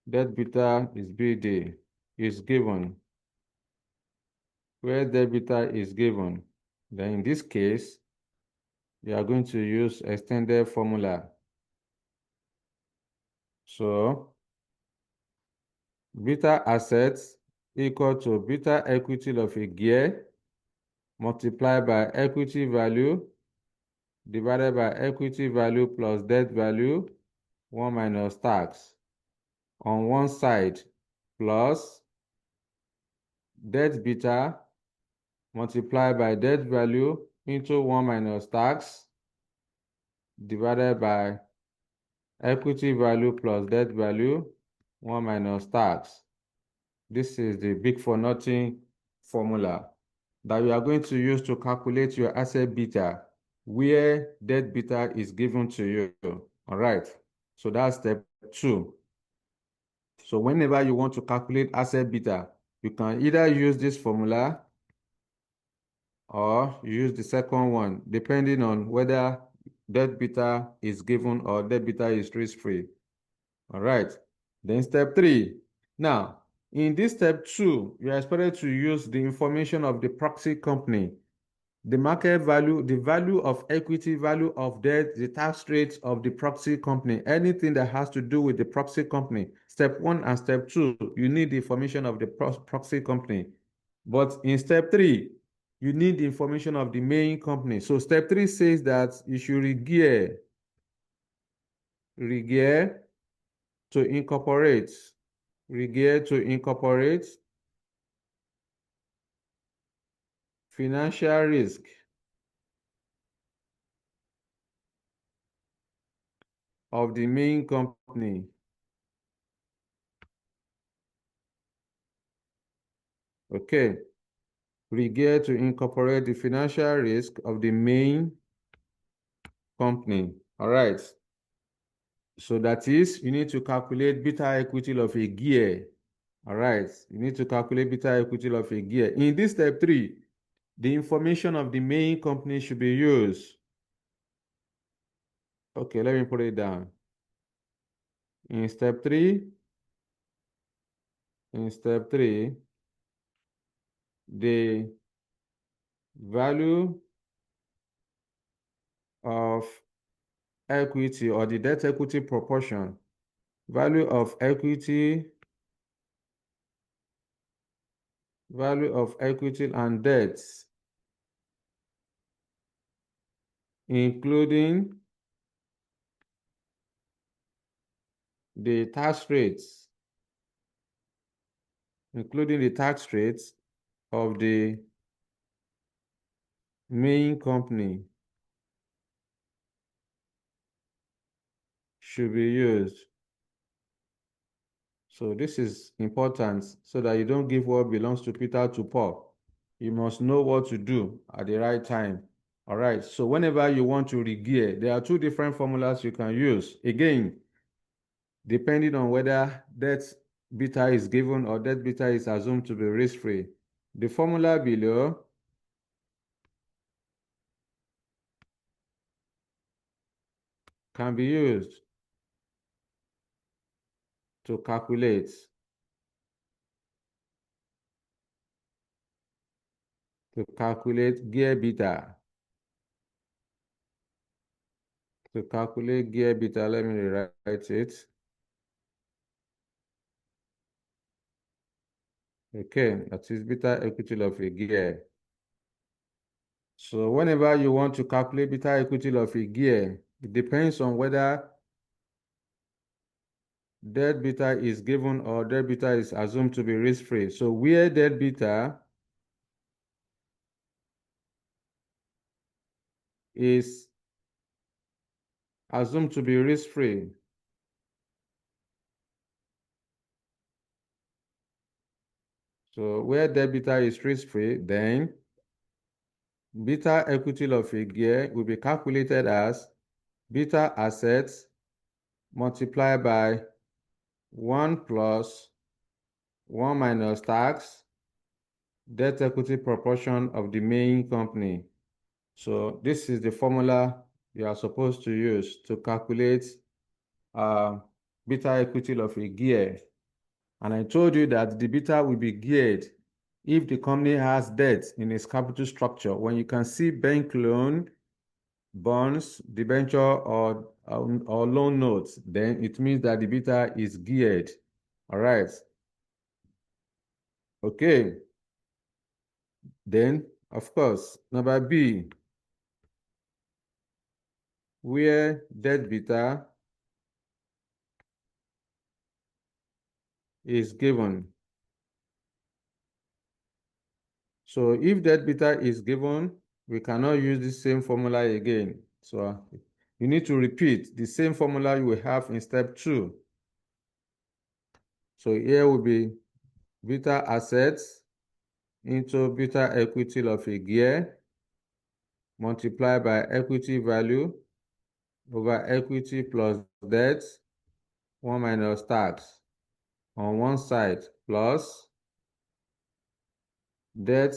is BD, is given, where debt beta is given. Then in this case, you are going to use extended formula. So beta assets equal to beta equity of a gear multiplied by equity value divided by equity value plus debt value 1 minus tax on one side plus debt beta multiplied by debt value into 1 minus tax divided by equity value plus debt value 1 minus tax. This is the big for nothing formula that you are going to use to calculate your asset beta where debt beta is given to you. All right. So that's step 2. So whenever you want to calculate asset beta, you can either use this formula or use the second one, depending on whether debt beta is given or debt beta is risk-free. All right. Then step 3. Now, in this step 2, you are expected to use the information of the proxy company, the market value, the value of equity, value of debt, the tax rates of the proxy company, anything that has to do with the proxy company. Step 1 and step 2, you need the information of the proxy company. But in step 3, you need the information of the main company. So step 3 says that you should regear to incorporate financial risk of the main company. Okay. Regear to incorporate the financial risk of the main company. All right. So that is, you need to calculate beta equity of a gear. All right. You need to calculate beta equity of a gear. In this step 3, the information of the main company should be used. Okay, let me put it down. In step 3, the value of equity or the debt equity proportion, value of equity and debts, including the tax rates, of the main company should be used. So this is important so that you don't give what belongs to Peter to Paul. You must know what to do at the right time. All right, so whenever you want to regear, there are 2 different formulas you can use. Again, depending on whether debt beta is given or debt beta is assumed to be risk-free. The formula below can be used to calculate gear beta. To calculate gear beta, let me rewrite it. Okay, that is beta equity of a gear. So whenever you want to calculate beta equity of a gear, it depends on whether debt beta is given or debt beta is assumed to be risk-free. So where debt beta is assumed to be risk-free, So where debt beta is risk-free, then beta equity of a gear will be calculated as beta assets multiplied by 1 plus 1 minus tax, debt equity proportion of the main company. So this is the formula you are supposed to use to calculate beta equity of a gear. And I told you that the beta will be geared if the company has debt in its capital structure. When you can see bank loan, bonds, debenture, or loan notes, then it means that the beta is geared. All right. Okay. Then, of course, number B, where debt beta is given. So if debt beta is given, we cannot use the same formula again. So you need to repeat the same formula you will have in step 2. So here will be beta assets into beta equity of a gear multiplied by equity value over equity plus debt 1 minus tax on one side plus debt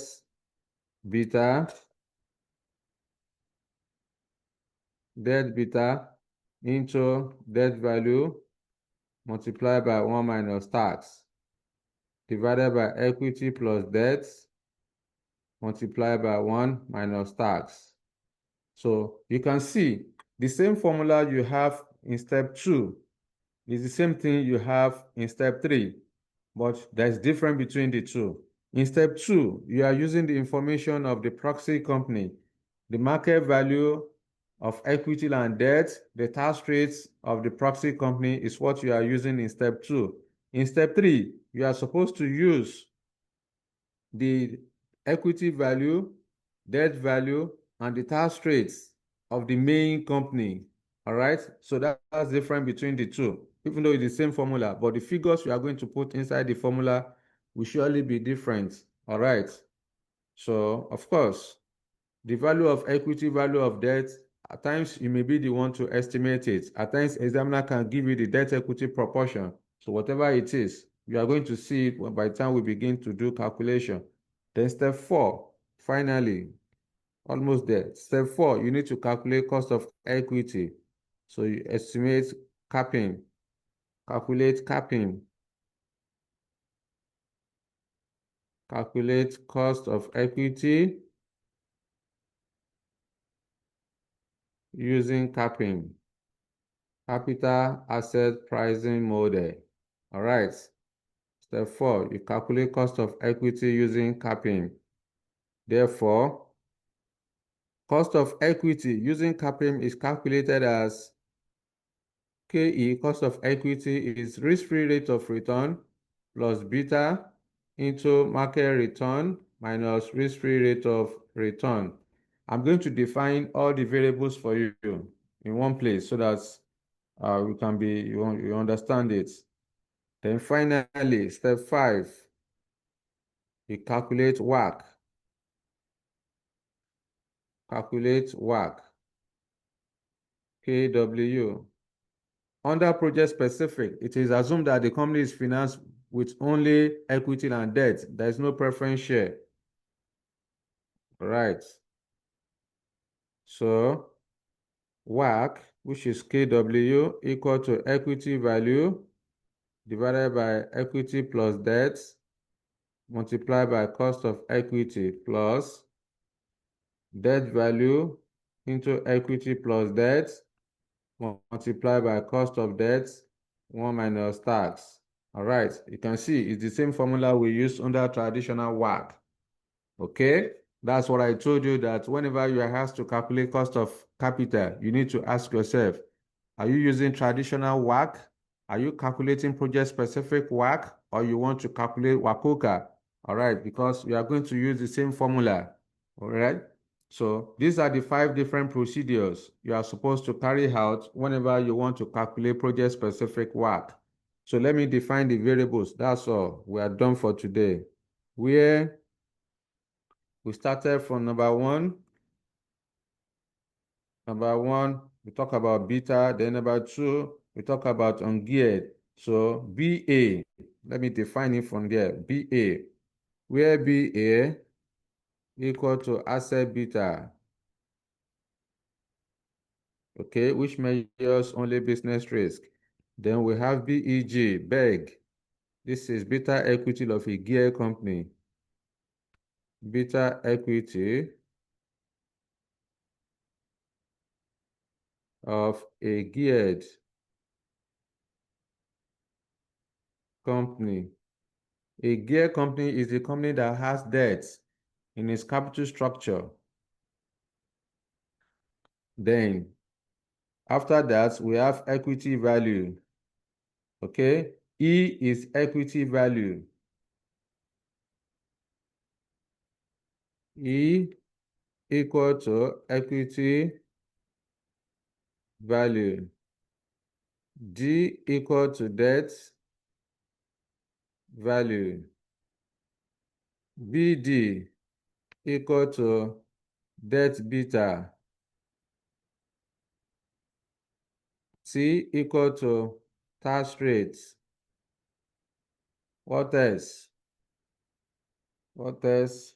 beta into debt value multiplied by 1 minus tax divided by equity plus debt multiplied by 1 minus tax. So you can see the same formula you have in step 2 is the same thing you have in step 3, but there's difference between the two. In step 2, you are using the information of the proxy company, the market value of equity and debt, the tax rates of the proxy company is what you are using in step 2. In step 3, you are supposed to use the equity value, debt value, and the tax rates of the main company. All right, so that's different between the two, even though it's the same formula, but the figures you are going to put inside the formula will surely be different. All right, so of course, the value of equity, value of debt, at times you may be the one to estimate it. At times, examiner can give you the debt equity proportion. So whatever it is, you are going to see it by the time we begin to do calculation. Then step 4, finally, almost there. Step 4, you need to calculate cost of equity. So you estimate capping, calculate capping, calculate cost of equity using capping, capital asset pricing model. All right. Step 4, you calculate cost of equity using capping. Therefore, cost of equity using capping is calculated as KE, cost of equity, is risk-free rate of return plus beta into market return minus risk-free rate of return. I'm going to define all the variables for you in one place so that you understand it. Then finally, step 5, you calculate WACC. Calculate WACC. KW. Under project specific, it is assumed that the company is financed with only equity and debt. There is no preference share. Right. So WACC, which is KW, equal to equity value divided by equity plus debt multiplied by cost of equity plus debt value into equity plus debt multiplied by cost of debt 1 minus tax. All right, you can see it's the same formula we use under traditional WACC. Okay, that's what I told you, that whenever you are asked to calculate cost of capital, you need to ask yourself, are you using traditional WACC? Are you calculating project-specific WACC, or you want to calculate WACOCA? All right, because we are going to use the same formula. All right, so these are the 5 different procedures you are supposed to carry out whenever you want to calculate project-specific WACC. So let me define the variables. That's all. We are done for today. where we started from number one. Number one, we talk about beta. Then number two, we talk about ungeared. So BA, let me define it from there. BA, where BA equal to asset beta. Okay, which measures only business risk. Then we have BEG, BEG. This is beta equity of a gear company. Beta equity of a geared company. A gear company is a company that has debt in its capital structure. Then, after that, we have equity value. Okay, E is equity value. E equal to equity value. D equal to debt value. BD equal to debt beta. C equal to tax rate. What else? What else?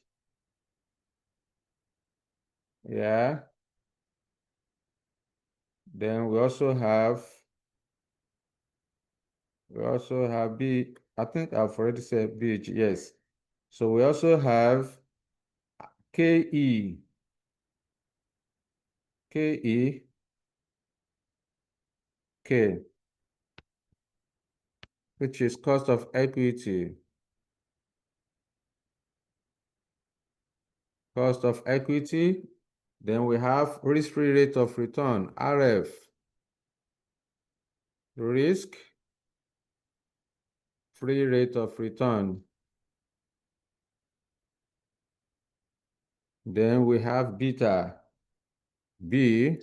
Yeah. Then we also have B. I think I've already said B. Yes. So we also have KE. KE. K. Which is cost of equity. Cost of equity. Then we have risk-free rate of return, RF. Risk-free rate of return. Then we have beta. B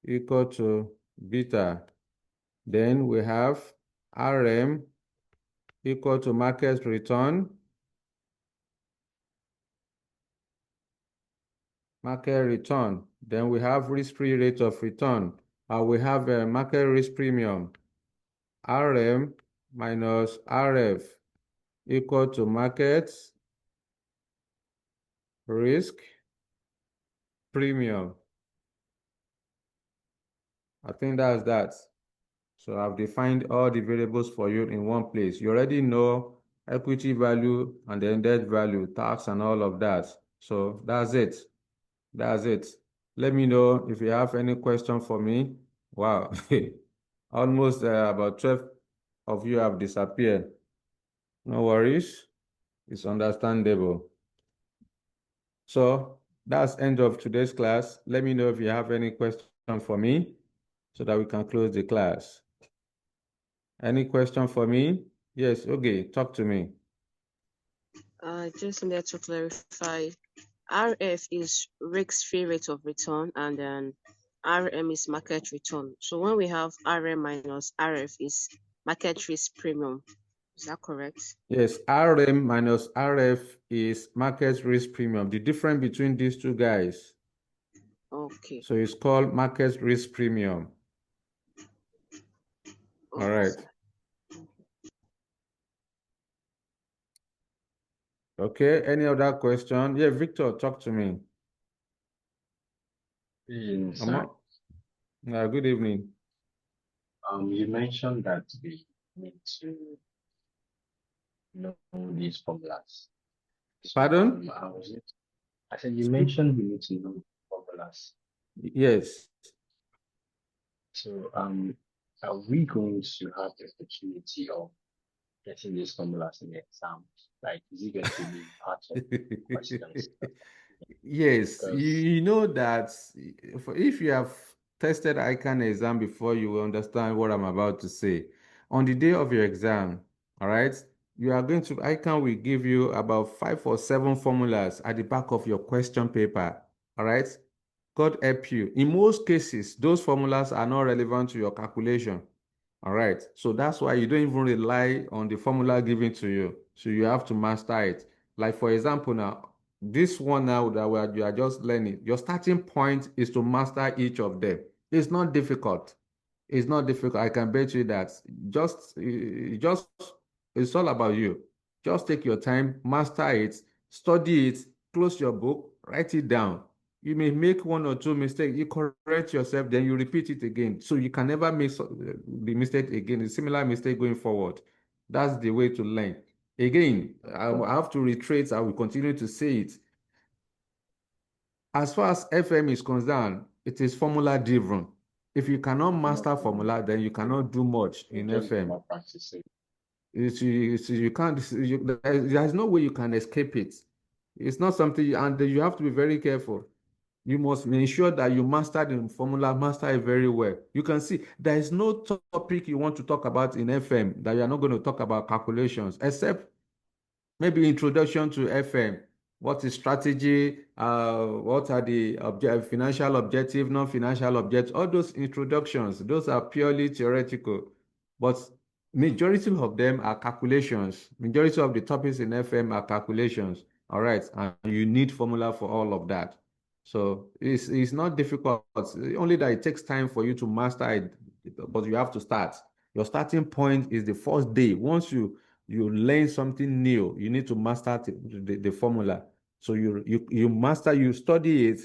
equal to beta. Then we have RM equal to market return. Market return. Then we have risk-free rate of return. We have a market risk premium. RM minus RF equal to market risk premium. I think that's that. So I've defined all the variables for you in one place. You already know equity value and then debt value, tax and all of that. So that's it. That's it. Let me know if you have any question for me. Wow. Almost about 12 of you have disappeared. No worries. It's understandable. So that's end of today's class. Let me know if you have any question for me so that we can close the class. Any question for me? Yes, okay, talk to me. Just need to clarify. RF is risk-free rate of return, and then RM is market return. So when we have RM minus RF is market risk premium. Is that correct? Yes, RM minus RF is market risk premium. The difference between these two guys. Okay. So it's called market risk premium. All right. Okay, any other question? Yeah, Victor, talk to me. Yes, good evening. You mentioned that we need to know these formulas. Pardon? I said you mentioned we need to know formulas. Yes. So are we going to have the opportunity of getting these formulas in the exam? Like, is it going to be part of questions? Yes, you know that if you have tested ICAN exam before, you will understand what I'm about to say. On the day of your exam, all right, you are going to, ICAN will give you about 5 or 7 formulas at the back of your question paper, all right? God help you. In most cases, those formulas are not relevant to your calculation, all right? So that's why you don't even rely on the formula given to you. So you have to master it. Like for example now, this one now that you are just learning, your starting point is to master each of them. It's not difficult. It's not difficult. I can bet you that. Just it's all about you. Just take your time, master it, study it, close your book, write it down. You may make one or two mistakes. You correct yourself, then you repeat it again. So you can never make the mistake again, a similar mistake going forward. That's the way to learn. Again, I have to reiterate, I will continue to say it. As far as FM is concerned, it is formula driven. If you cannot master formula, then you cannot do much in FM. You can't, there's no way you can escape it. It's not something, and you have to be very careful. You must ensure that you master the formula, master it very well. You can see there is no topic you want to talk about in FM that you are not going to talk about calculations, except maybe introduction to FM. What is strategy? What are the financial objective, non-financial objectives? All those introductions, those are purely theoretical. But majority of them are calculations. Majority of the topics in FM are calculations. All right, and you need formula for all of that. So it's not difficult. Only that it takes time for you to master it, but you have to start. Your starting point is the first day. Once you learn something new, you need to master the formula. So you master, you study it,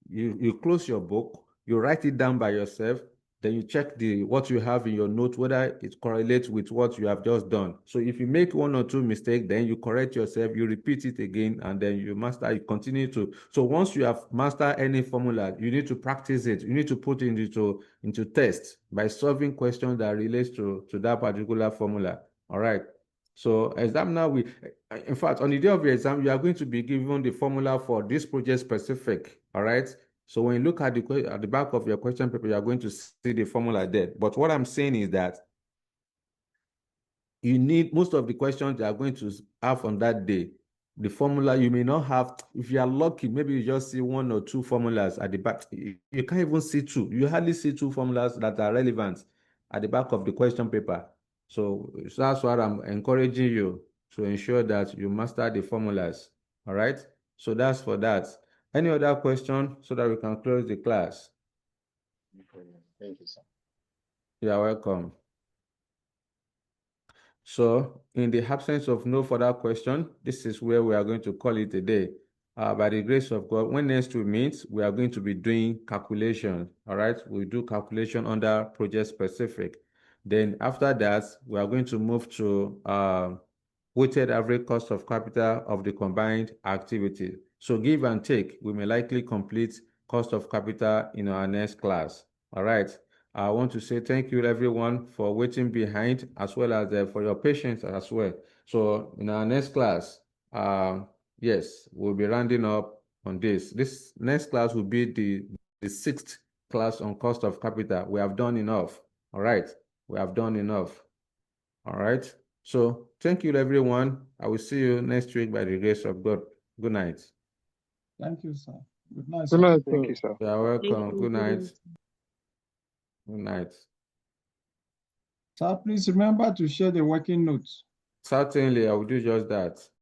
you close your book, you write it down by yourself, then you check what you have in your note, whether it correlates with what you have just done. So if you make one or two mistakes, then you correct yourself, you repeat it again, and then you master, you continue to. So once you have mastered any formula, you need to practice it. You need to put it into test by solving questions that relates to that particular formula. All right. So exam now, in fact, on the day of your exam, you are going to be given the formula for this project specific. All right. So when you look at the back of your question paper, you are going to see the formula there. But what I'm saying is that you need most of the questions you are going to have on that day. The formula you may not have, if you are lucky, maybe you just see one or two formulas at the back. You can't even see two. You hardly see two formulas that are relevant at the back of the question paper. So that's what I'm encouraging you to ensure that you master the formulas. All right. So that's for that. Any other question so that we can close the class? Thank you, sir. You are welcome. So in the absence of no further question, this is where we are going to call it a day. By the grace of God, when next we meet, we are going to be doing calculation. All right, we do calculation under project specific. Then after that, we are going to move to weighted average cost of capital of the combined activity. So give and take, we may likely complete cost of capital in our next class. All right. I want to say thank you everyone for waiting behind, as well as for your patience as well. So in our next class, yes, we'll be rounding up on this. This next class will be the sixth class on cost of capital. We have done enough. All right. We have done enough. All right. So thank you everyone. I will see you next week by the grace of God. Good night. Thank you, sir. Good night, Good sir. night. Thank you, sir. You are Thank welcome. you. Good night. Good night. Sir, please remember to share the working notes. Certainly, I will do just that.